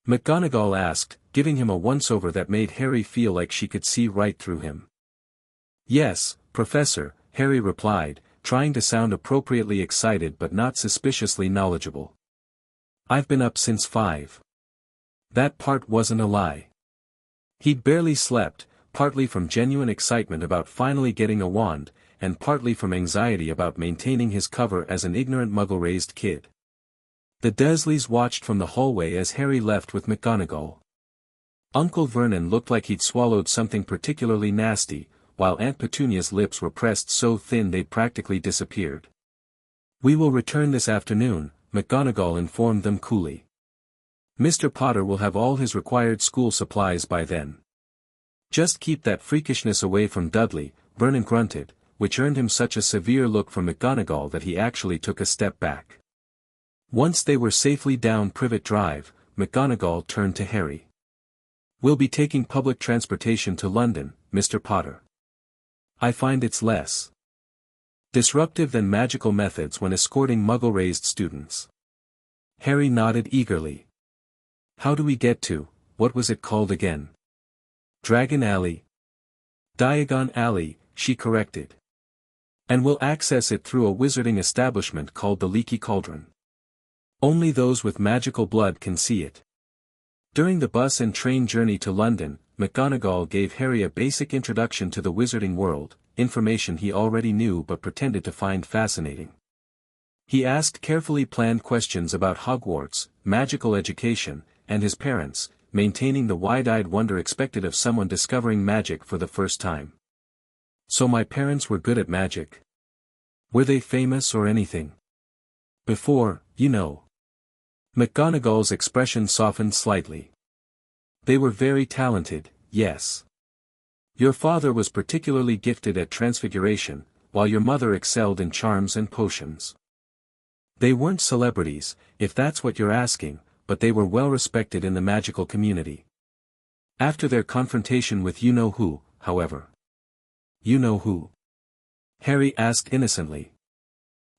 Speaker 1: McGonagall asked, giving him a once-over that made Harry feel like she could see right through him. "Yes, Professor," Harry replied, trying to sound appropriately excited but not suspiciously knowledgeable. "I've been up since 5. That part wasn't a lie. He'd barely slept, partly from genuine excitement about finally getting a wand, and partly from anxiety about maintaining his cover as an ignorant muggle-raised kid. The Dursleys watched from the hallway as Harry left with McGonagall. Uncle Vernon looked like he'd swallowed something particularly nasty, while Aunt Petunia's lips were pressed so thin they'd practically disappeared. "We will return this afternoon," McGonagall informed them coolly. "Mr. Potter will have all his required school supplies by then. Just keep that freakishness away from Dudley," Vernon grunted, which earned him such a severe look from McGonagall that he actually took a step back. Once they were safely down Privet Drive, McGonagall turned to Harry. "We'll be taking public transportation to London, Mr. Potter. I find it's less disruptive than magical methods when escorting muggle-raised students." Harry nodded eagerly. "How do we get to, what was it called again?" "Dragon Alley." "Diagon Alley," she corrected. "And we'll access it through a wizarding establishment called the Leaky Cauldron. Only those with magical blood can see it." During the bus and train journey to London, McGonagall gave Harry a basic introduction to the wizarding world, information he already knew but pretended to find fascinating. He asked carefully planned questions about Hogwarts, magical education, and his parents, maintaining the wide-eyed wonder expected of someone discovering magic for the first time. "So my parents were good at magic? Were they famous or anything? Before, you know?" McGonagall's expression softened slightly. "They were very talented, yes. Your father was particularly gifted at transfiguration, while your mother excelled in charms and potions. They weren't celebrities, if that's what you're asking, but they were well respected in the magical community. After their confrontation with you-know-who, however." "You-know-who?" Harry asked innocently.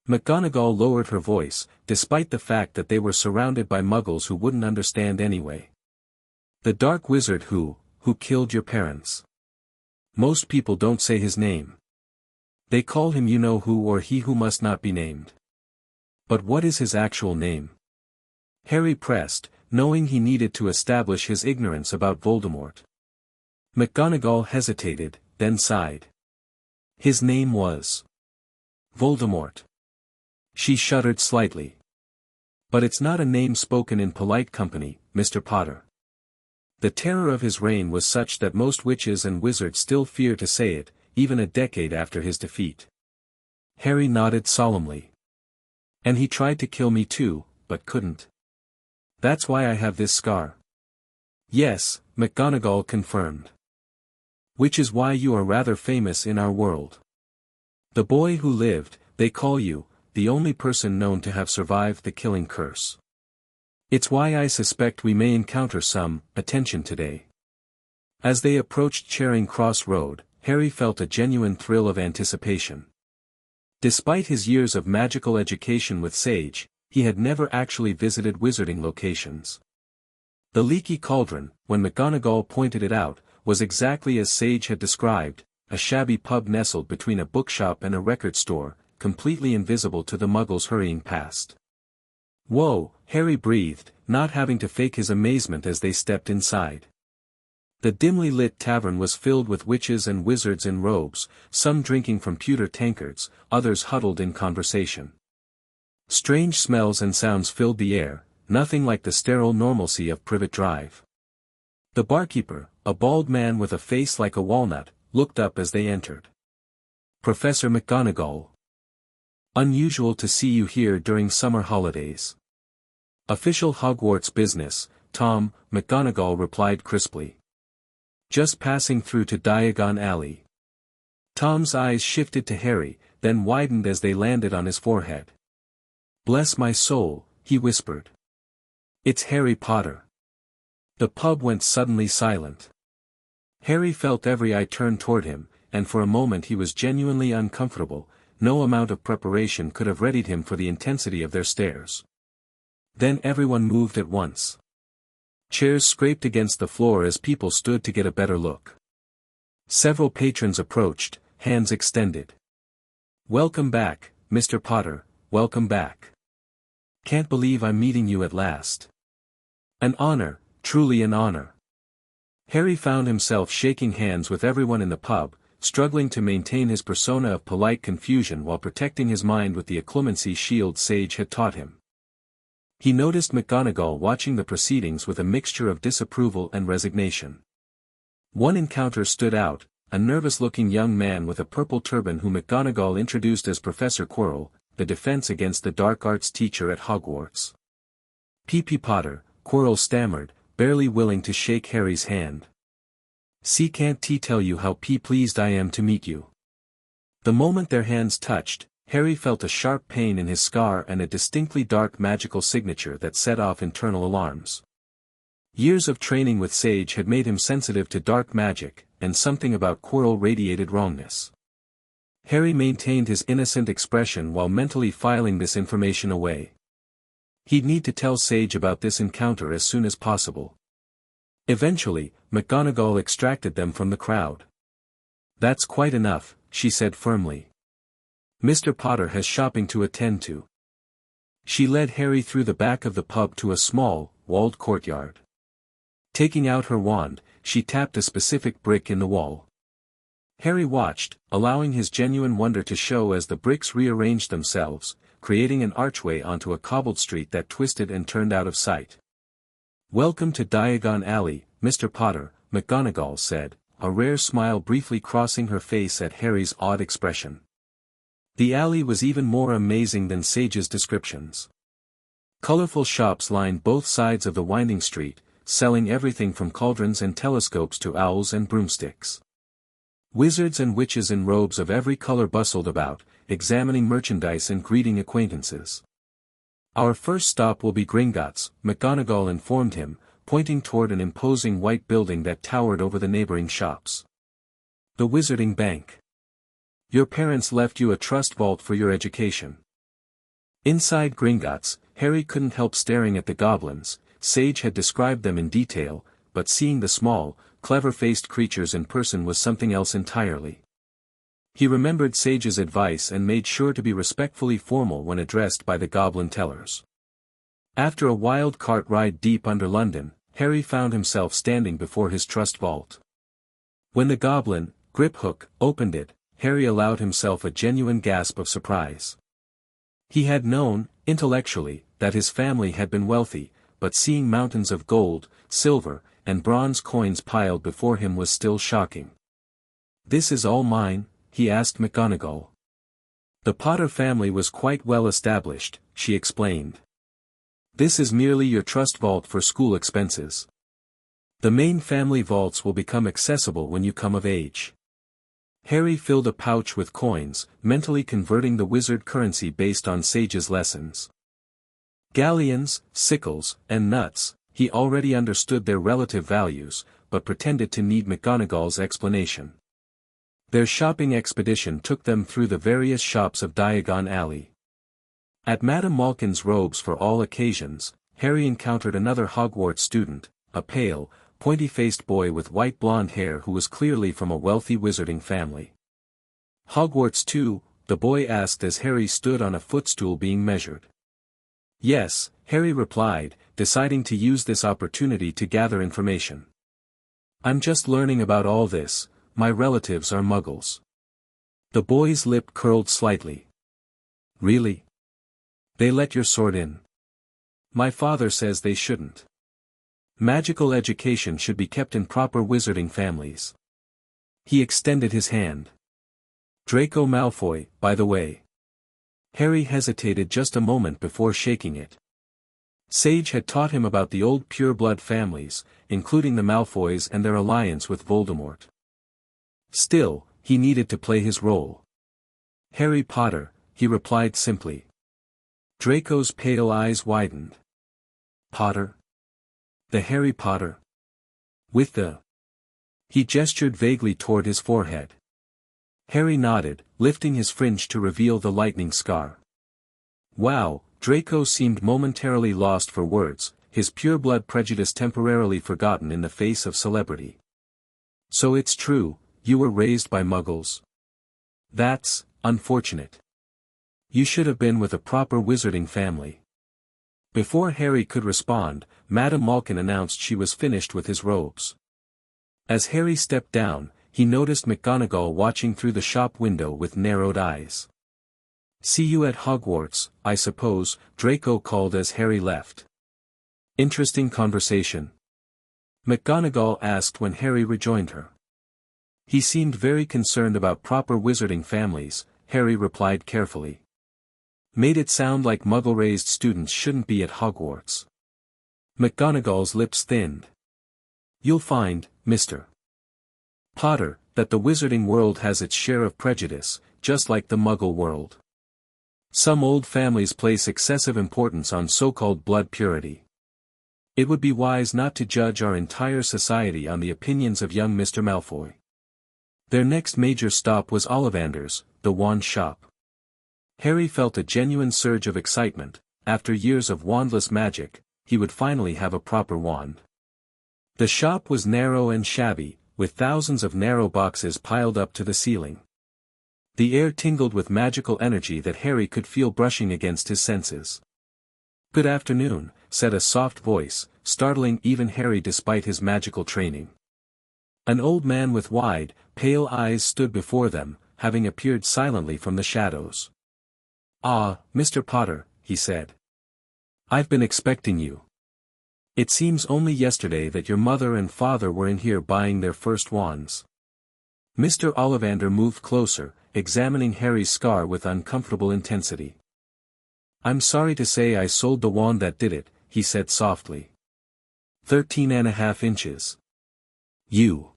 Speaker 1: McGonagall lowered her voice, despite the fact that they were surrounded by muggles who wouldn't understand anyway. "The dark wizard who killed your parents. Most people don't say his name. They call him you-know-who or he who must not be named. But what is his actual name?" Harry pressed, knowing he needed to establish his ignorance about Voldemort. McGonagall hesitated, then sighed. "His name was Voldemort." She shuddered slightly. "But it's not a name spoken in polite company, Mr. Potter. The terror of his reign was such that most witches and wizards still fear to say it, even a decade after his defeat." Harry nodded solemnly. "And he tried to kill me too, but couldn't." That's why I have this scar. Yes, McGonagall confirmed. Which is why you are rather famous in our world. The boy who lived, they call you, the only person known to have survived the killing curse. It's why I suspect we may encounter some attention today. As they approached Charing Cross Road, Harry felt a genuine thrill of anticipation. Despite his years of magical education with Sage, he had never actually visited wizarding locations. The Leaky Cauldron, when McGonagall pointed it out, was exactly as Sage had described, a shabby pub nestled between a bookshop and a record store, completely invisible to the muggles hurrying past. Whoa, Harry breathed, not having to fake his amazement as they stepped inside. The dimly lit tavern was filled with witches and wizards in robes, some drinking from pewter tankards, others huddled in conversation. Strange smells and sounds filled the air, nothing like the sterile normalcy of Privet Drive. The barkeeper, a bald man with a face like a walnut, looked up as they entered. Professor McGonagall. Unusual to see you here during summer holidays. Official Hogwarts business, Tom, McGonagall replied crisply. Just passing through to Diagon Alley. Tom's eyes shifted to Harry, then widened as they landed on his forehead. Bless my soul, he whispered. It's Harry Potter. The pub went suddenly silent. Harry felt every eye turn toward him, and for a moment he was genuinely uncomfortable. No amount of preparation could have readied him for the intensity of their stares. Then everyone moved at once. Chairs scraped against the floor as people stood to get a better look. Several patrons approached, hands extended. Welcome back, Mr. Potter, welcome back. Can't believe I'm meeting you at last. An honor, truly an honor. Harry found himself shaking hands with everyone in the pub, struggling to maintain his persona of polite confusion while protecting his mind with the occlumency shield Sage had taught him. He noticed McGonagall watching the proceedings with a mixture of disapproval and resignation. One encounter stood out, a nervous-looking young man with a purple turban whom McGonagall introduced as Professor Quirrell, the Defense Against the Dark Arts teacher at Hogwarts. P.P. Potter, Quirrell stammered, barely willing to shake Harry's hand. Can't tell you how pleased I am to meet you. The moment their hands touched, Harry felt a sharp pain in his scar and a distinctly dark magical signature that set off internal alarms. Years of training with Sage had made him sensitive to dark magic, and something about Quirrell radiated wrongness. Harry maintained his innocent expression while mentally filing this information away. He'd need to tell Sage about this encounter as soon as possible. Eventually, McGonagall extracted them from the crowd. That's quite enough, she said firmly. Mr. Potter has shopping to attend to. She led Harry through the back of the pub to a small, walled courtyard. Taking out her wand, she tapped a specific brick in the wall. Harry watched, allowing his genuine wonder to show as the bricks rearranged themselves, creating an archway onto a cobbled street that twisted and turned out of sight. Welcome to Diagon Alley, Mr. Potter, McGonagall said, a rare smile briefly crossing her face at Harry's odd expression. The alley was even more amazing than Sage's descriptions. Colorful shops lined both sides of the winding street, selling everything from cauldrons and telescopes to owls and broomsticks. Wizards and witches in robes of every color bustled about, examining merchandise and greeting acquaintances. Our first stop will be Gringotts, McGonagall informed him, pointing toward an imposing white building that towered over the neighboring shops. The Wizarding Bank. Your parents left you a trust vault for your education. Inside Gringotts, Harry couldn't help staring at the goblins. Sage had described them in detail, but seeing the small, clever-faced creatures in person was something else entirely. He remembered Sage's advice and made sure to be respectfully formal when addressed by the goblin tellers. After a wild cart ride deep under London, Harry found himself standing before his trust vault. When the goblin, Griphook, opened it, Harry allowed himself a genuine gasp of surprise. He had known, intellectually, that his family had been wealthy, but seeing mountains of gold, silver, and bronze coins piled before him was still shocking. This is all mine? He asked McGonagall. The Potter family was quite well established, she explained. This is merely your trust vault for school expenses. The main family vaults will become accessible when you come of age. Harry filled a pouch with coins, mentally converting the wizard currency based on Sage's lessons. Galleons, sickles, and nuts, he already understood their relative values, but pretended to need McGonagall's explanation. Their shopping expedition took them through the various shops of Diagon Alley. At Madame Malkin's robes for all occasions, Harry encountered another Hogwarts student, a pale, pointy-faced boy with white blonde hair who was clearly from a wealthy wizarding family. Hogwarts too? The boy asked as Harry stood on a footstool being measured. Yes, Harry replied, deciding to use this opportunity to gather information. I'm just learning about all this, my relatives are muggles. The boy's lip curled slightly. Really? They let your sort in? My father says they shouldn't. Magical education should be kept in proper wizarding families. He extended his hand. Draco Malfoy, by the way. Harry hesitated just a moment before shaking it. Sage had taught him about the old pure-blood families, including the Malfoys and their alliance with Voldemort. Still, he needed to play his role. Harry Potter, he replied simply. Draco's pale eyes widened. Potter? The Harry Potter? With the... He gestured vaguely toward his forehead. Harry nodded, lifting his fringe to reveal the lightning scar. Wow, Draco seemed momentarily lost for words, his pure-blood prejudice temporarily forgotten in the face of celebrity. So it's true, you were raised by muggles. That's unfortunate. You should have been with a proper wizarding family. Before Harry could respond, Madame Malkin announced she was finished with his robes. As Harry stepped down, he noticed McGonagall watching through the shop window with narrowed eyes. See you at Hogwarts, I suppose, Draco called as Harry left. Interesting conversation? McGonagall asked when Harry rejoined her. He seemed very concerned about proper wizarding families, Harry replied carefully. Made it sound like muggle-raised students shouldn't be at Hogwarts. McGonagall's lips thinned. You'll find, Mr. Potter, that the wizarding world has its share of prejudice, just like the muggle world. Some old families place excessive importance on so-called blood purity. It would be wise not to judge our entire society on the opinions of young Mr. Malfoy. Their next major stop was Ollivander's, the wand shop. Harry felt a genuine surge of excitement. After years of wandless magic, he would finally have a proper wand. The shop was narrow and shabby, with thousands of narrow boxes piled up to the ceiling. The air tingled with magical energy that Harry could feel brushing against his senses. Good afternoon, said a soft voice, startling even Harry despite his magical training. An old man with wide, pale eyes stood before them, having appeared silently from the shadows. Ah, Mr. Potter, he said. I've been expecting you. It seems only yesterday that your mother and father were in here buying their first wands. Mr. Ollivander moved closer, examining Harry's scar with uncomfortable intensity. I'm sorry to say I sold the wand that did it, he said softly. 13.5 inches. You.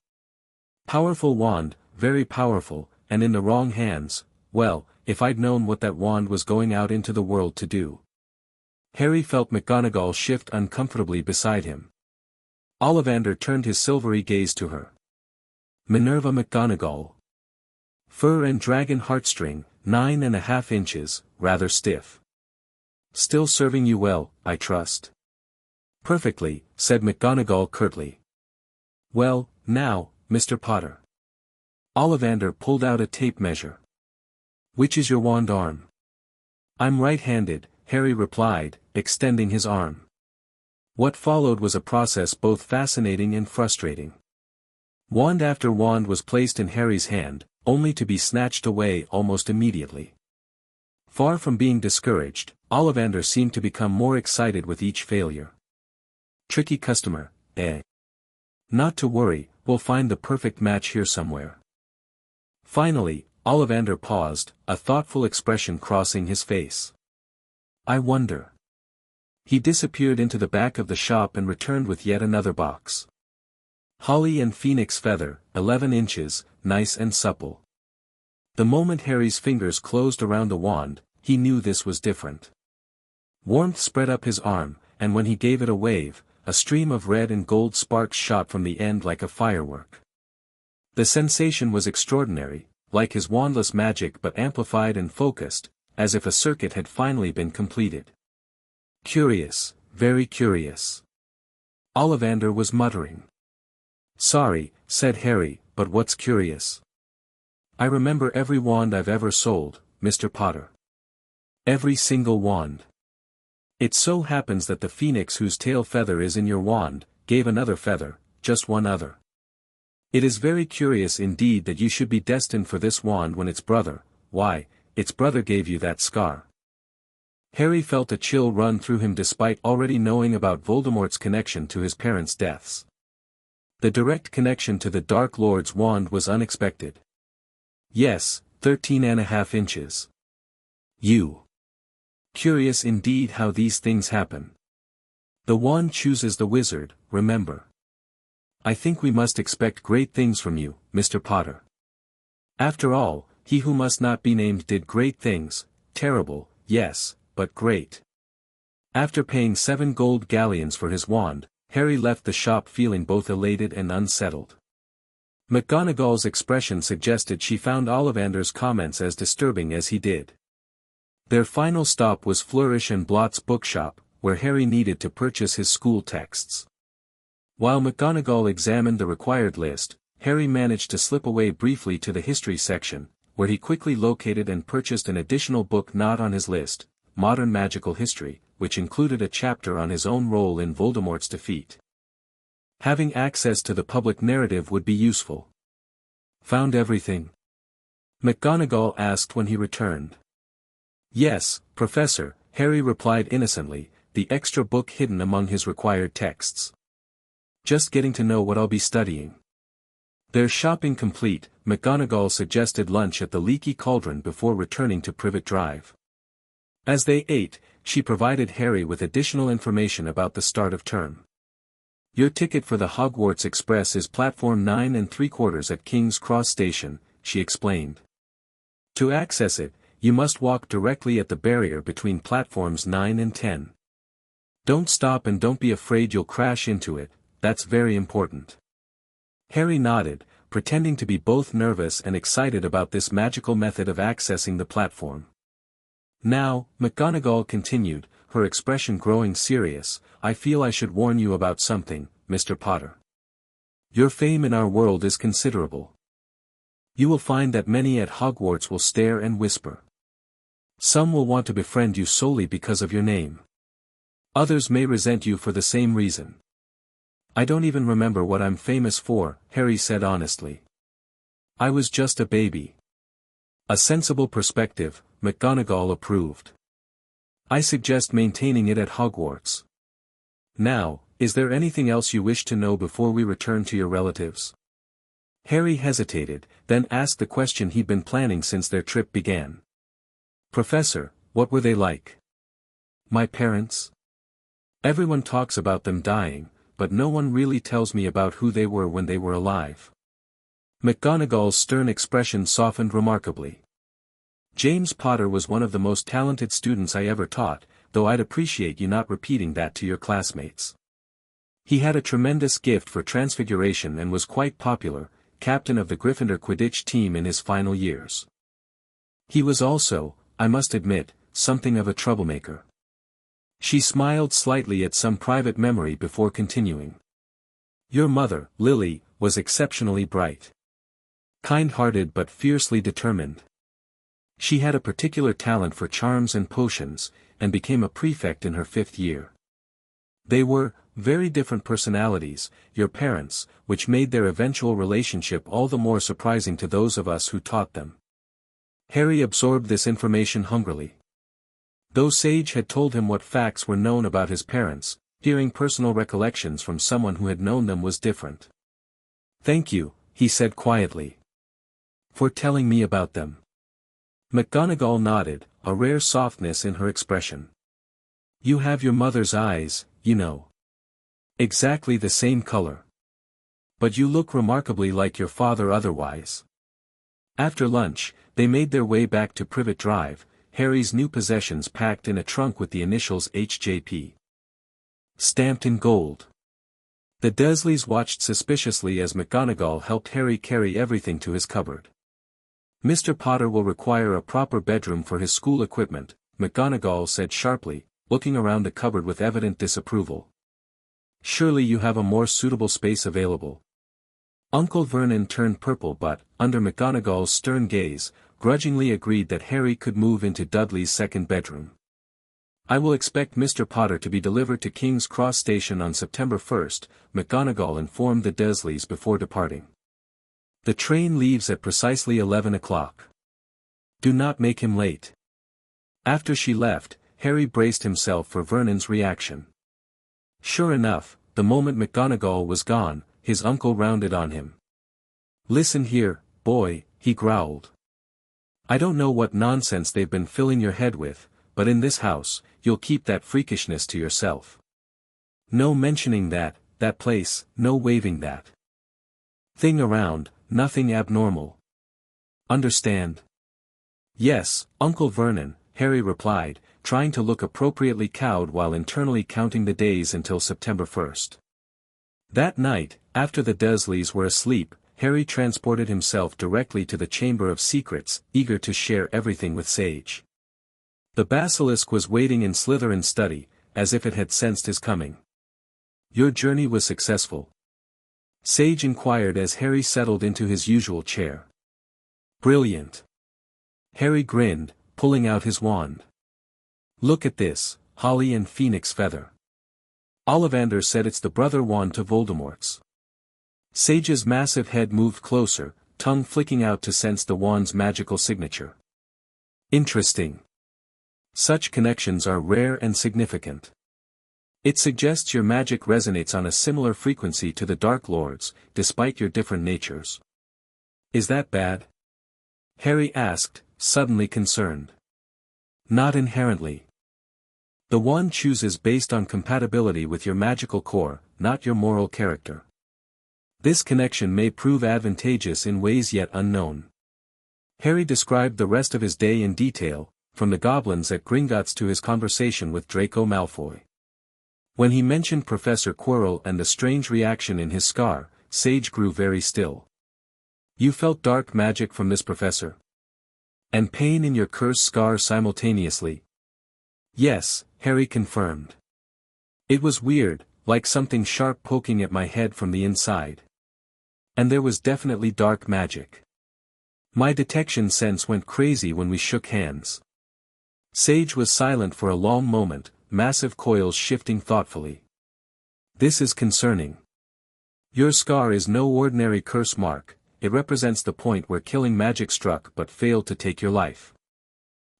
Speaker 1: Powerful wand, very powerful, and in the wrong hands. Well, if I'd known what that wand was going out into the world to do. Harry felt McGonagall shift uncomfortably beside him. Ollivander turned his silvery gaze to her. Minerva McGonagall. Fur and dragon heartstring, 9.5 inches, rather stiff. Still serving you well, I trust. Perfectly, said McGonagall curtly. Well, now, Mr. Potter. Ollivander pulled out a tape measure. Which is your wand arm? I'm right-handed, Harry replied, extending his arm. What followed was a process both fascinating and frustrating. Wand after wand was placed in Harry's hand, only to be snatched away almost immediately. Far from being discouraged, Ollivander seemed to become more excited with each failure. Tricky customer, eh? Not to worry, we'll find the perfect match here somewhere. Finally, Ollivander paused, a thoughtful expression crossing his face. I wonder. He disappeared into the back of the shop and returned with yet another box. Holly and Phoenix feather, 11 inches, nice and supple. The moment Harry's fingers closed around the wand, he knew this was different. Warmth spread up his arm, and when he gave it a wave, a stream of red and gold sparks shot from the end like a firework. The sensation was extraordinary, like his wandless magic but amplified and focused, as if a circuit had finally been completed. Curious, very curious. Ollivander was muttering. Sorry, said Harry, but what's curious? I remember every wand I've ever sold, Mr. Potter. Every single wand. It so happens that the phoenix whose tail feather is in your wand, gave another feather, just one other. It is very curious indeed that you should be destined for this wand when its brother, why, its brother gave you that scar. Harry felt a chill run through him despite already knowing about Voldemort's connection to his parents' deaths. The direct connection to the Dark Lord's wand was unexpected. Yes, 13.5 inches. Curious indeed how these things happen. The wand chooses the wizard, remember. I think we must expect great things from you, Mr. Potter. After all, he who must not be named did great things, terrible, yes, but great. After paying 7 gold galleons for his wand, Harry left the shop feeling both elated and unsettled. McGonagall's expression suggested she found Ollivander's comments as disturbing as he did. Their final stop was Flourish and Blott's bookshop, where Harry needed to purchase his school texts. While McGonagall examined the required list, Harry managed to slip away briefly to the history section, where he quickly located and purchased an additional book not on his list, Modern Magical History, which included a chapter on his own role in Voldemort's defeat. Having access to the public narrative would be useful. Found everything? McGonagall asked when he returned. Yes, Professor, Harry replied innocently, the extra book hidden among his required texts. Just getting to know what I'll be studying. Their shopping complete, McGonagall suggested lunch at the Leaky Cauldron before returning to Privet Drive. As they ate, she provided Harry with additional information about the start of term. Your ticket for the Hogwarts Express is platform 9 3/4 at King's Cross Station, she explained. To access it, you must walk directly at the barrier between platforms 9 and 10. Don't stop and don't be afraid you'll crash into it, that's very important. Harry nodded, pretending to be both nervous and excited about this magical method of accessing the platform. Now, McGonagall continued, her expression growing serious, I feel I should warn you about something, Mr. Potter. Your fame in our world is considerable. You will find that many at Hogwarts will stare and whisper. Some will want to befriend you solely because of your name. Others may resent you for the same reason. I don't even remember what I'm famous for, Harry said honestly. I was just a baby. A sensible perspective, McGonagall approved. I suggest maintaining it at Hogwarts. Now, is there anything else you wish to know before we return to your relatives? Harry hesitated, then asked the question he'd been planning since their trip began. Professor, what were they like? My parents? Everyone talks about them dying, but no one really tells me about who they were when they were alive. McGonagall's stern expression softened remarkably. James Potter was one of the most talented students I ever taught, though I'd appreciate you not repeating that to your classmates. He had a tremendous gift for transfiguration and was quite popular, captain of the Gryffindor Quidditch team in his final years. He was also, I must admit, something of a troublemaker. She smiled slightly at some private memory before continuing. Your mother, Lily, was exceptionally bright. Kind-hearted but fiercely determined. She had a particular talent for charms and potions, and became a prefect in her 5th year. They were very different personalities, your parents, which made their eventual relationship all the more surprising to those of us who taught them. Harry absorbed this information hungrily. Though Sage had told him what facts were known about his parents, hearing personal recollections from someone who had known them was different. Thank you, he said quietly, for telling me about them. McGonagall nodded, a rare softness in her expression. You have your mother's eyes, you know. Exactly the same color. But you look remarkably like your father otherwise. After lunch, they made their way back to Privet Drive, Harry's new possessions packed in a trunk with the initials HJP stamped in gold. The Dursleys watched suspiciously as McGonagall helped Harry carry everything to his cupboard. "Mr. Potter will require a proper bedroom for his school equipment," McGonagall said sharply, looking around the cupboard with evident disapproval. "Surely you have a more suitable space available." Uncle Vernon turned purple but, under McGonagall's stern gaze, grudgingly agreed that Harry could move into Dudley's second bedroom. "I will expect Mr. Potter to be delivered to King's Cross Station on September 1st, McGonagall informed the Dursleys before departing. "The train leaves at precisely 11 o'clock. Do not make him late." After she left, Harry braced himself for Vernon's reaction. Sure enough, the moment McGonagall was gone, his uncle rounded on him. "Listen here, boy," he growled. "I don't know what nonsense they've been filling your head with, but in this house, you'll keep that freakishness to yourself. No mentioning that place, no waving that thing around, nothing abnormal. Understand?" "Yes, Uncle Vernon," Harry replied, trying to look appropriately cowed while internally counting the days until September 1st. That night, after the Dursleys were asleep, Harry transported himself directly to the Chamber of Secrets, eager to share everything with Sage. The basilisk was waiting in Slytherin's study, as if it had sensed his coming. "Your journey was successful?" Sage inquired as Harry settled into his usual chair. "Brilliant." Harry grinned, pulling out his wand. "Look at this, holly and phoenix feather. Ollivander said it's the brother wand to Voldemort's." Sage's massive head moved closer, tongue flicking out to sense the wand's magical signature. "Interesting. Such connections are rare and significant. It suggests your magic resonates on a similar frequency to the Dark Lord's, despite your different natures." "Is that bad?" Harry asked, suddenly concerned. "Not inherently. The wand chooses based on compatibility with your magical core, not your moral character. This connection may prove advantageous in ways yet unknown." Harry described the rest of his day in detail, from the goblins at Gringotts to his conversation with Draco Malfoy. When he mentioned Professor Quirrell and the strange reaction in his scar, Sage grew very still. "You felt dark magic from this professor? And pain in your cursed scar simultaneously?" "Yes," Harry confirmed. "It was weird, like something sharp poking at my head from the inside. And there was definitely dark magic. My detection sense went crazy when we shook hands." Sage was silent for a long moment, massive coils shifting thoughtfully. "This is concerning. Your scar is no ordinary curse mark, it represents the point where killing magic struck but failed to take your life.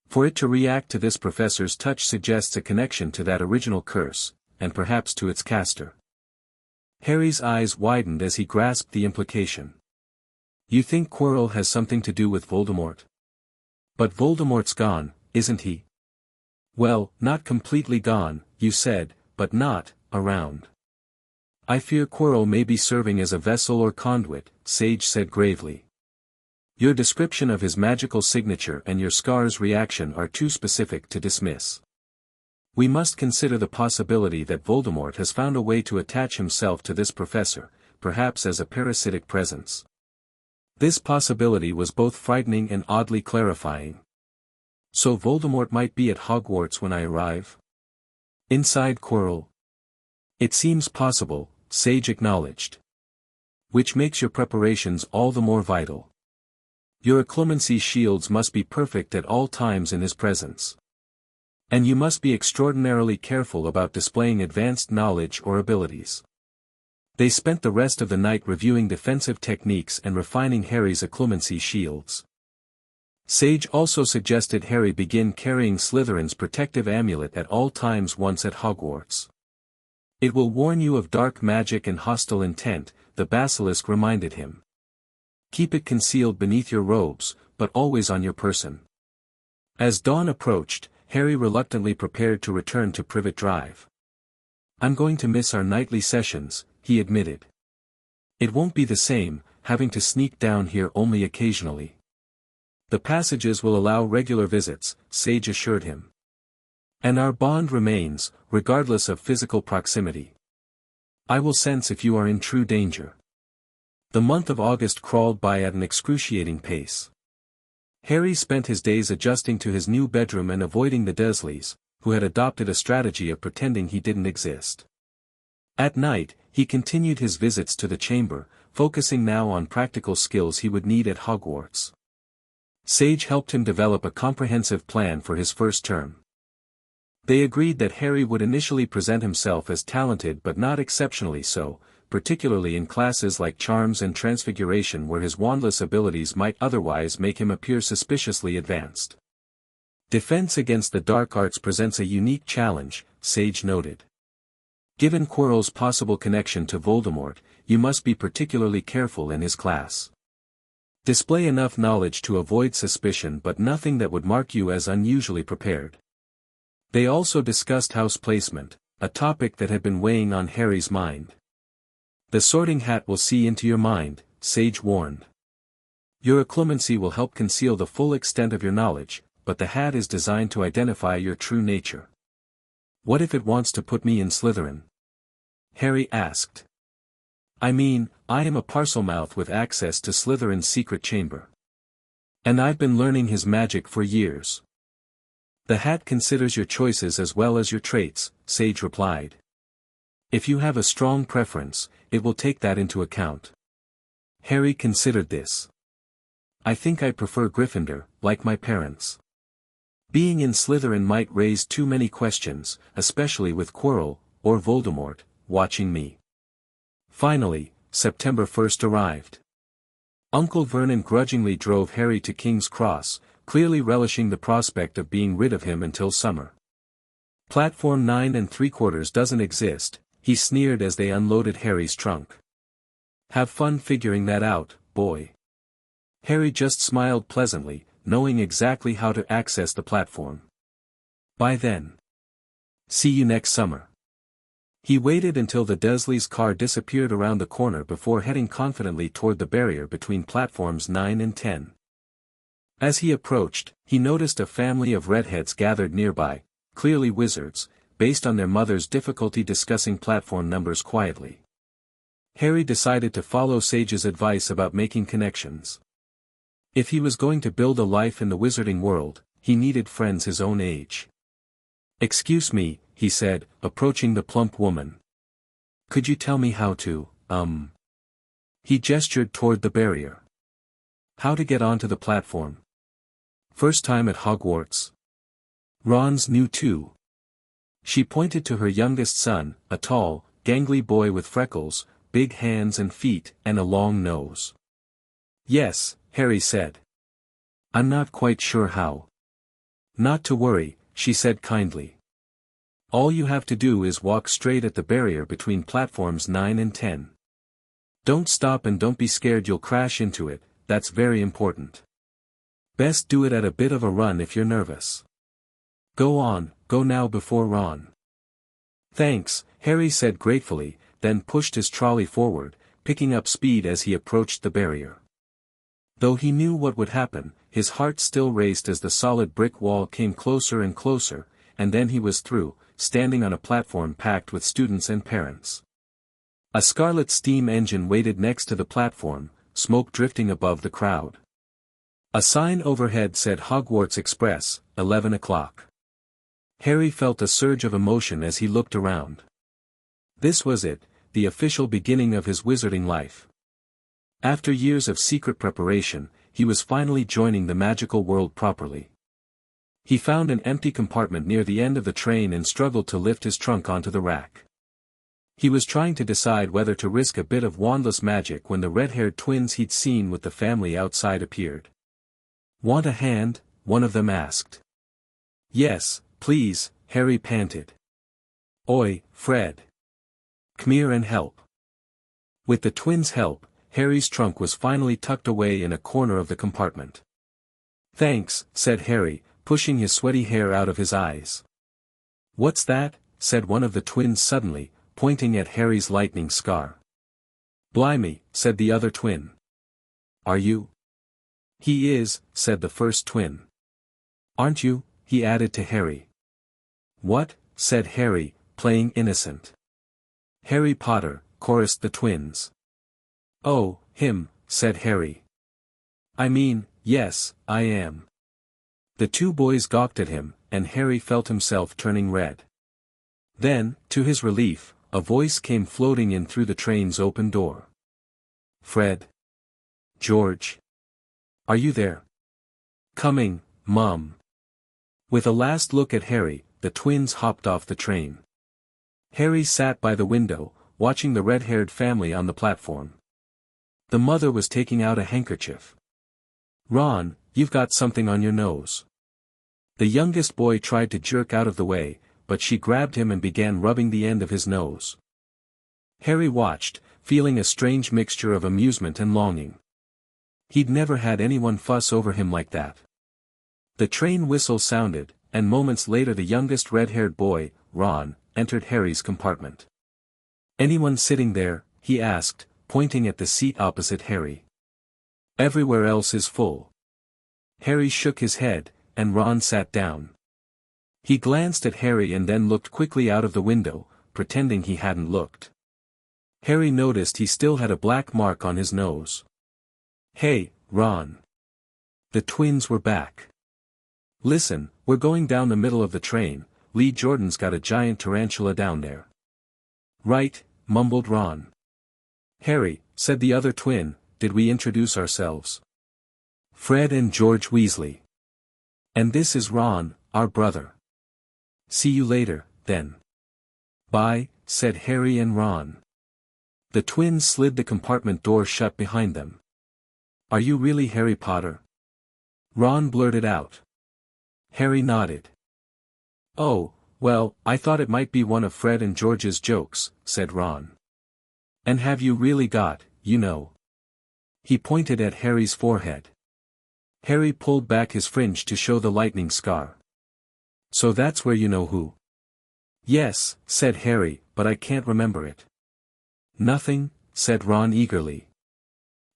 Speaker 1: For it to react to this professor's touch suggests a connection to that original curse, and perhaps to its caster." Harry's eyes widened as he grasped the implication. "You think Quirrell has something to do with Voldemort? But Voldemort's gone, isn't he?" "Well, not completely gone, you said, but not around." "I fear Quirrell may be serving as a vessel or conduit," Sage said gravely. "Your description of his magical signature and your scar's reaction are too specific to dismiss. We must consider the possibility that Voldemort has found a way to attach himself to this professor, perhaps as a parasitic presence." This possibility was both frightening and oddly clarifying. "So Voldemort might be at Hogwarts when I arrive? Inside Quirrell?" "It seems possible," Sage acknowledged. "Which makes your preparations all the more vital. Your occlumency shields must be perfect at all times in his presence. And you must be extraordinarily careful about displaying advanced knowledge or abilities." They spent the rest of the night reviewing defensive techniques and refining Harry's occlumency shields. Sage also suggested Harry begin carrying Slytherin's protective amulet at all times once at Hogwarts. "It will warn you of dark magic and hostile intent," the basilisk reminded him. "Keep it concealed beneath your robes, but always on your person." As dawn approached, Harry reluctantly prepared to return to Privet Drive. "I'm going to miss our nightly sessions," he admitted. "It won't be the same, having to sneak down here only occasionally." "The passages will allow regular visits," Sage assured him. "And our bond remains, regardless of physical proximity. I will sense if you are in true danger." The month of August crawled by at an excruciating pace. Harry spent his days adjusting to his new bedroom and avoiding the Dursleys, who had adopted a strategy of pretending he didn't exist. At night, he continued his visits to the chamber, focusing now on practical skills he would need at Hogwarts. Sage helped him develop a comprehensive plan for his first term. They agreed that Harry would initially present himself as talented but not exceptionally so, particularly in classes like Charms and Transfiguration where his wandless abilities might otherwise make him appear suspiciously advanced. "Defense against the dark arts presents a unique challenge," Sage noted. "Given Quirrell's possible connection to Voldemort, you must be particularly careful in his class. Display enough knowledge to avoid suspicion but nothing that would mark you as unusually prepared." They also discussed house placement, a topic that had been weighing on Harry's mind. "The Sorting Hat will see into your mind," Sage warned. "Your occlumency will help conceal the full extent of your knowledge, but the hat is designed to identify your true nature." "What if it wants to put me in Slytherin?" Harry asked. "I mean, I am a Parselmouth with access to Slytherin's secret chamber. And I've been learning his magic for years." "The hat considers your choices as well as your traits," Sage replied. "If you have a strong preference, it will take that into account." Harry considered this. "I think I prefer Gryffindor, like my parents. Being in Slytherin might raise too many questions, especially with Quirrell, or Voldemort, watching me." Finally, September 1st arrived. Uncle Vernon grudgingly drove Harry to King's Cross, clearly relishing the prospect of being rid of him until summer. "Platform 9 3/4 doesn't exist," he sneered as they unloaded Harry's trunk. "Have fun figuring that out, boy." Harry just smiled pleasantly, knowing exactly how to access the platform. "Bye then. See you next summer." He waited until the Dursleys' car disappeared around the corner before heading confidently toward the barrier between platforms 9 and 10. As he approached, he noticed a family of redheads gathered nearby, clearly wizards, based on their mother's difficulty discussing platform numbers quietly. Harry decided to follow Sage's advice about making connections. If he was going to build a life in the wizarding world, he needed friends his own age. "Excuse me," he said, approaching the plump woman. "Could you tell me how to, He gestured toward the barrier. "How to get onto the platform?" "First time at Hogwarts?" Ron's new too. She pointed to her youngest son, a tall, gangly boy with freckles, big hands and feet, and a long nose. "Yes," Harry said. "I'm not quite sure how." "Not to worry," she said kindly. "All you have to do is walk straight at the barrier between platforms 9 and 10. Don't stop and don't be scared you'll crash into it, that's very important. Best do it at a bit of a run if you're nervous. Go on, go now before Ron." "Thanks," Harry said gratefully, then pushed his trolley forward, picking up speed as he approached the barrier. Though he knew what would happen, his heart still raced as the solid brick wall came closer and closer, and then he was through, standing on a platform packed with students and parents. A scarlet steam engine waited next to the platform, smoke drifting above the crowd. A sign overhead said Hogwarts Express, 11 o'clock. Harry felt a surge of emotion as he looked around. This was it, the official beginning of his wizarding life. After years of secret preparation, he was finally joining the magical world properly. He found an empty compartment near the end of the train and struggled to lift his trunk onto the rack. He was trying to decide whether to risk a bit of wandless magic when the red-haired twins he'd seen with the family outside appeared. "Want a hand?" one of them asked. "Yes, please," Harry panted. "Oi, Fred. Come here and help." With the twins' help, Harry's trunk was finally tucked away in a corner of the compartment. "Thanks," said Harry, pushing his sweaty hair out of his eyes. "What's that?" said one of the twins suddenly, pointing at Harry's lightning scar. "Blimey," said the other twin. "Are you?" "He is," said the first twin. "Aren't you?" he added to Harry. "What?" said Harry, playing innocent. "Harry Potter," chorused the twins. "Oh, him," said Harry. "I mean, yes, I am." The two boys gawked at him, and Harry felt himself turning red. Then, to his relief, a voice came floating in through the train's open door. "Fred? George? Are you there?" "Coming, Mum." With a last look at Harry, the twins hopped off the train. Harry sat by the window, watching the red-haired family on the platform. The mother was taking out a handkerchief. "Ron, you've got something on your nose." The youngest boy tried to jerk out of the way, but she grabbed him and began rubbing the end of his nose. Harry watched, feeling a strange mixture of amusement and longing. He'd never had anyone fuss over him like that. The train whistle sounded, and moments later the youngest red-haired boy, Ron, entered Harry's compartment. "Anyone sitting there?" he asked, pointing at the seat opposite Harry. "Everywhere else is full." Harry shook his head, and Ron sat down. He glanced at Harry and then looked quickly out of the window, pretending he hadn't looked. Harry noticed he still had a black mark on his nose. "Hey, Ron." The twins were back. "Listen, we're going down the middle of the train. Lee Jordan's got a giant tarantula down there." "Right," mumbled Ron. "Harry," said the other twin, "did we introduce ourselves?" "Fred and George Weasley. And this is Ron, our brother." "See you later, then." "Bye," said Harry and Ron. The twins slid the compartment door shut behind them. "Are you really Harry Potter?" Ron blurted out. Harry nodded. "Oh, well, I thought it might be one of Fred and George's jokes," said Ron. "And have you really got, you know?" He pointed at Harry's forehead. Harry pulled back his fringe to show the lightning scar. "So that's where you know who?" "Yes," said Harry, "but I can't remember it." "Nothing?" said Ron eagerly.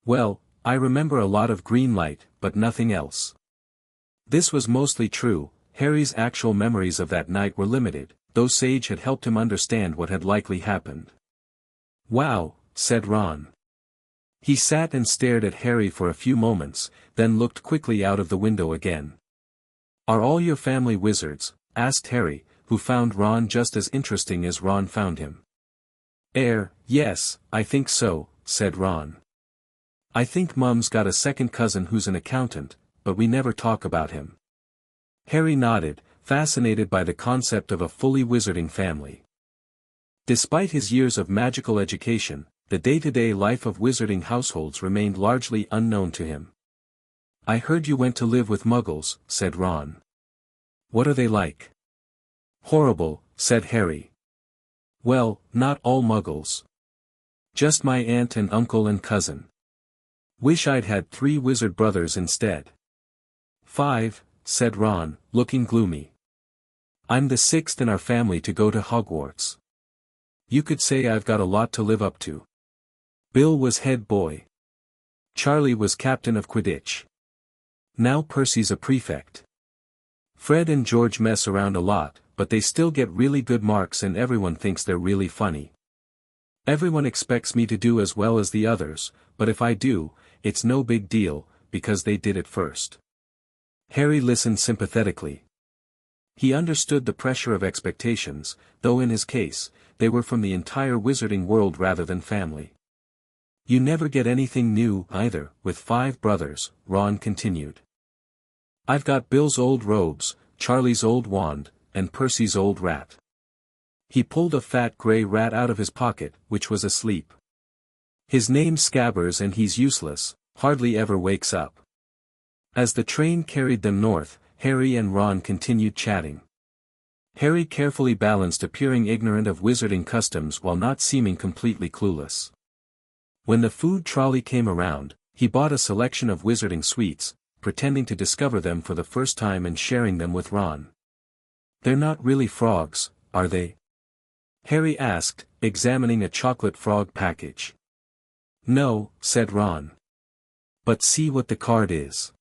Speaker 1: "Well, I remember a lot of green light, but nothing else." This was mostly true. Harry's actual memories of that night were limited, though Sage had helped him understand what had likely happened. "Wow," said Ron. He sat and stared at Harry for a few moments, then looked quickly out of the window again. "Are all your family wizards?" asked Harry, who found Ron just as interesting as Ron found him. Yes, I think so," said Ron. "I think Mum's got a second cousin who's an accountant, but we never talk about him." Harry nodded, fascinated by the concept of a fully wizarding family. Despite his years of magical education, the day-to-day life of wizarding households remained largely unknown to him. "I heard you went to live with Muggles," said Ron. "What are they like?" "Horrible," said Harry. "Well, not all Muggles. Just my aunt and uncle and cousin. Wish I'd had 3 wizard brothers instead." "5, said Ron, looking gloomy. "I'm the 6th in our family to go to Hogwarts. You could say I've got a lot to live up to." Bill was head boy. Charlie was captain of Quidditch. Now Percy's a prefect. Fred and George mess around a lot, but they still get really good marks and everyone thinks they're really funny. Everyone expects me to do as well as the others, but if I do, it's no big deal, because they did it first. Harry listened sympathetically. He understood the pressure of expectations, though in his case, they were from the entire wizarding world rather than family. "You never get anything new, either, with 5 brothers," Ron continued. "I've got Bill's old robes, Charlie's old wand, and Percy's old rat." He pulled a fat grey rat out of his pocket, which was asleep. "His name's Scabbers and he's useless, hardly ever wakes up." As the train carried them north, Harry and Ron continued chatting. Harry carefully balanced appearing ignorant of wizarding customs while not seeming completely clueless. When the food trolley came around, he bought a selection of wizarding sweets, pretending to discover them for the first time and sharing them with Ron. "They're not really frogs, are they?" Harry asked, examining a chocolate frog package. "No," said Ron. "But see what the card is.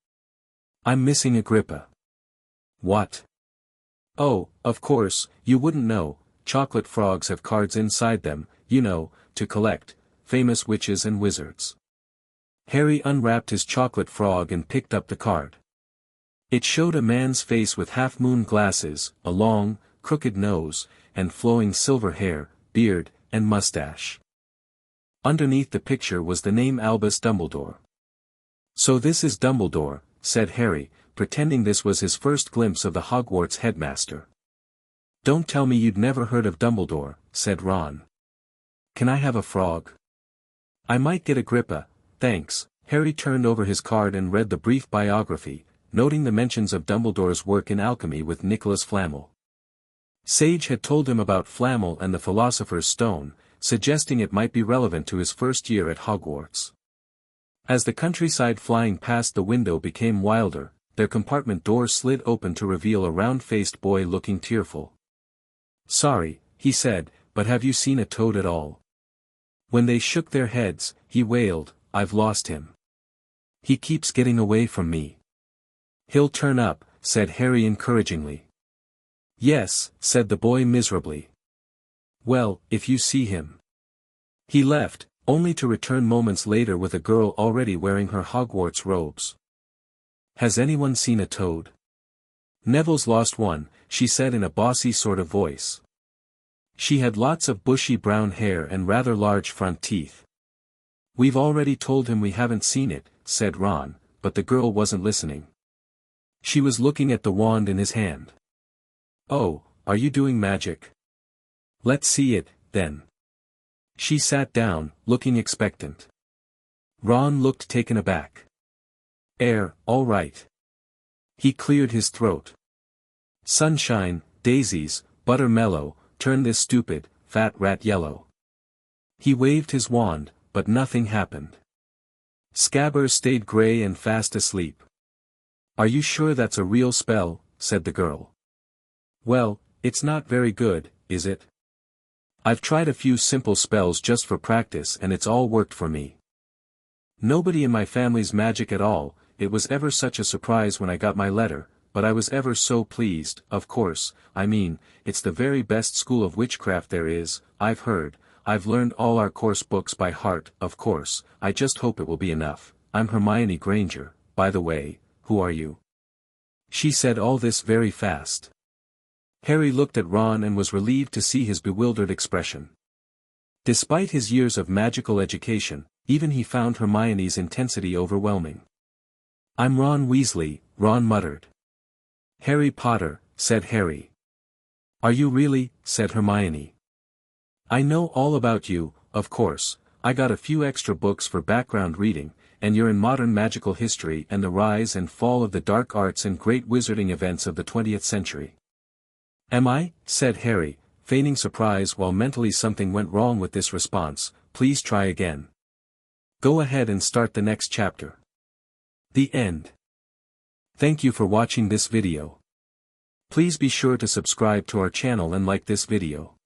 Speaker 1: I'm missing Agrippa." "What?" "Oh, of course, you wouldn't know, chocolate frogs have cards inside them, you know, to collect, famous witches and wizards." Harry unwrapped his chocolate frog and picked up the card. It showed a man's face with half-moon glasses, a long, crooked nose, and flowing silver hair, beard, and mustache. Underneath the picture was the name Albus Dumbledore. "So this is Dumbledore," said Harry, pretending this was his first glimpse of the Hogwarts headmaster. "Don't tell me you'd never heard of Dumbledore," said Ron. "Can I have a frog?" "I might get Agrippa, thanks." Harry turned over his card and read the brief biography, noting the mentions of Dumbledore's work in alchemy with Nicholas Flamel. Sage had told him about Flamel and the Philosopher's Stone, suggesting it might be relevant to his first year at Hogwarts. As the countryside flying past the window became wilder, their compartment door slid open to reveal a round-faced boy looking tearful. "Sorry," he said, "but have you seen a toad at all?" When they shook their heads, he wailed, "I've lost him. He keeps getting away from me." "He'll turn up," said Harry encouragingly. "Yes," said the boy miserably. "Well, if you see him." He left, only to return moments later with a girl already wearing her Hogwarts robes. "Has anyone seen a toad?" "Neville's lost one," she said in a bossy sort of voice. She had lots of bushy brown hair and rather large front teeth. "We've already told him we haven't seen it," said Ron, but the girl wasn't listening. She was looking at the wand in his hand. "Oh, are you doing magic?" "Let's see it, then." She sat down, looking expectant. Ron looked taken aback. All right." He cleared his throat. "Sunshine, daisies, buttermellow, turn this stupid, fat rat yellow." He waved his wand, but nothing happened. Scabbers stayed grey and fast asleep. "Are you sure that's a real spell?" said the girl. "Well, it's not very good, is it? I've tried a few simple spells just for practice and it's all worked for me. Nobody in my family's magic at all. It was ever such a surprise when I got my letter, but I was ever so pleased. Of course, I mean, it's the very best school of witchcraft there is, I've heard. I've learned all our course books by heart, of course. I just hope it will be enough. I'm Hermione Granger, by the way. Who are you?" She said all this very fast. Harry looked at Ron and was relieved to see his bewildered expression. Despite his years of magical education, even he found Hermione's intensity overwhelming. "I'm Ron Weasley," Ron muttered. "Harry Potter," said Harry. "Are you really?" said Hermione. "I know all about you, of course. I got a few extra books for background reading, and you're in modern magical history and the rise and fall of the dark arts and great wizarding events of the 20th century. "Am I?" said Harry, feigning surprise while mentally something went wrong with this response. "Please try again. Go ahead and start the next chapter." The end. Thank you for watching this video. Please be sure to subscribe to our channel and like this video.